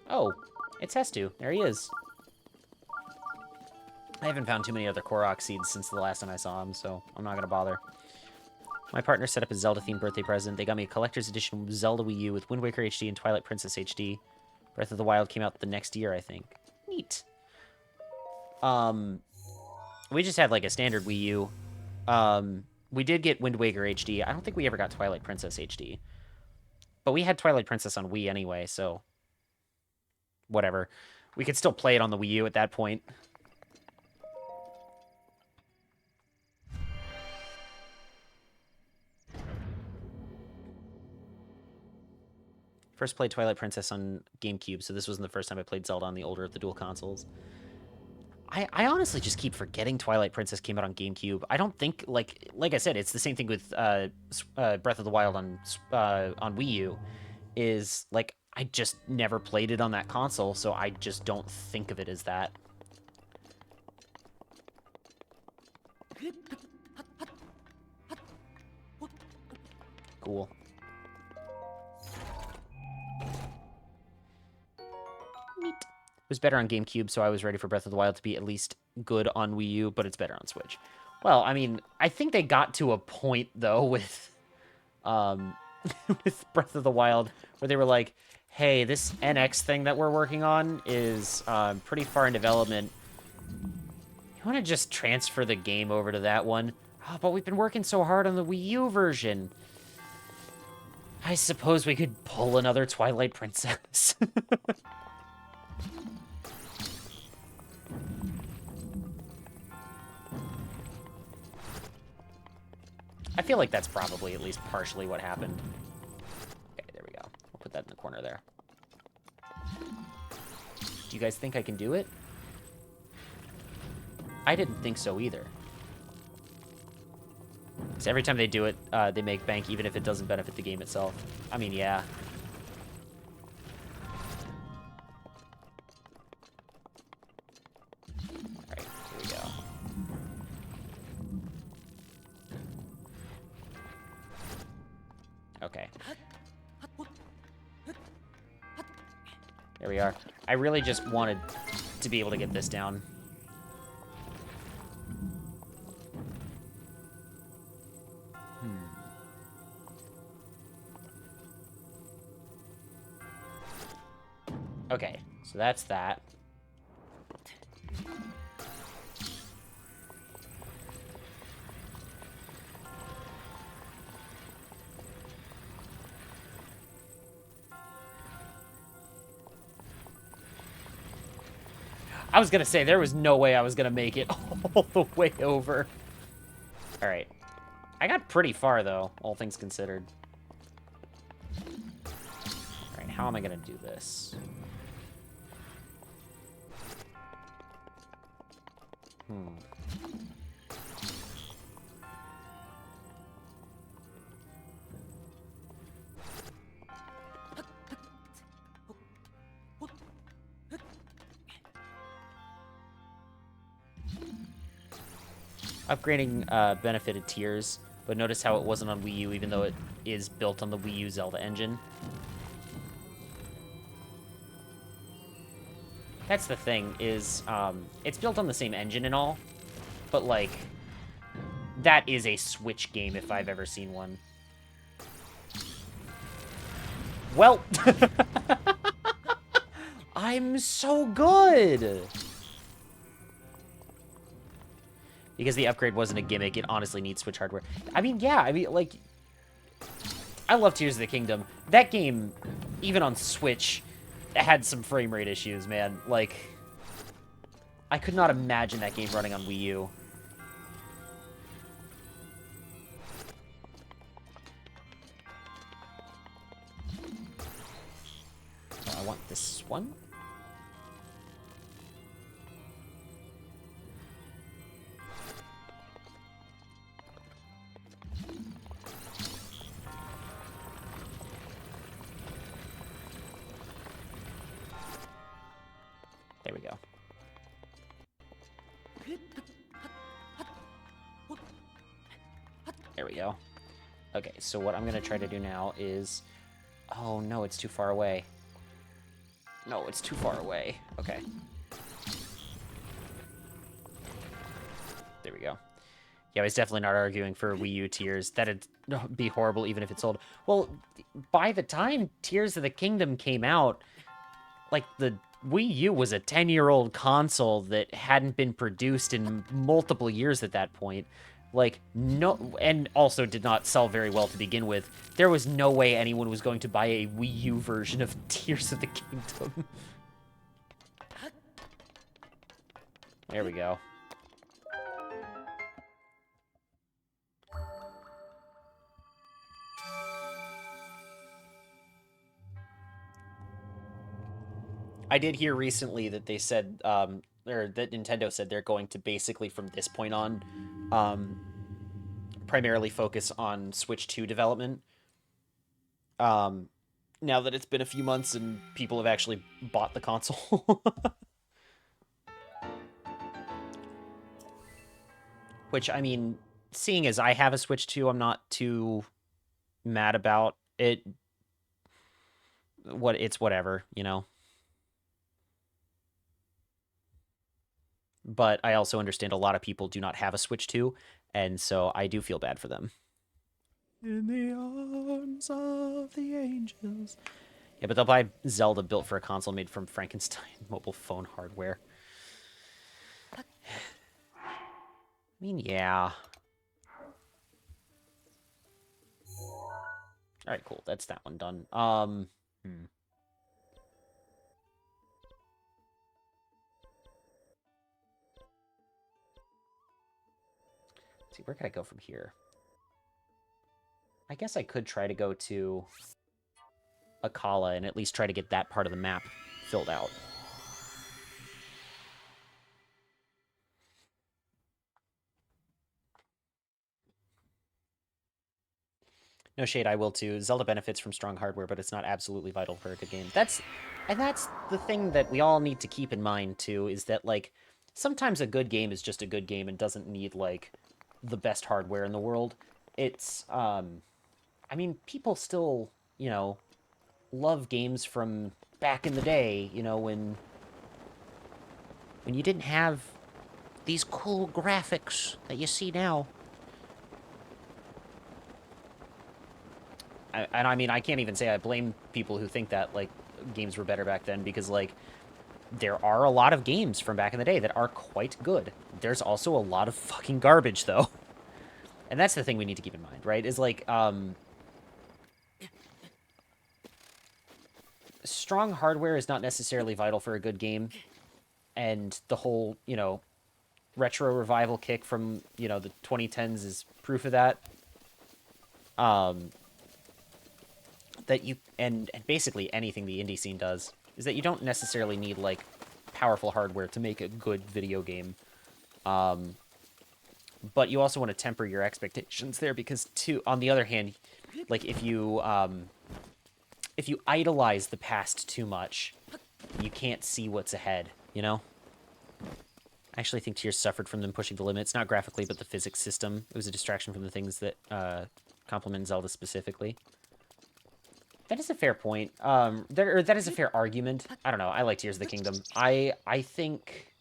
Oh, it's Hestu. There he is. I haven't found too many other Korok seeds since the last time I saw him, so I'm not gonna bother. My partner set up a Zelda-themed birthday present. They got me a collector's edition Zelda Wii U with Wind Waker HD and Twilight Princess HD. Breath of the Wild came out the next year, I think. Neat. We just had, like, a standard Wii U. We did get Wind Waker HD. I don't think we ever got Twilight Princess HD. But we had Twilight Princess on Wii anyway, so... whatever. We could still play it on the Wii U at that point. First played Twilight Princess on GameCube, so this wasn't the first time I played Zelda on the older of the dual consoles. I honestly just keep forgetting Twilight Princess came out on GameCube. I don't think, like I said, it's the same thing with Breath of the Wild on Wii U. Is, like, I just never played it on that console, so I just don't think of it as that. Cool. Neat. It was better on GameCube, so I was ready for Breath of the Wild to be at least good on Wii U, but it's better on Switch. Well, I mean, I think they got to a point, though, with, with Breath of the Wild, where they were like, hey, this NX thing that we're working on is pretty far in development. You want to just transfer the game over to that one? Oh, but we've been working so hard on the Wii U version. I suppose we could pull another Twilight Princess. I feel like that's probably at least partially what happened. Okay, there we go. We'll put that in the corner there. Do you guys think I can do it? I didn't think so either. So every time they do it, they make bank, even if it doesn't benefit the game itself. I mean, yeah. Alright, here we go. Okay. There we are. I really just wanted to be able to get this down. Okay, so that's that. I was gonna say, there was no way I was gonna make it all the way over. Alright. I got pretty far, though, all things considered. Alright, how am I gonna do this? Upgrading benefited tiers, but notice how it wasn't on Wii U, even though it is built on the Wii U Zelda engine. That's the thing, is it's built on the same engine and all, but, like, that is a Switch game if I've ever seen one. Well, I'm so good! Because the upgrade wasn't a gimmick, it honestly needs Switch hardware. I mean, yeah, I mean, like, I love Tears of the Kingdom. That game, even on Switch, had some frame rate issues, man. Like, I could not imagine that game running on Wii U. Oh, I want this one. There we go. There we go. Okay, so what I'm going to try to do now is... Oh, no, it's too far away. No, it's too far away. Okay. There we go. Yeah, I was definitely not arguing for Wii U Tears. That'd be horrible even if it sold. Well, by the time Tears of the Kingdom came out, like, the Wii U was a 10-year-old console that hadn't been produced in multiple years at that point. Like, no, and also did not sell very well to begin with. There was no way anyone was going to buy a Wii U version of Tears of the Kingdom. There we go. I did hear recently that they said, or that Nintendo said they're going to basically, from this point on, primarily focus on Switch 2 development. Now that it's been a few months and people have actually bought the console. Which, I mean, seeing as I have a Switch 2, I'm not too mad about it. It's whatever, you know? But I also understand a lot of people do not have a Switch 2, and so I do feel bad for them. In the arms of the angels. Yeah, but they'll buy Zelda built for a console made from Frankenstein mobile phone hardware. I mean, yeah. Alright, cool. That's that one done. Let's see, where can I go from here? I guess I could try to go to Akala and at least try to get that part of the map filled out. No shade, I will too. Zelda benefits from strong hardware, but it's not absolutely vital for a good game. That's the thing that we all need to keep in mind too, is that, like, sometimes a good game is just a good game and doesn't need, like, the best hardware in the world. It's, I mean, people still, you know, love games from back in the day, you know, when you didn't have these cool graphics that you see now. And I mean, I can't even say I blame people who think that, like, games were better back then, because, like, there are a lot of games from back in the day that are quite good. There's also a lot of fucking garbage, though. And that's the thing we need to keep in mind, right? Is, like, strong hardware is not necessarily vital for a good game. And the whole, you know, retro revival kick from, you know, the 2010s is proof of that. Um, that you and basically anything the indie scene does is that you don't necessarily need like powerful hardware to make a good video game. But you also want to temper your expectations there, because too, on the other hand, like if you idolize the past too much, you can't see what's ahead, you know? I actually think Tears suffered from them pushing the limits, not graphically, but the physics system. It was a distraction from the things that complement Zelda specifically. That is a fair point. That is a fair argument. I don't know. I like Tears of the Kingdom. I think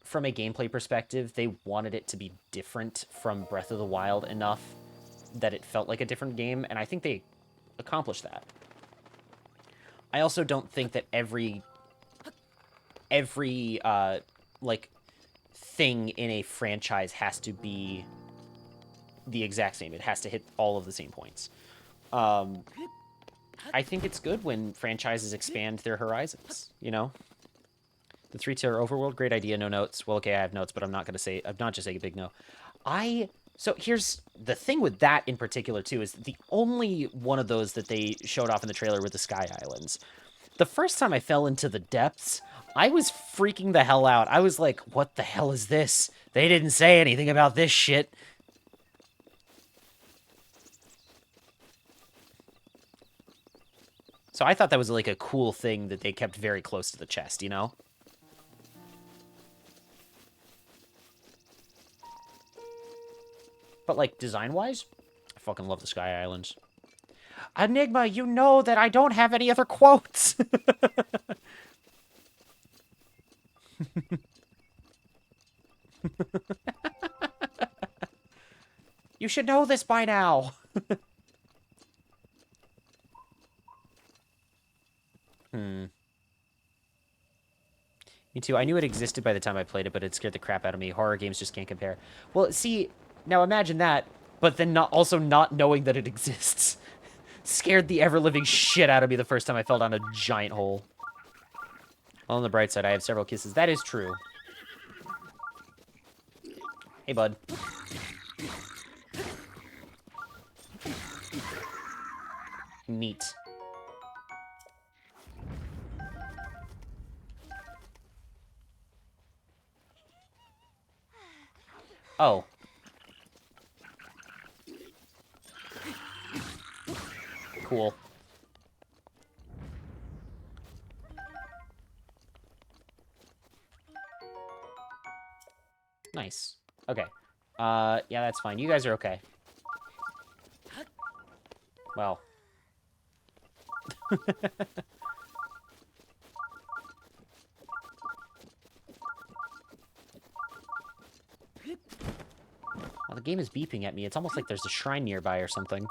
from a gameplay perspective, they wanted it to be different from Breath of the Wild enough that it felt like a different game, and I think they accomplished that. I also don't think that every like thing in a franchise has to be the exact same. It has to hit all of the same points. I think it's good when franchises expand their horizons, you know? The three-tier overworld, great idea, no notes. Well, okay, I have notes, but I'm not just saying a big no. So here's the thing with that in particular, too, is the only one of those that they showed off in the trailer were the Sky Islands. The first time I fell into the depths, I was freaking the hell out. I was like, what the hell is this? They didn't say anything about this shit. So I thought that was like a cool thing that they kept very close to the chest, you know? But like design-wise, I fucking love the Sky Islands. Enigma, you know that I don't have any other quotes. You should know this by now. Me too. I knew it existed by the time I played it, but it scared the crap out of me. Horror games just can't compare. Well, see, now imagine that, but then not knowing that it exists. Scared the ever-living shit out of me the first time I fell down a giant hole. Well, on the bright side, I have several kisses. That is true. Hey, bud. Neat. Oh. Cool. Nice. Okay. Yeah, that's fine. You guys are okay. Well. Well, the game is beeping at me. It's almost like there's a shrine nearby or something.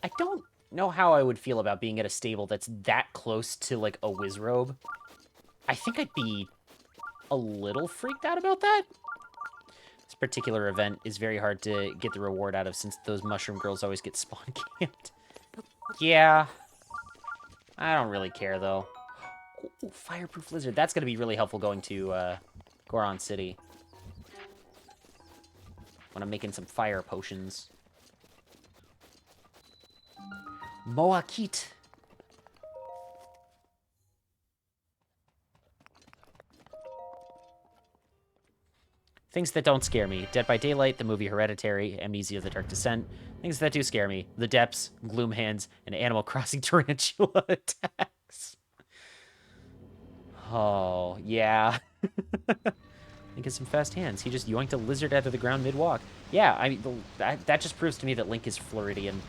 I don't know how I would feel about being at a stable that's that close to, like, a Wizrobe. I think I'd be a little freaked out about that. This particular event is very hard to get the reward out of, since those mushroom girls always get spawn camped. Yeah. I don't really care, though. Ooh, fireproof lizard. That's going to be really helpful going to Goron City. When I'm making some fire potions. Moakit. Things that don't scare me. Dead by Daylight, the movie Hereditary, Amnesia, The Dark Descent. Things that do scare me. The Depths, Gloom Hands, and Animal Crossing Tarantula attacks. Oh, yeah. Link has some fast hands. He just yoinked a lizard out of the ground mid-walk. Yeah, I mean, that just proves to me that Link is Floridian.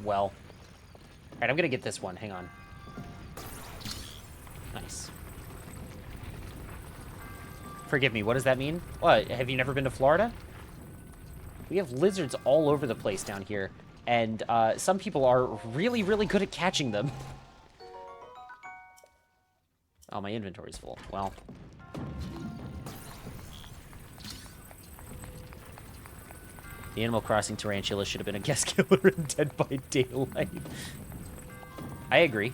Well. Alright, I'm gonna get this one. Hang on. Nice. Forgive me, what does that mean? What, have you never been to Florida? We have lizards all over the place down here, and some people are really, really good at catching them. Oh, my inventory's full. Well. The Animal Crossing tarantula should have been a guest killer in Dead by Daylight. I agree.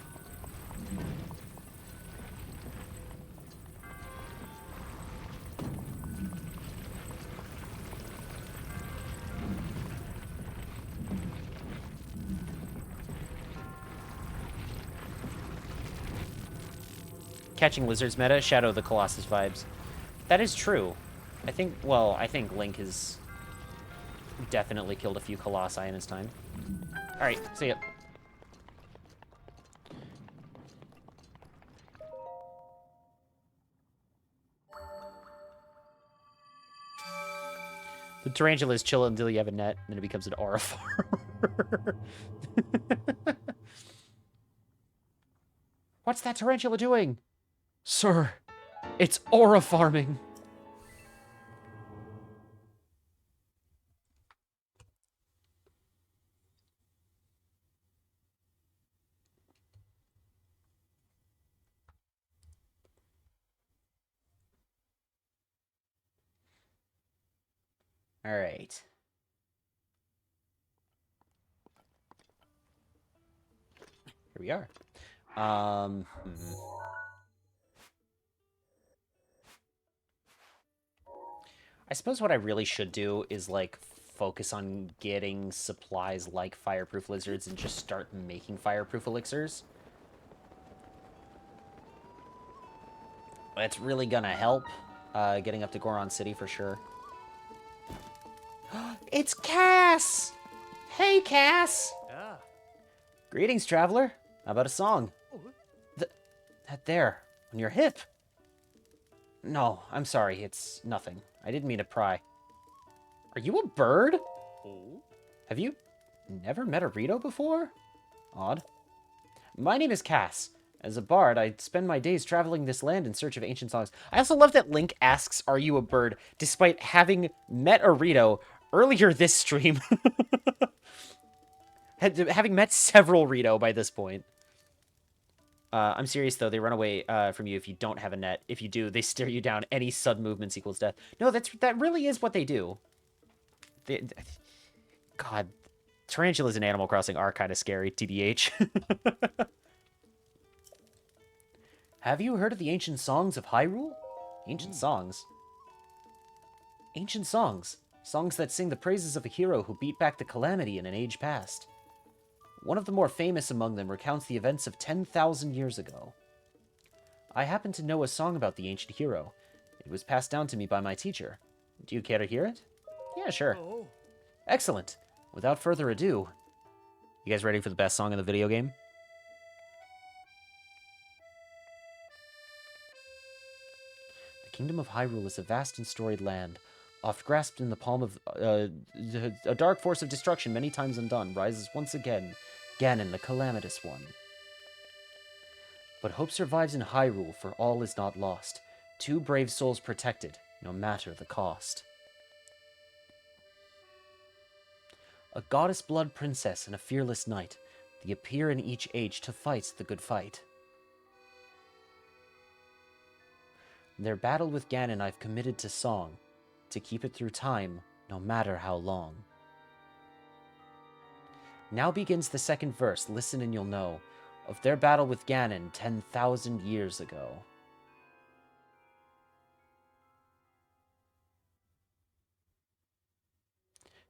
Catching lizards meta, Shadow of the Colossus vibes. That is true. I think Link has definitely killed a few Colossi in his time. Alright, see ya. The tarantula is chill until you have a net, and then it becomes an aura farmer. What's that tarantula doing? Sir, it's aura farming. All right. Here we are. I suppose what I really should do is, like, focus on getting supplies like fireproof lizards and just start making fireproof elixirs. That's really gonna help getting up to Goron City for sure. It's Cass! Hey, Cass! Ah. Greetings, traveler. How about a song? That there, on your hip. No, I'm sorry, it's nothing. I didn't mean to pry. Are you a bird? Oh? Have you never met a Rito before? Odd. My name is Cass. As a bard, I spend my days traveling this land in search of ancient songs. I also love that Link asks, are you a bird, despite having met a Rito earlier this stream. Having met several Rito by this point. I'm serious, though. They run away from you if you don't have a net. If you do, they stare you down. Any sudden movements equals death. No, that really is what they do. God, tarantulas in Animal Crossing are kind of scary, TBH. Have you heard of the ancient songs of Hyrule? Ancient songs? Ancient songs. Songs that sing the praises of a hero who beat back the calamity in an age past. One of the more famous among them recounts the events of 10,000 years ago. I happen to know a song about the ancient hero. It was passed down to me by my teacher. Do you care to hear it? Yeah, sure. Oh. Excellent. Without further ado, you guys ready for the best song in the video game? The Kingdom of Hyrule is a vast and storied land, oft grasped in the palm of a dark force of destruction many times undone, rises once again, Ganon the Calamitous One. But hope survives in Hyrule, for all is not lost. Two brave souls protected, no matter the cost. A goddess blood princess and a fearless knight, they appear in each age to fight the good fight. Their battle with Ganon I've committed to song, to keep it through time, no matter how long. Now begins the second verse, listen and you'll know, of their battle with Ganon 10,000 years ago.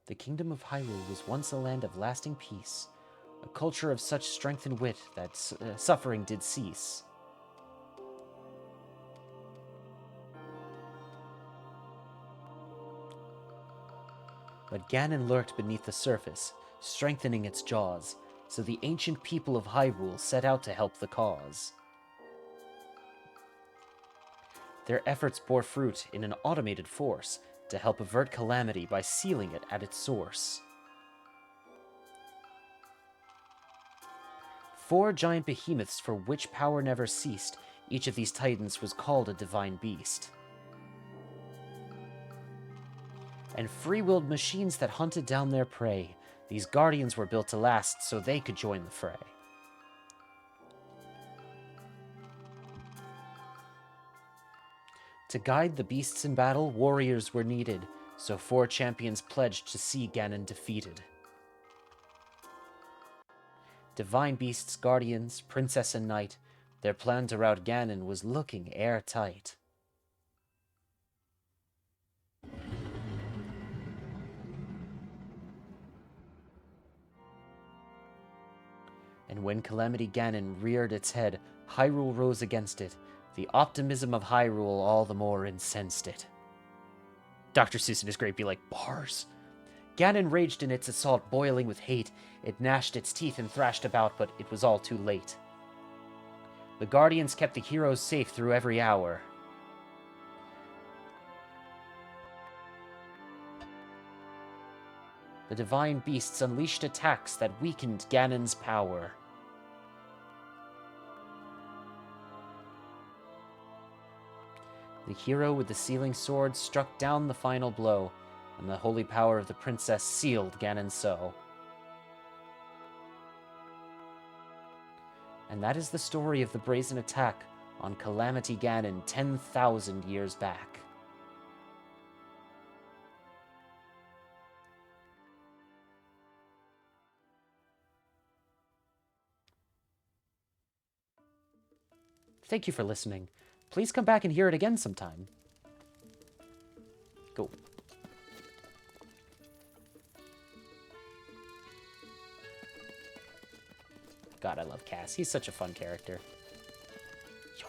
The Kingdom of Hyrule was once a land of lasting peace, a A culture of such strength and wit that suffering did cease. But Ganon lurked beneath the surface, strengthening its jaws, so the ancient people of Hyrule set out to help the cause. Their efforts bore fruit in an automated force to help avert calamity by sealing it at its source. 4 giant behemoths for which power never ceased, each of these titans was called a divine beast. And free-willed machines that hunted down their prey, these guardians were built to last so they could join the fray. To guide the beasts in battle, warriors were needed, so 4 champions pledged to see Ganon defeated. Divine beasts, guardians, princess and knight, their plan to rout Ganon was looking airtight. And when Calamity Ganon reared its head, Hyrule rose against it. The optimism of Hyrule all the more incensed it. Dr. Seuss in his great be like, bars. Ganon raged in its assault, boiling with hate. It gnashed its teeth and thrashed about, but it was all too late. The Guardians kept the heroes safe through every hour. The divine beasts unleashed attacks that weakened Ganon's power. The hero with the sealing sword struck down the final blow, and the holy power of the princess sealed Ganon's soul. And that is the story of the brazen attack on Calamity Ganon 10,000 years back. Thank you for listening. Please come back and hear it again sometime. Go. God, I love Cass. He's such a fun character. Yo,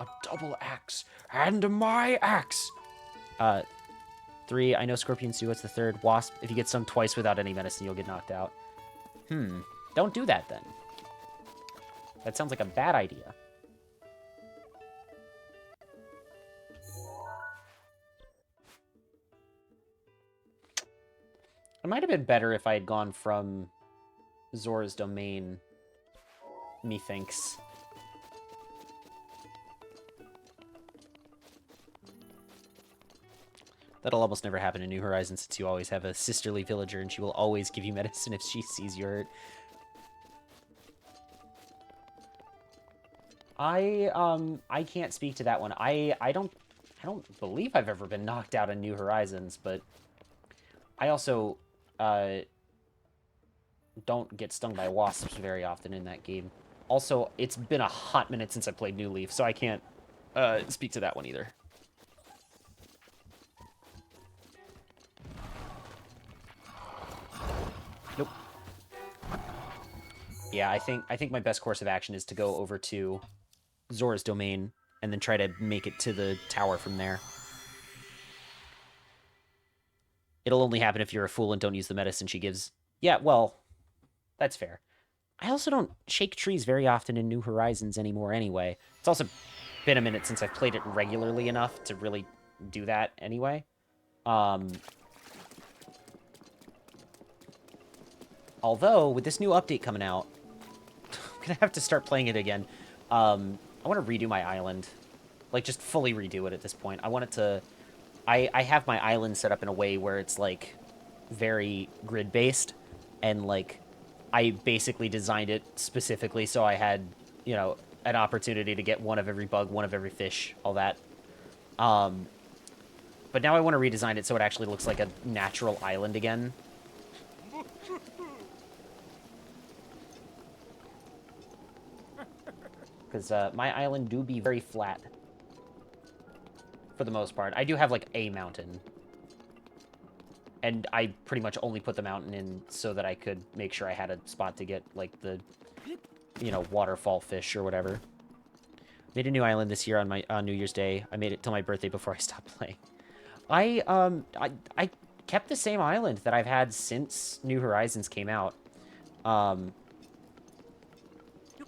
a double axe and my axe. 3. I know scorpions do. What's the third? Wasp. If you get stung twice without any medicine, you'll get knocked out. Don't do that then. That sounds like a bad idea. It might have been better if I had gone from Zora's Domain, methinks. That'll almost never happen in New Horizons, since you always have a sisterly villager and she will always give you medicine if she sees you hurt. I can't speak to that one. I don't believe I've ever been knocked out in New Horizons, but I also don't get stung by wasps very often in that game. Also, it's been a hot minute since I played New Leaf, so I can't speak to that one either. Nope. Yeah, I think my best course of action is to go over to Zora's Domain and then try to make it to the tower from there. It'll only happen if you're a fool and don't use the medicine she gives. Yeah, well, that's fair. I also don't shake trees very often in New Horizons anymore anyway. It's also been a minute since I've played it regularly enough to really do that anyway. Although, with this new update coming out, I'm gonna have to start playing it again. I want to redo my island. Like, just fully redo it at this point. I want it to... I have my island set up in a way where it's, like, very grid-based. And, like, I basically designed it specifically so I had, you know, an opportunity to get one of every bug, one of every fish, all that. But now I want to redesign it so it actually looks like a natural island again. Because my island do be very flat. For the most part. I do have, like, a mountain. And I pretty much only put the mountain in so that I could make sure I had a spot to get, like, the, you know, waterfall fish or whatever. Made a new island this year on New Year's Day. I made it till my birthday before I stopped playing. I kept the same island that I've had since New Horizons came out. Um,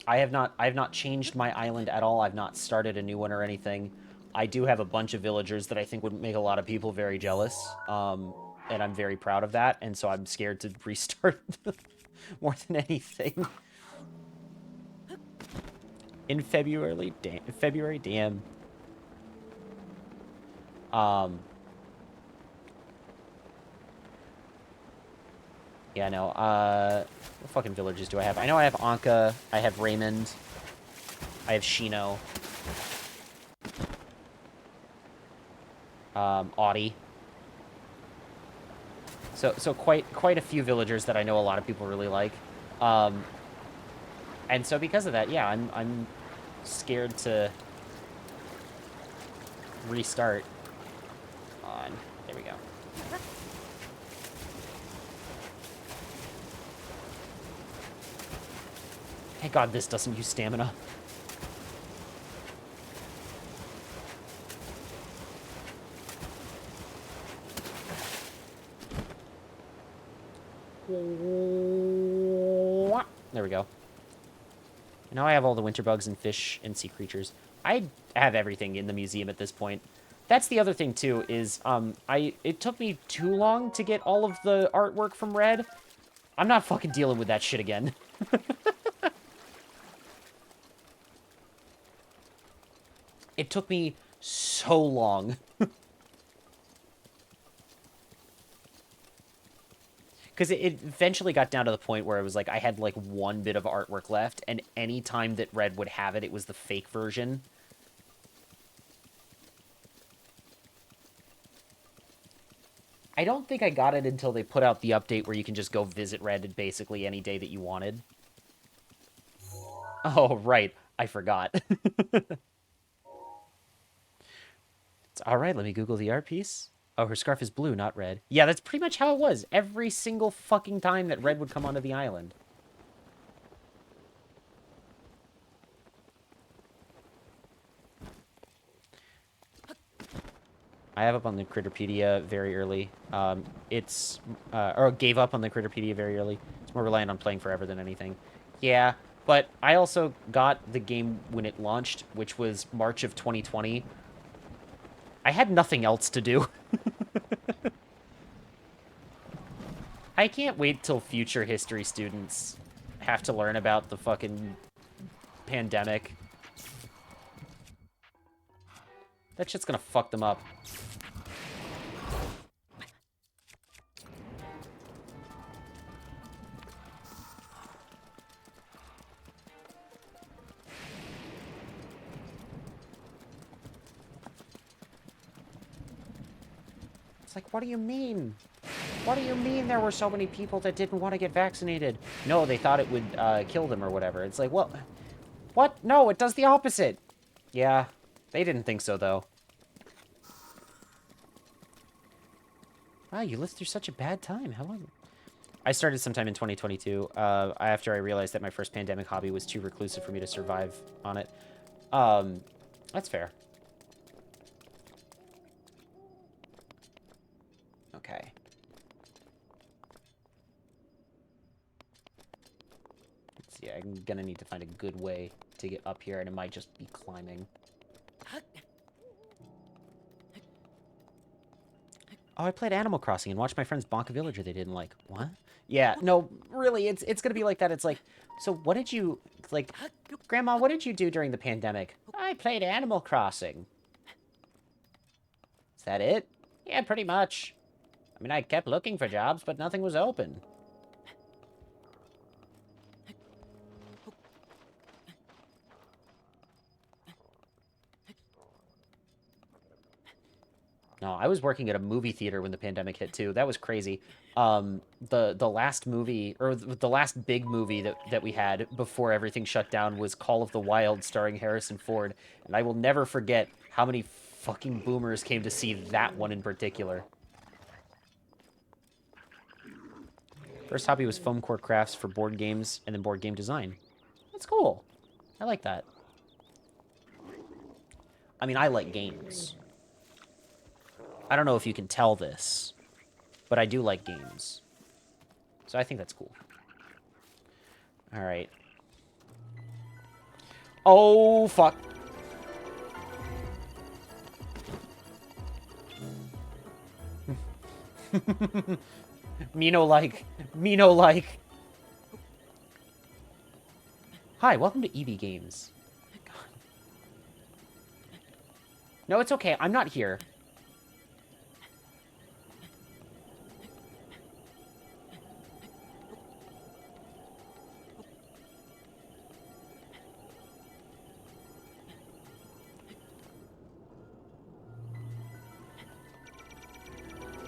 I have not changed my island at all. I've not started a new one or anything. I do have a bunch of villagers that I think would make a lot of people very jealous. And I'm very proud of that, and so I'm scared to restart more than anything. In February, damn. Yeah, no, what fucking villages do I have? I know I have Anka, I have Raymond, I have Shino. Audie. So quite a few villagers that I know a lot of people really like. And so because of that, yeah, I'm scared to restart. On. There we go. Thank God this doesn't use stamina. There we go. Now I have all the winter bugs and fish and sea creatures. I have everything in the museum at this point. That's the other thing too, is it took me too long to get all of the artwork from Red. I'm not fucking dealing with that shit again. It took me so long. Because it eventually got down to the point where it was like I had like one bit of artwork left, and any time that Red would have it, it was the fake version. I don't think I got it until they put out the update where you can just go visit Red basically any day that you wanted. Oh, right. I forgot. It's all right, let me Google the art piece. Oh, her scarf is blue, not red. Yeah, that's pretty much how it was. Every single fucking time that Red would come onto the island. I have up on the Critterpedia very early. Or gave up on the Critterpedia very early. It's more reliant on playing forever than anything. Yeah, but I also got the game when it launched, which was March of 2020. I had nothing else to do. I can't wait till future history students have to learn about the fucking pandemic. That shit's gonna fuck them up. It's like, what do you mean? What do you mean there were so many people that didn't want to get vaccinated? No, they thought it would kill them or whatever. It's like, well, what? No, it does the opposite. Yeah, they didn't think so, though. Wow, you lived through such a bad time. How long? I started sometime in 2022, after I realized that my first pandemic hobby was too reclusive for me to survive on it. That's fair. Okay. Let's see, I'm gonna need to find a good way to get up here, and it might just be climbing. Oh, I played Animal Crossing and watched my friends bonk a villager they didn't like. What? Yeah, no, really, it's gonna be like that. It's like, so what did you, like, Grandma, what did you do during the pandemic? I played Animal Crossing. Is that it? Yeah, pretty much. I mean, I kept looking for jobs, but nothing was open. No, I was working at a movie theater when the pandemic hit too. That was crazy. The last movie, or the last big movie that we had before everything shut down was Call of the Wild, starring Harrison Ford, and I will never forget how many fucking boomers came to see that one in particular. First hobby was foam core crafts for board games and then board game design. That's cool. I like that. I mean, I like games. I don't know if you can tell this, but I do like games. So I think that's cool. All right. Oh, fuck. Mino-like. Mino-like. Hi, welcome to EB Games. God. No, it's okay. I'm not here.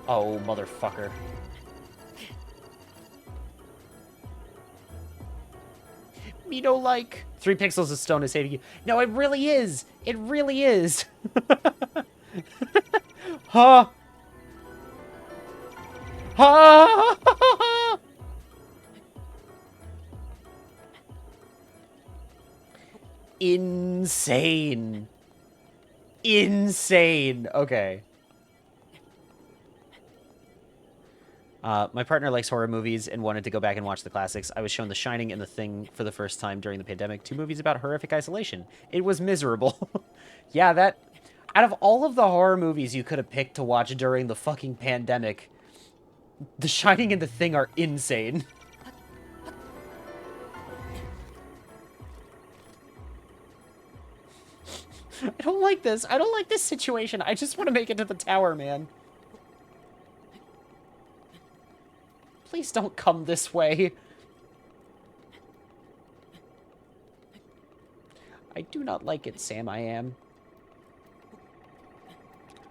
Oh, motherfucker. Mino-like. 3 pixels of stone is saving you. No, it really is. It really is. Huh? Huh? Insane. Insane. Okay. My partner likes horror movies and wanted to go back and watch the classics. I was shown The Shining and The Thing for the first time during the pandemic. 2 movies about horrific isolation. It was miserable. Yeah, that... Out of all of the horror movies you could have picked to watch during the fucking pandemic, The Shining and The Thing are insane. I don't like this. I don't like this situation. I just want to make it to the tower, man. Please don't come this way. I do not like it, Sam, I am.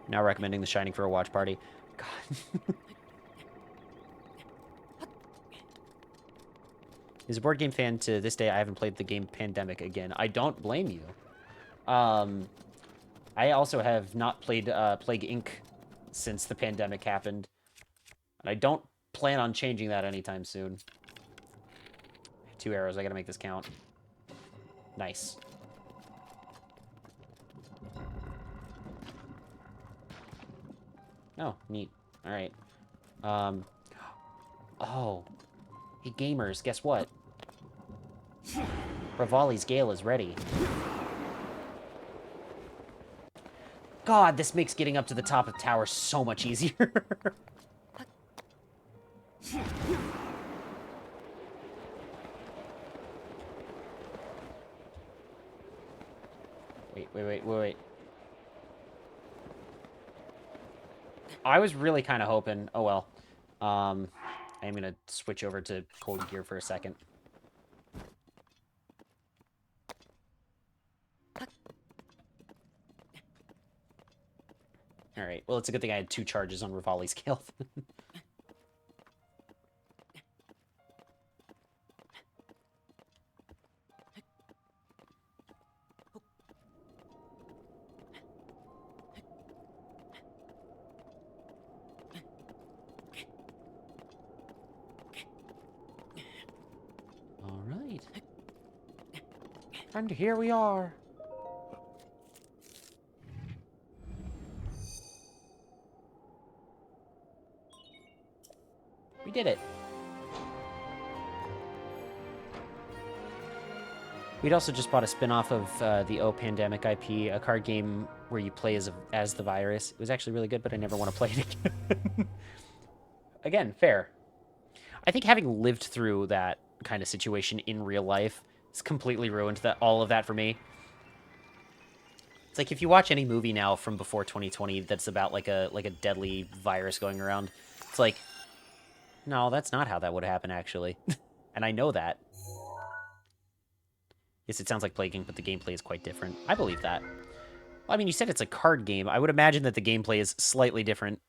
Now recommending The Shining for a watch party. God. As a board game fan to this day, I haven't played the game Pandemic again. I don't blame you. I also have not played Plague Inc. since the pandemic happened. And I don't plan on changing that anytime soon. 2 arrows, I gotta make this count. Nice. Oh, neat. Alright. Oh. Hey, gamers, guess what? Rivali's Gale is ready. God, this makes getting up to the top of the tower so much easier. Wait. I was really kind of hoping... Oh, well. I'm gonna switch over to cold gear for a second. Alright, well, it's a good thing I had 2 charges on Rivali's Gale. Alright. And here we are. We did it. We'd also just bought a spin-off of the O Pandemic IP, a card game where you play as the virus. It was actually really good, but I never want to play it again. Again, fair. I think having lived through that kind of situation in real life has completely ruined all of that for me. It's like if you watch any movie now from before 2020 that's about like a deadly virus going around, it's like, no, that's not how that would happen actually. And I know that. Yes, it sounds like Plague Inc., but the gameplay is quite different. I believe that. Well, I mean, you said it's a card game. I would imagine that the gameplay is slightly different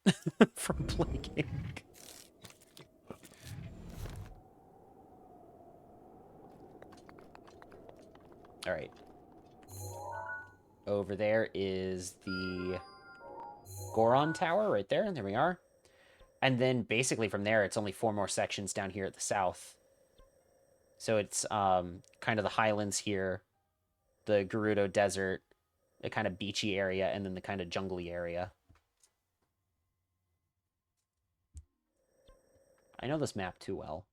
from Plague Inc. All right. Over there is the Goron Tower right there. There we are. And then basically from there, it's only 4 more sections down here at the south. So it's kind of the highlands here, the Gerudo Desert, a kind of beachy area, and then the kind of jungly area. I know this map too well.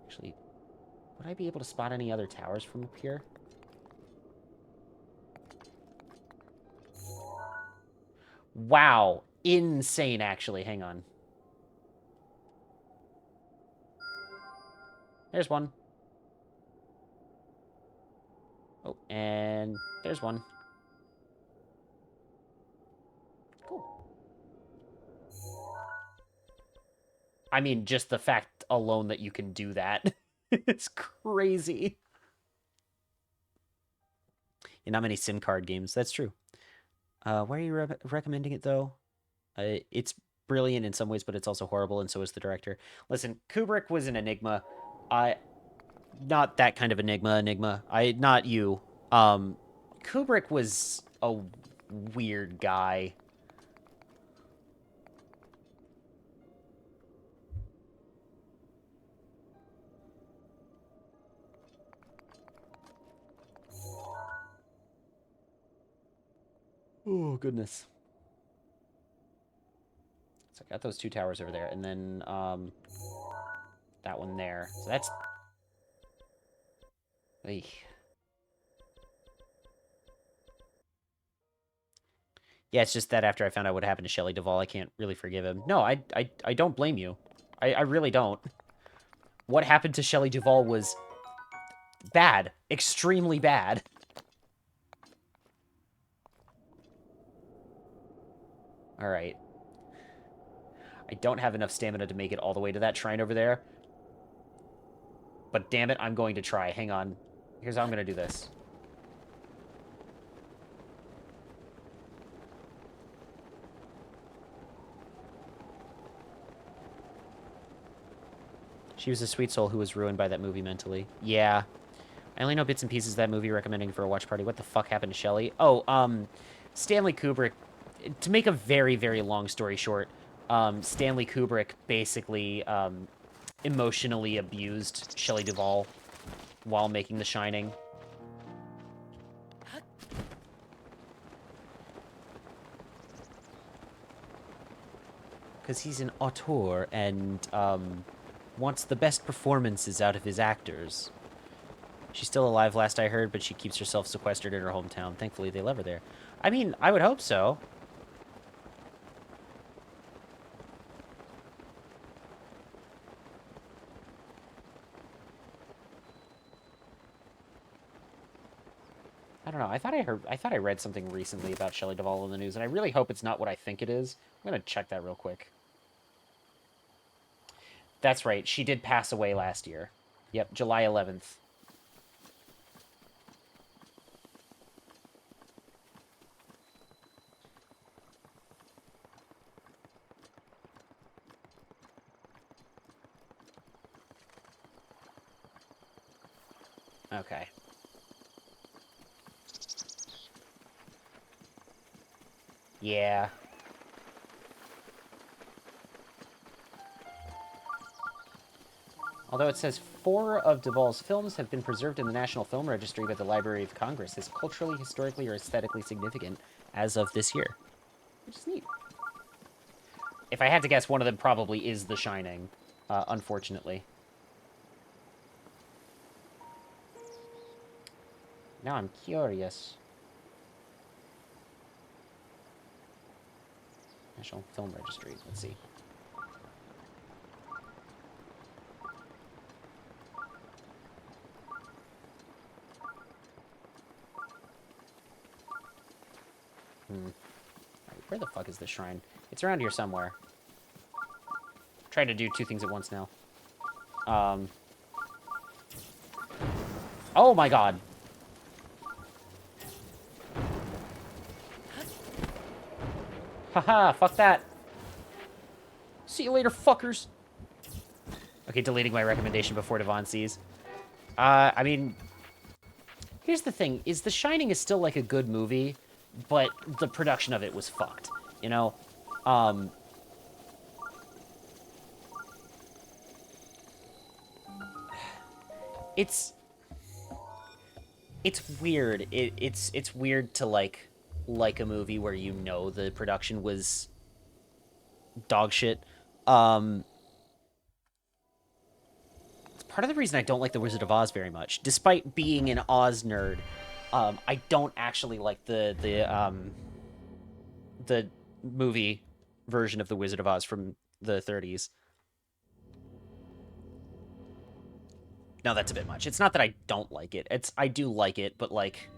Actually, would I be able to spot any other towers from up here? Wow. Insane, actually. Hang on. There's one. Oh, and there's one. Cool. I mean, just the fact alone that you can do that. It's crazy. Yeah, not many SIM card games. That's true. Why are you recommending it, though? It's brilliant in some ways, but it's also horrible, and so is the director. Listen, Kubrick was an enigma. I not that kind of enigma. Not you. Kubrick was a weird guy. Oh, goodness. So I got those 2 towers over there, and then, that one there. So that's... Eek. Yeah, it's just that after I found out what happened to Shelley Duvall, I can't really forgive him. No, I don't blame you. I really don't. What happened to Shelley Duvall was bad. Extremely bad. Alright. I don't have enough stamina to make it all the way to that shrine over there. But damn it, I'm going to try. Hang on. Here's how I'm going to do this. She was a sweet soul who was ruined by that movie mentally. Yeah. I only know bits and pieces of that movie, recommending for a watch party. What the fuck happened to Shelley? Oh, Stanley Kubrick, to make a very, very long story short, Stanley Kubrick basically, emotionally abused Shelley Duvall while making The Shining. Because he's an auteur and, wants the best performances out of his actors. She's still alive, last I heard, but she keeps herself sequestered in her hometown. Thankfully, they love her there. I mean, I would hope so. I don't know. I thought I read something recently about Shelley Duvall in the news, and I really hope it's not what I think it is. I'm gonna check that real quick. That's right. She did pass away last year. Yep, July 11th. Okay. Yeah. Although it says 4 of Duvall's films have been preserved in the National Film Registry by the Library of Congress as culturally, historically, or aesthetically significant as of this year. Which is neat. If I had to guess, one of them probably is The Shining, unfortunately. Now I'm curious. National Film Registry. Let's see. Where the fuck is this shrine? It's around here somewhere. I'm trying to do 2 things at once now. Oh my god. Haha, fuck that. See you later, fuckers. Okay, deleting my recommendation before Devon sees. I mean, Here's the thing, is The Shining is still, like, a good movie, but the production of it was fucked, you know? It's... It's weird. It's weird to, like a movie where you know the production was dog shit. It's part of the reason I don't like The Wizard of Oz very much. Despite being an Oz nerd, I don't actually like the movie version of The Wizard of Oz from the 30s. No, that's a bit much. It's not that I don't like it. I do like it, but like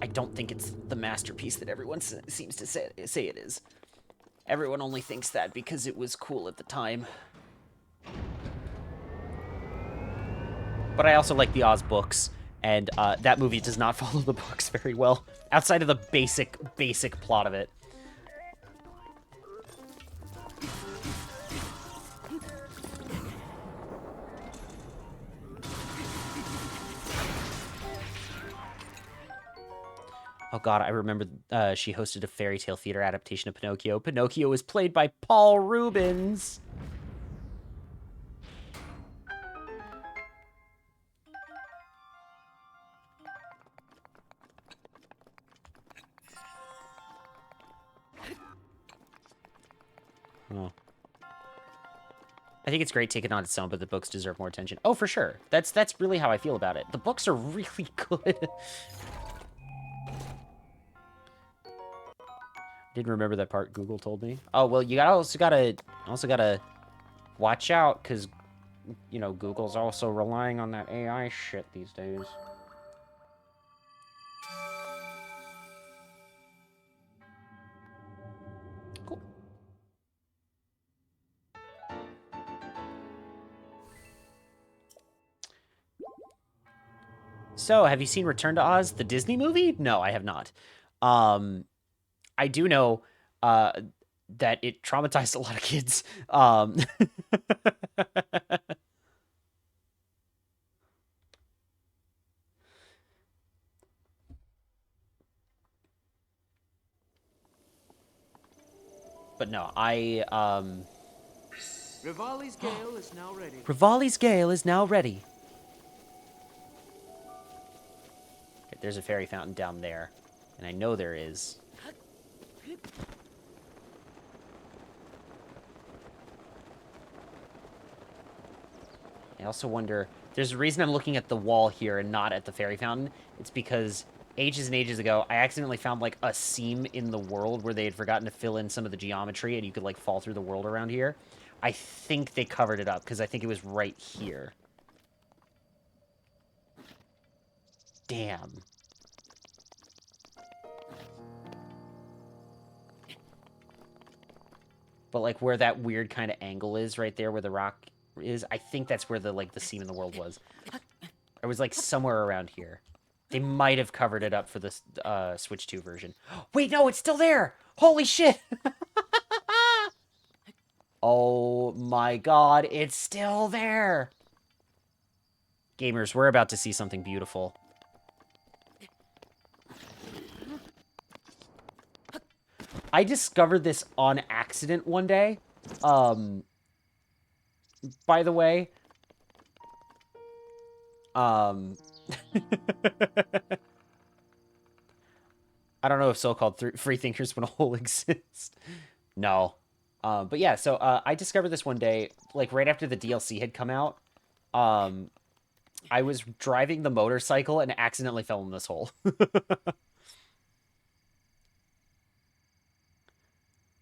I don't think it's the masterpiece that everyone seems to say it is. Everyone only thinks that because it was cool at the time. But I also like the Oz books, and that movie does not follow the books very well, outside of the basic plot of it. Oh god, I remember she hosted a fairy tale theater adaptation of Pinocchio. Pinocchio was played by Paul Rubens. Oh. I think it's great taken on its own, but the books deserve more attention. Oh, for sure. That's really how I feel about it. The books are really good. Didn't remember that part Google told me. Oh, well, you also gotta watch out, because, you know, Google's also relying on that AI shit these days. Cool. So, have you seen Return to Oz, the Disney movie? No, I have not. I do know that it traumatized a lot of kids. But no, Rivali's gale is now ready. Rivali's gale is now ready. Okay, there's a fairy fountain down there, and I know there is. I also wonder, there's a reason I'm looking at the wall here and not at the fairy fountain. It's because ages and ages ago, I accidentally found, like, a seam in the world where they had forgotten to fill in some of the geometry, and you could, like, fall through the world around here. I think they covered it up, because I think it was right here. Damn. But, like, where that weird kind of angle is right there where the rock is, I think that's where the, like, the seam in the world was. It was, like, somewhere around here. They might have covered it up for this Switch 2 version. Wait, no, it's still there! Holy shit! Oh my god, it's still there! Gamers, we're about to see something beautiful. I discovered this on accident one day. By the way, I don't know if so-called free thinkers will exist. No. But yeah, so I discovered this one day, like right after the DLC had come out. I was driving the motorcycle and accidentally fell in this hole.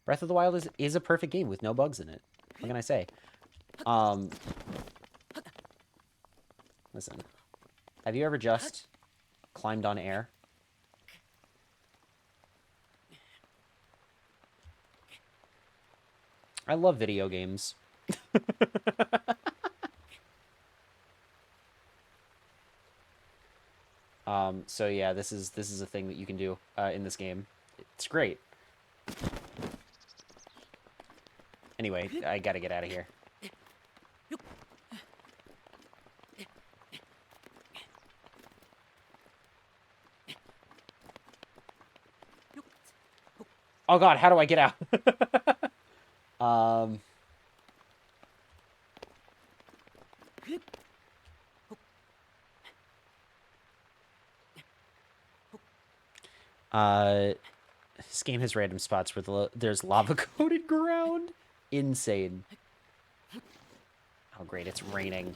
Breath of the Wild is a perfect game with no bugs in it. What can I say? Listen. Have you ever just climbed on air? I love video games. So yeah, this is a thing that you can do in this game. It's great. Anyway, I gotta get out of here. Oh god, how do I get out? um... This game has random spots where there's lava-coated ground. Insane. Oh, great, it's raining.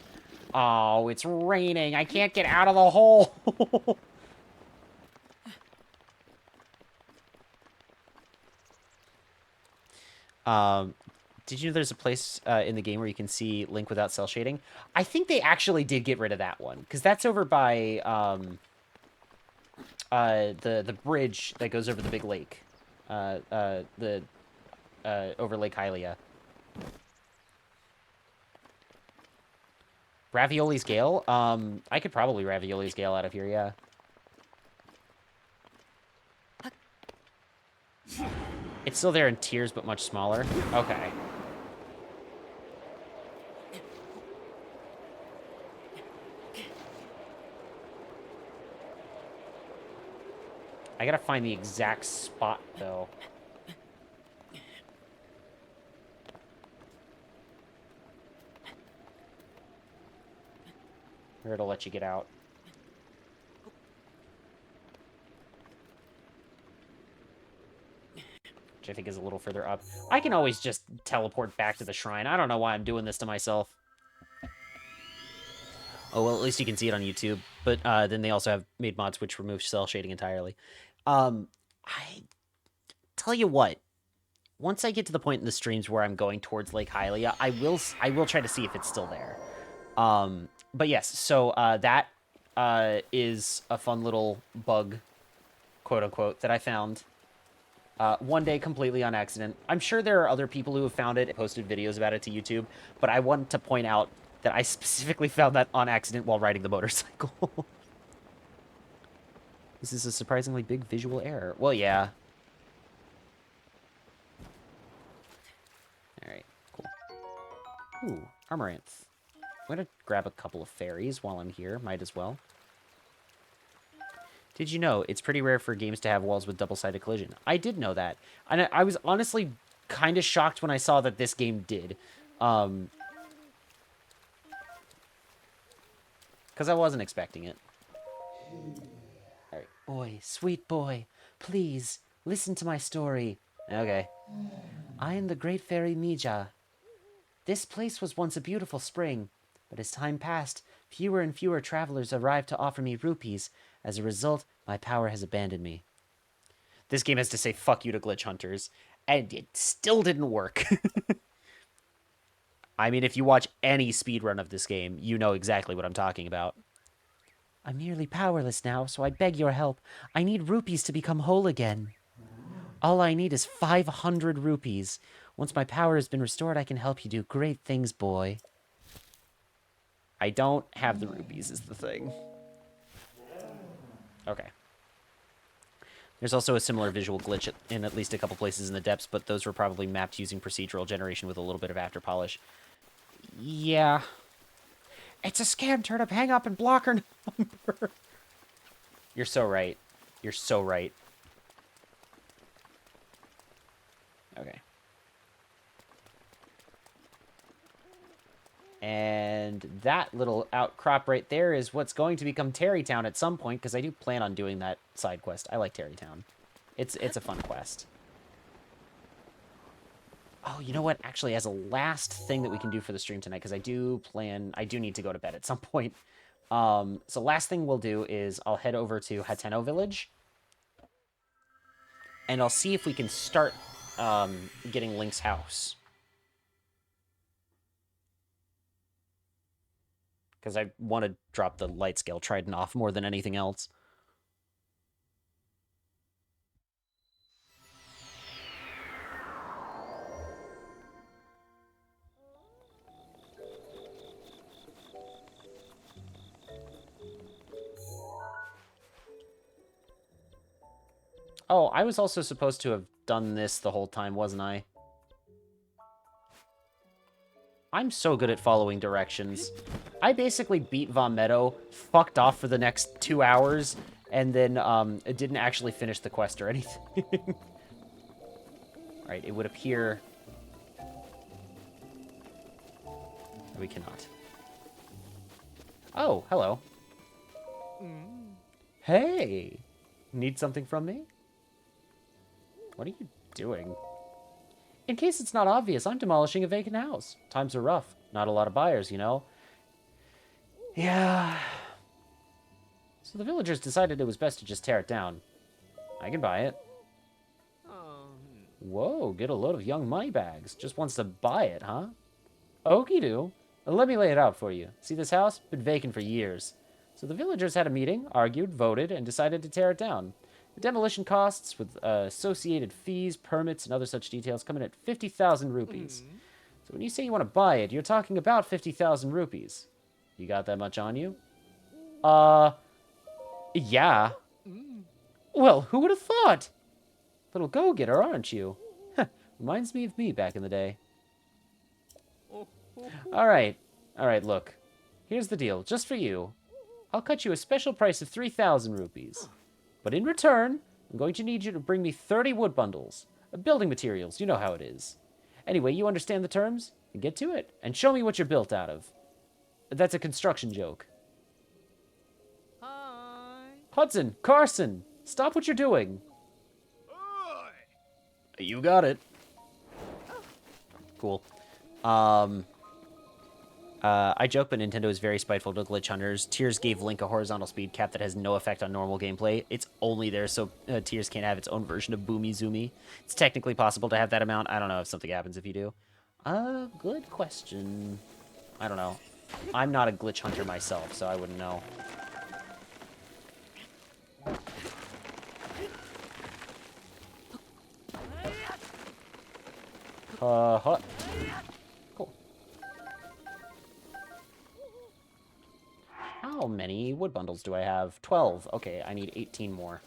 Oh, it's raining. I can't get out of the hole. um, did you know there's a place in the game where you can see Link without cell shading? I think they actually did get rid of that one, because that's over by the bridge that goes over the big lake. Over Lake Hylia. Ravioli's Gale? I could probably Ravioli's Gale out of here, yeah. It's still there in tiers, but much smaller. Okay. I gotta find the exact spot, though. Or it'll let you get out. Which I think is a little further up. I can always just teleport back to the shrine. I don't know why I'm doing this to myself. Oh, well, at least you can see it on YouTube. But then they also have made mods which remove cell shading entirely. I tell you what. Once I get to the point in the streams where I'm going towards Lake Hylia, I will try to see if it's still there. But yes, so that is a fun little bug, quote unquote, that I found one day completely on accident. I'm sure there are other people who have found it and posted videos about it to YouTube, but I want to point out that I specifically found that on accident while riding the motorcycle. This is a surprisingly big visual error. Well, yeah. Alright, cool. Ooh, Amaranth. I'm gonna grab a couple of fairies while I'm here. Might as well. Did you know it's pretty rare for games to have walls with double-sided collision? I did know that. And I was honestly kind of shocked when I saw that this game did. Because I wasn't expecting it. Alright. Boy, sweet boy, please, listen to my story. Okay. I am the great fairy Mija. This place was once a beautiful spring, but as time passed, fewer and fewer travelers arrived to offer me rupees. As a result, my power has abandoned me. This game has to say fuck you to glitch hunters, and it still didn't work. I mean, if you watch any speedrun of this game, you know exactly what I'm talking about. I'm nearly powerless now, so I beg your help. I need rupees to become whole again. All I need is 500 rupees. Once my power has been restored, I can help you do great things, boy. I don't have the rupees, is the thing. Okay. There's also a similar visual glitch in at least a couple places in the depths, but those were probably mapped using procedural generation with a little bit of after polish. Yeah. It's a scam, Turnip. Hang up and block her number. You're so right. You're so right. Okay. And that little outcrop right there is what's going to become Terrytown at some point, because I do plan on doing that side quest. I like Terrytown. It's a fun quest. Oh, you know what? Actually, as a last thing that we can do for the stream tonight, because I do need to go to bed at some point. So last thing we'll do is I'll head over to Hateno Village. And I'll see if we can start getting Link's house. Because I want to drop the light scale trident off more than anything else. Oh, I was also supposed to have done this the whole time, wasn't I? I'm so good at following directions. I basically beat Von Meadow, fucked off for the next 2 hours, and then didn't actually finish the quest or anything. Right, it would appear... We cannot. Oh, hello. Hey! Need something from me? What are you doing? In case it's not obvious, I'm demolishing a vacant house. Times are rough. Not a lot of buyers, you know? Yeah. So the villagers decided it was best to just tear it down. I can buy it. Whoa, get a load of young moneybags. Just wants to buy it, huh? Okie do. Let me lay it out for you. See this house? Been vacant for years. So the villagers had a meeting, argued, voted, and decided to tear it down. The demolition costs, with associated fees, permits, and other such details, come in at 50,000 rupees. So when you say you want to buy it, you're talking about 50,000 rupees. You got that much on you? Yeah. Well, who would have thought? Little go-getter, aren't you? Reminds me of me back in the day. Alright, look. Here's the deal, just for you. I'll cut you a special price of 3,000 rupees. But in return, I'm going to need you to bring me 30 wood bundles. Building materials, you know how it is. Anyway, you understand the terms? Then get to it, and show me what you're built out of. That's a construction joke. Hi. Hudson, Carson, stop what you're doing. You got it. Cool. I joke, but Nintendo is very spiteful to glitch hunters. Tears gave Link a horizontal speed cap that has no effect on normal gameplay. It's only there so Tears can't have its own version of Boomy Zoomy. It's technically possible to have that amount. I don't know if something happens if you do. Good question. I don't know. I'm not a glitch hunter myself, so I wouldn't know. Cool. How many wood bundles do I have? 12. Okay, I need 18 more.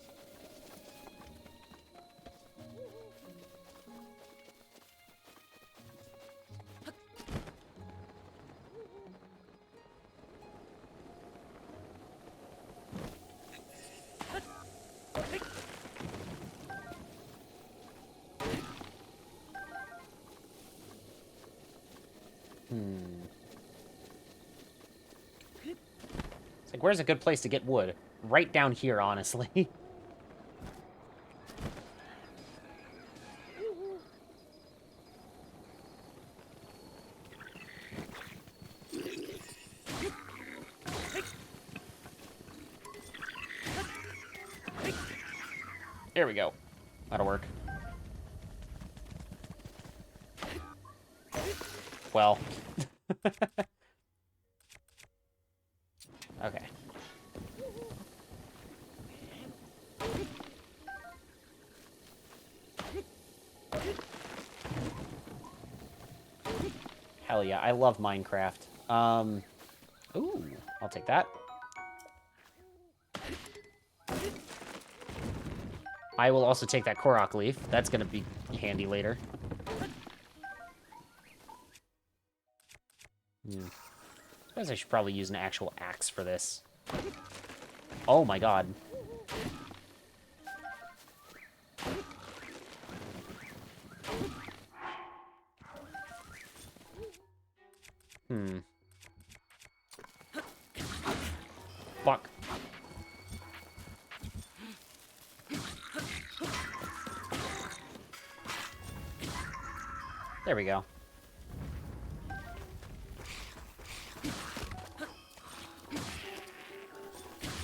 It's like, where's a good place to get wood? Right down here, honestly. There we go. That'll work. Well. Okay. Hell yeah, I love Minecraft. Ooh, I'll take that. I will also take that Korok leaf. That's gonna be handy later. Suppose I should probably use an actual axe for this. Oh my god. Fuck. There we go.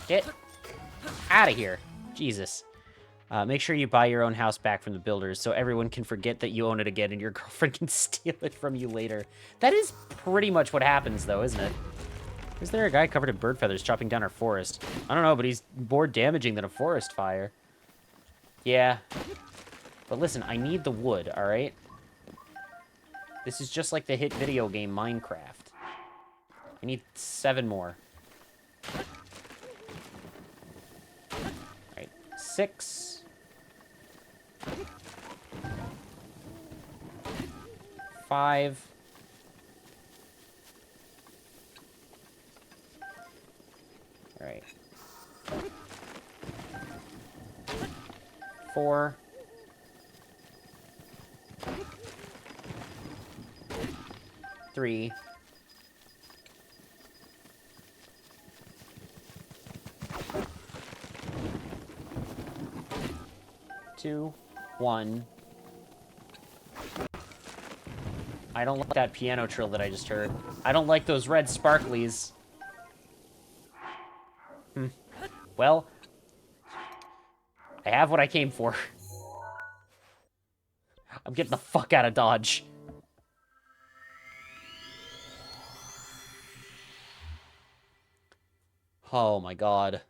Get out of here. Jesus. Make sure you buy your own house back from the builders so everyone can forget that you own it again and your girlfriend can steal it from you later. That is pretty much what happens, though, isn't it? Is there a guy covered in bird feathers chopping down our forest? I don't know, but he's more damaging than a forest fire. Yeah. But listen, I need the wood, alright? This is just like the hit video game Minecraft. I need 7 more. Alright, 6. 5. Alright. 4. 3. Two, 1. I don't like that piano trill that I just heard. I don't like those red sparklies. Well, I have what I came for. I'm getting the fuck out of Dodge. Oh my god.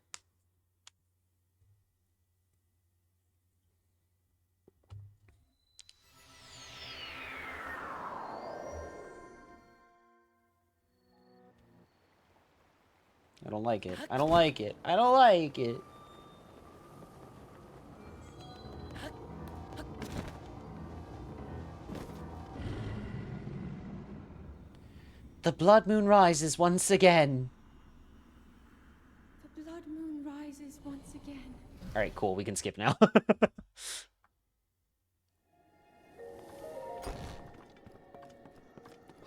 I don't like it. I don't like it. I don't like it. The blood moon rises once again. The blood moon rises once again. Alright, cool. We can skip now.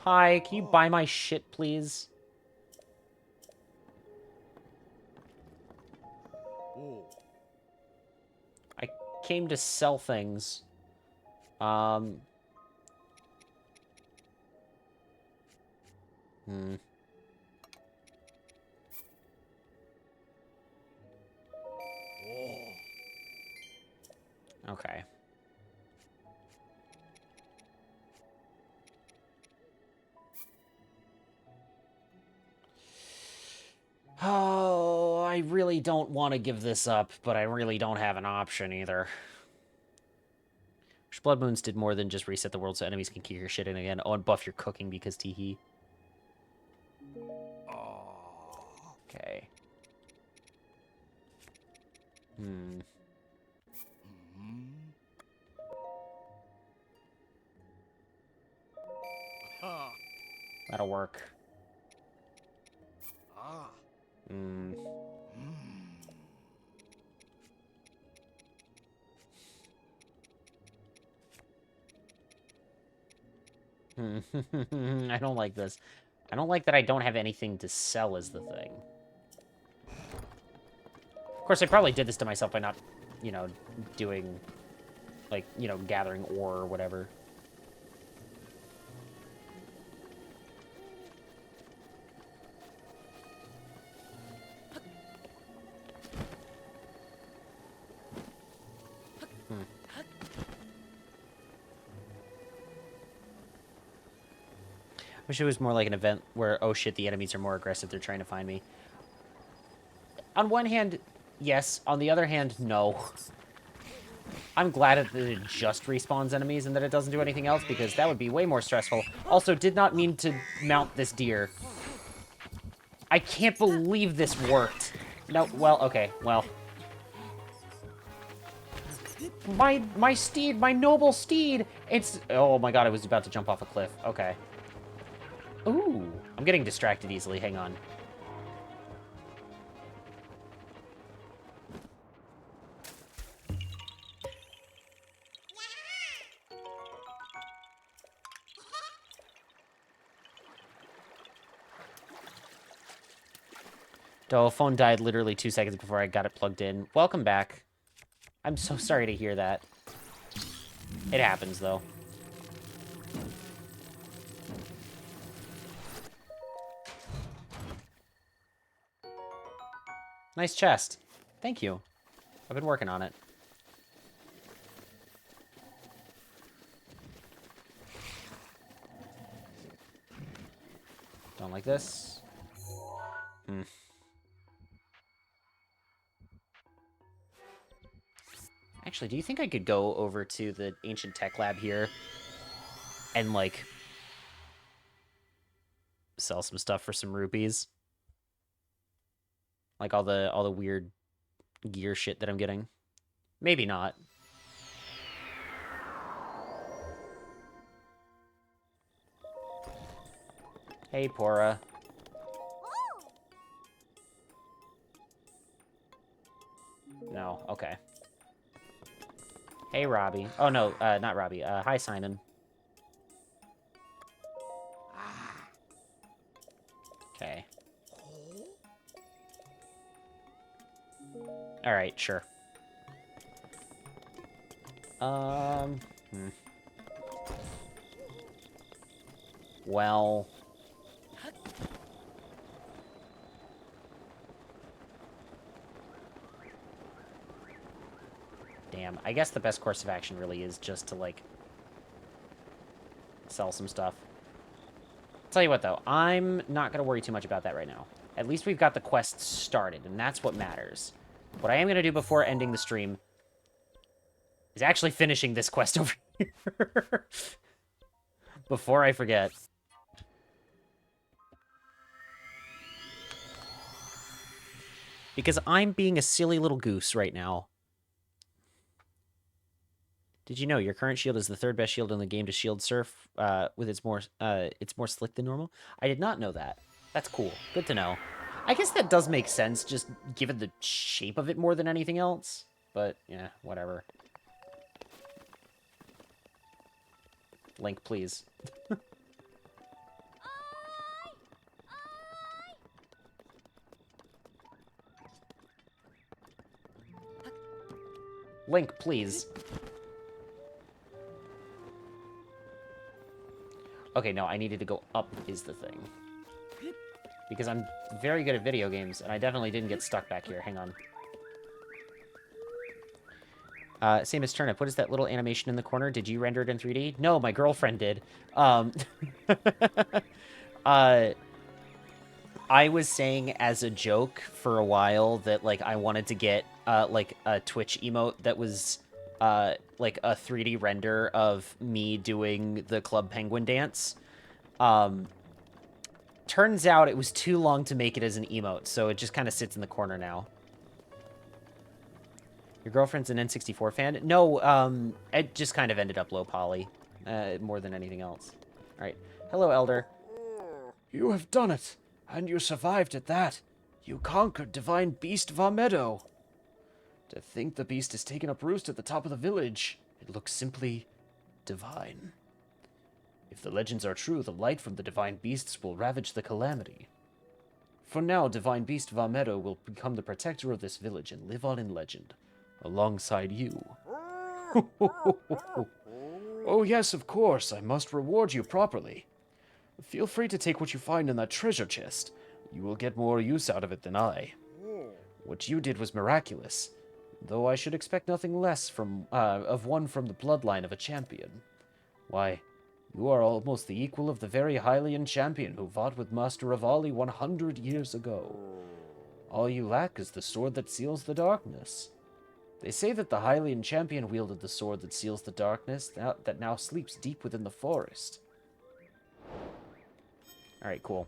Hi, can you buy my shit, please? I came to sell things. Okay. Oh, I really don't want to give this up, but I really don't have an option either. Wish Blood Moons did more than just reset the world so enemies can keep your shit in again. Oh, and buff your cooking because teehee. Okay. That'll work. I don't like this. I don't like that I don't have anything to sell is the thing. Of course, I probably did this to myself by not, you know, doing, like, you know, gathering ore or whatever. Wish it was more like an event where, oh shit, the enemies are more aggressive, they're trying to find me. On one hand, yes. On the other hand, no. I'm glad that it just respawns enemies and that it doesn't do anything else, because that would be way more stressful. Also, did not mean to mount this deer. I can't believe this worked. No, well, okay, well. My steed, my noble steed! It's... Oh my god, I was about to jump off a cliff. Okay. Ooh, I'm getting distracted easily. Hang on. Oh, phone died literally 2 seconds before I got it plugged in. Welcome back. I'm so sorry to hear that. It happens, though. Nice chest. Thank you. I've been working on it. Don't like this. Actually, do you think I could go over to the Ancient Tech Lab here and, like, sell some stuff for some rupees? Like all the weird gear shit that I'm getting? Maybe not. Hey, Pora. No, okay. Hey, Robbie. Oh, no, not Robbie. Hi, Simon. Alright, sure. Hmm. Well... Damn, I guess the best course of action really is just to, like, sell some stuff. Tell you what, though, I'm not going to worry too much about that right now. At least we've got the quest started, and that's what matters. What I am going to do before ending the stream is actually finishing this quest over here. Before I forget. Because I'm being a silly little goose right now. Did you know your current shield is the third best shield in the game to shield surf? With it's more slick than normal. I did not know that. That's cool. Good to know. I guess that does make sense, just given the shape of it more than anything else. But yeah, whatever. Link, please. Link, please. Okay, no, I needed to go up is the thing. Because I'm very good at video games, and I definitely didn't get stuck back here. Hang on. Same as Turnip. What is that little animation in the corner? Did you render it in 3D? No, my girlfriend did. Uh, I was saying as a joke for a while that, like, I wanted to get, like, a Twitch emote that was, like, a 3D render of me doing the Club Penguin dance. Turns out it was too long to make it as an emote, so it just kind of sits in the corner now. Your girlfriend's an N64 fan? No, it just kind of ended up low poly, more than anything else. All right. Hello, Elder. You have done it, and you survived at that. You conquered Divine Beast Varmeadow. To think the beast has taken up roost at the top of the village. It looks simply divine. If the legends are true, the light from the divine beasts will ravage the calamity. For now, Divine Beast Varmeadow will become the protector of this village and live on in legend, alongside you. Oh yes, of course, I must reward you properly. Feel free to take what you find in that treasure chest. You will get more use out of it than I. What you did was miraculous, though I should expect nothing less of one from the bloodline of a champion. Why, you are almost the equal of the very Hylian champion who fought with Master Rivali 100 years ago. All you lack is the sword that seals the darkness. They say that the Hylian champion wielded the sword that seals the darkness that now sleeps deep within the forest. Alright, cool.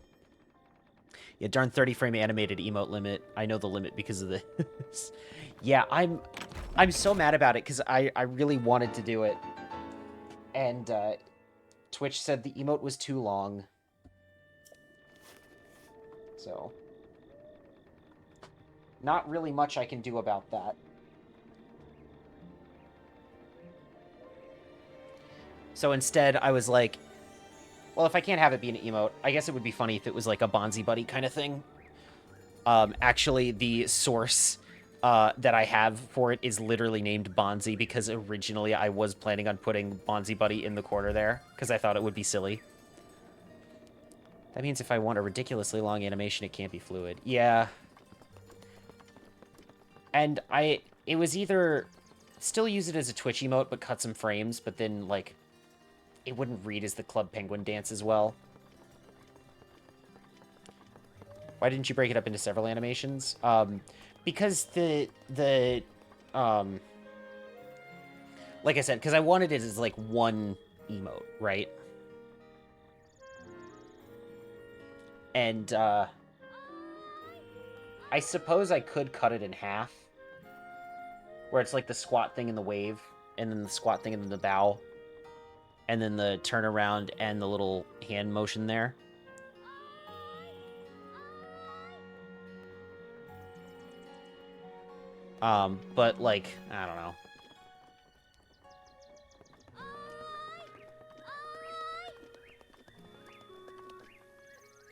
Yeah, darn 30 frame animated emote limit. I know the limit because of this. Yeah, I'm so mad about it because I really wanted to do it. And Twitch said the emote was too long. So, not really much I can do about that. So instead, I was like, well, if I can't have it be an emote, I guess it would be funny if it was like a Bonzi Buddy kind of thing. Actually, the source that I have for it is literally named Bonzi because originally I was planning on putting Bonzi Buddy in the corner there because I thought it would be silly. That means if I want a ridiculously long animation, it can't be fluid. Yeah. And it was either still use it as a Twitch emote but cut some frames, but then, like, it wouldn't read as the Club Penguin dance as well. Why didn't you break it up into several animations? Because like I said, because I wanted it as, like, one emote, right? And, I suppose I could cut it in half. Where it's, like, the squat thing in the wave, and then the squat thing in the bow. And then the turnaround and the little hand motion there. But, like, I don't know.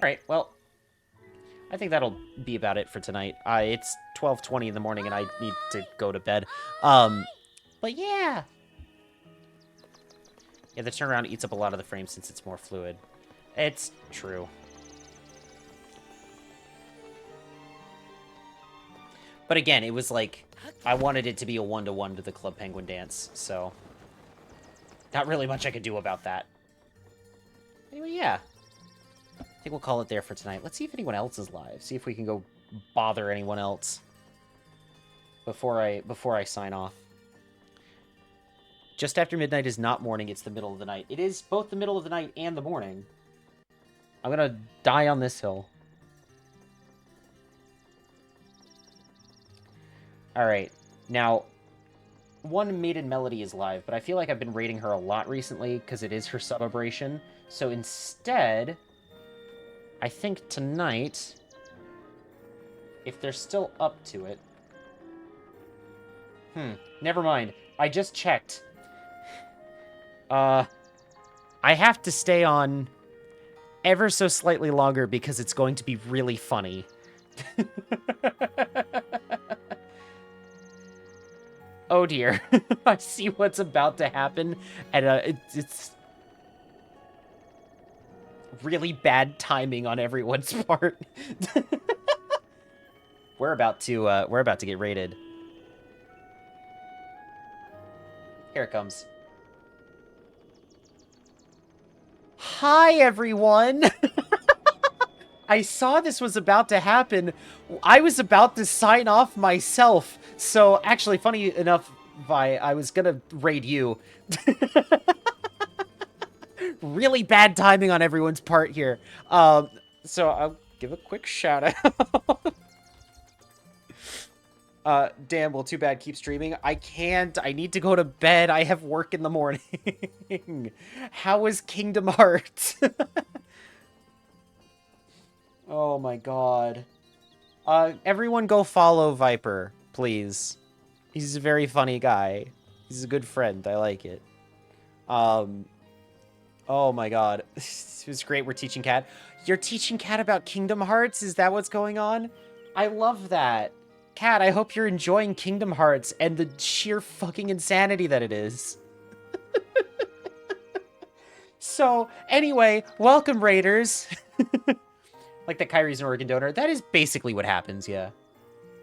Alright, well, I think that'll be about it for tonight. It's 12:20 in the morning, and I need to go to bed. But yeah. Yeah, the turnaround eats up a lot of the frame since it's more fluid. It's true. But again, it was like, I wanted it to be a one-to-one to the Club Penguin dance, so... Not really much I could do about that. Anyway, yeah. I think we'll call it there for tonight. Let's see if anyone else is live. See if we can go bother anyone else before I sign off. Just after midnight is not morning, it's the middle of the night. It is both the middle of the night and the morning. I'm gonna die on this hill. Alright, now, one Maiden Melody is live, but I feel like I've been rating her a lot recently because it is her celebration. So instead, I think tonight, if they're still up to it... never mind. I just checked. I have to stay on ever so slightly longer because it's going to be really funny. Oh dear. I see what's about to happen, and it's really bad timing on everyone's part. We're about to get raided. Here it comes. Hi, everyone! I saw this was about to happen. I was about to sign off myself. So, actually, funny enough, Vi, I was gonna raid you. Really bad timing on everyone's part here. So I'll give a quick shout out. Damn, well, too bad. Keep streaming. I can't. I need to go to bed. I have work in the morning. How is Kingdom Hearts? Oh my god. Everyone go follow Viper, please. He's a very funny guy. He's a good friend. I like it. Oh my god. It was great. We're teaching Cat. You're teaching Cat about Kingdom Hearts? Is that what's going on? I love that. Cat, I hope you're enjoying Kingdom Hearts and the sheer fucking insanity that it is. So, anyway, welcome, Raiders. Like that Kyrie's an organ donor. That is basically what happens, yeah.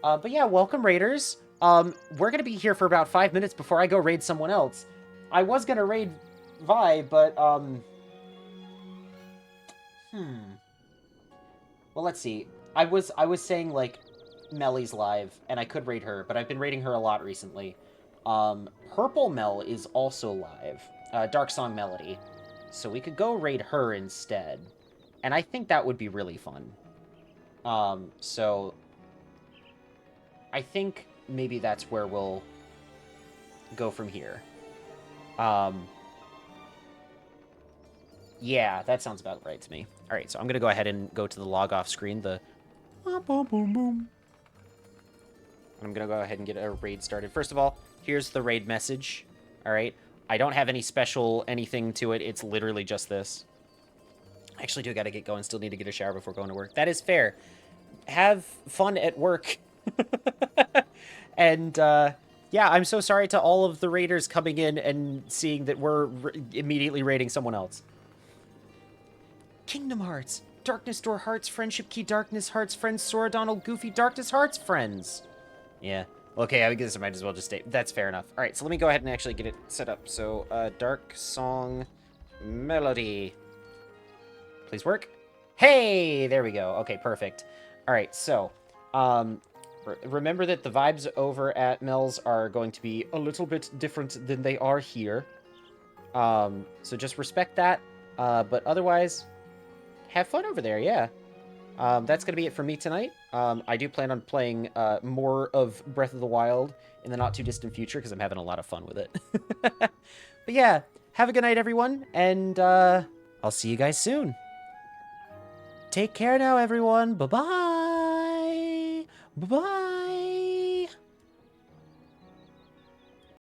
But yeah, welcome, Raiders. We're gonna be here for about 5 minutes before I go raid someone else. I was gonna raid Vi, but, well, let's see. I was saying, like, Melly's live, and I could raid her, but I've been raiding her a lot recently. Purple Mel is also live. Dark Song Melody. So we could go raid her instead. And I think that would be really fun. So I think maybe that's where we'll go from here. Yeah, that sounds about right to me. All right, so I'm going to go ahead and go to the log off screen, the boom, boom, boom. I'm going to go ahead and get a raid started. First of all, here's the raid message. All right. I don't have any special anything to it. It's literally just this. I actually do got to get going. Still need to get a shower before going to work. That is fair. Have fun at work. And, yeah, I'm so sorry to all of the raiders coming in and seeing that we're immediately raiding someone else. Kingdom Hearts. Darkness Door Hearts. Friendship Key. Darkness Hearts. Friends. Sora Donald. Goofy. Darkness Hearts. Friends. Yeah. Okay, I guess I might as well just stay. That's fair enough. All right, so let me go ahead and actually get it set up. So, Dark Song Melody. Please work. Hey, there we go. Okay, perfect. All right, so, remember that the vibes over at Mel's are going to be a little bit different than they are here. So just respect that. But otherwise, have fun over there, yeah. That's going to be it for me tonight. I do plan on playing more of Breath of the Wild in the not-too-distant future, because I'm having a lot of fun with it. But yeah, have a good night, everyone, and I'll see you guys soon. Take care now, everyone. Bye-bye. Bye-bye.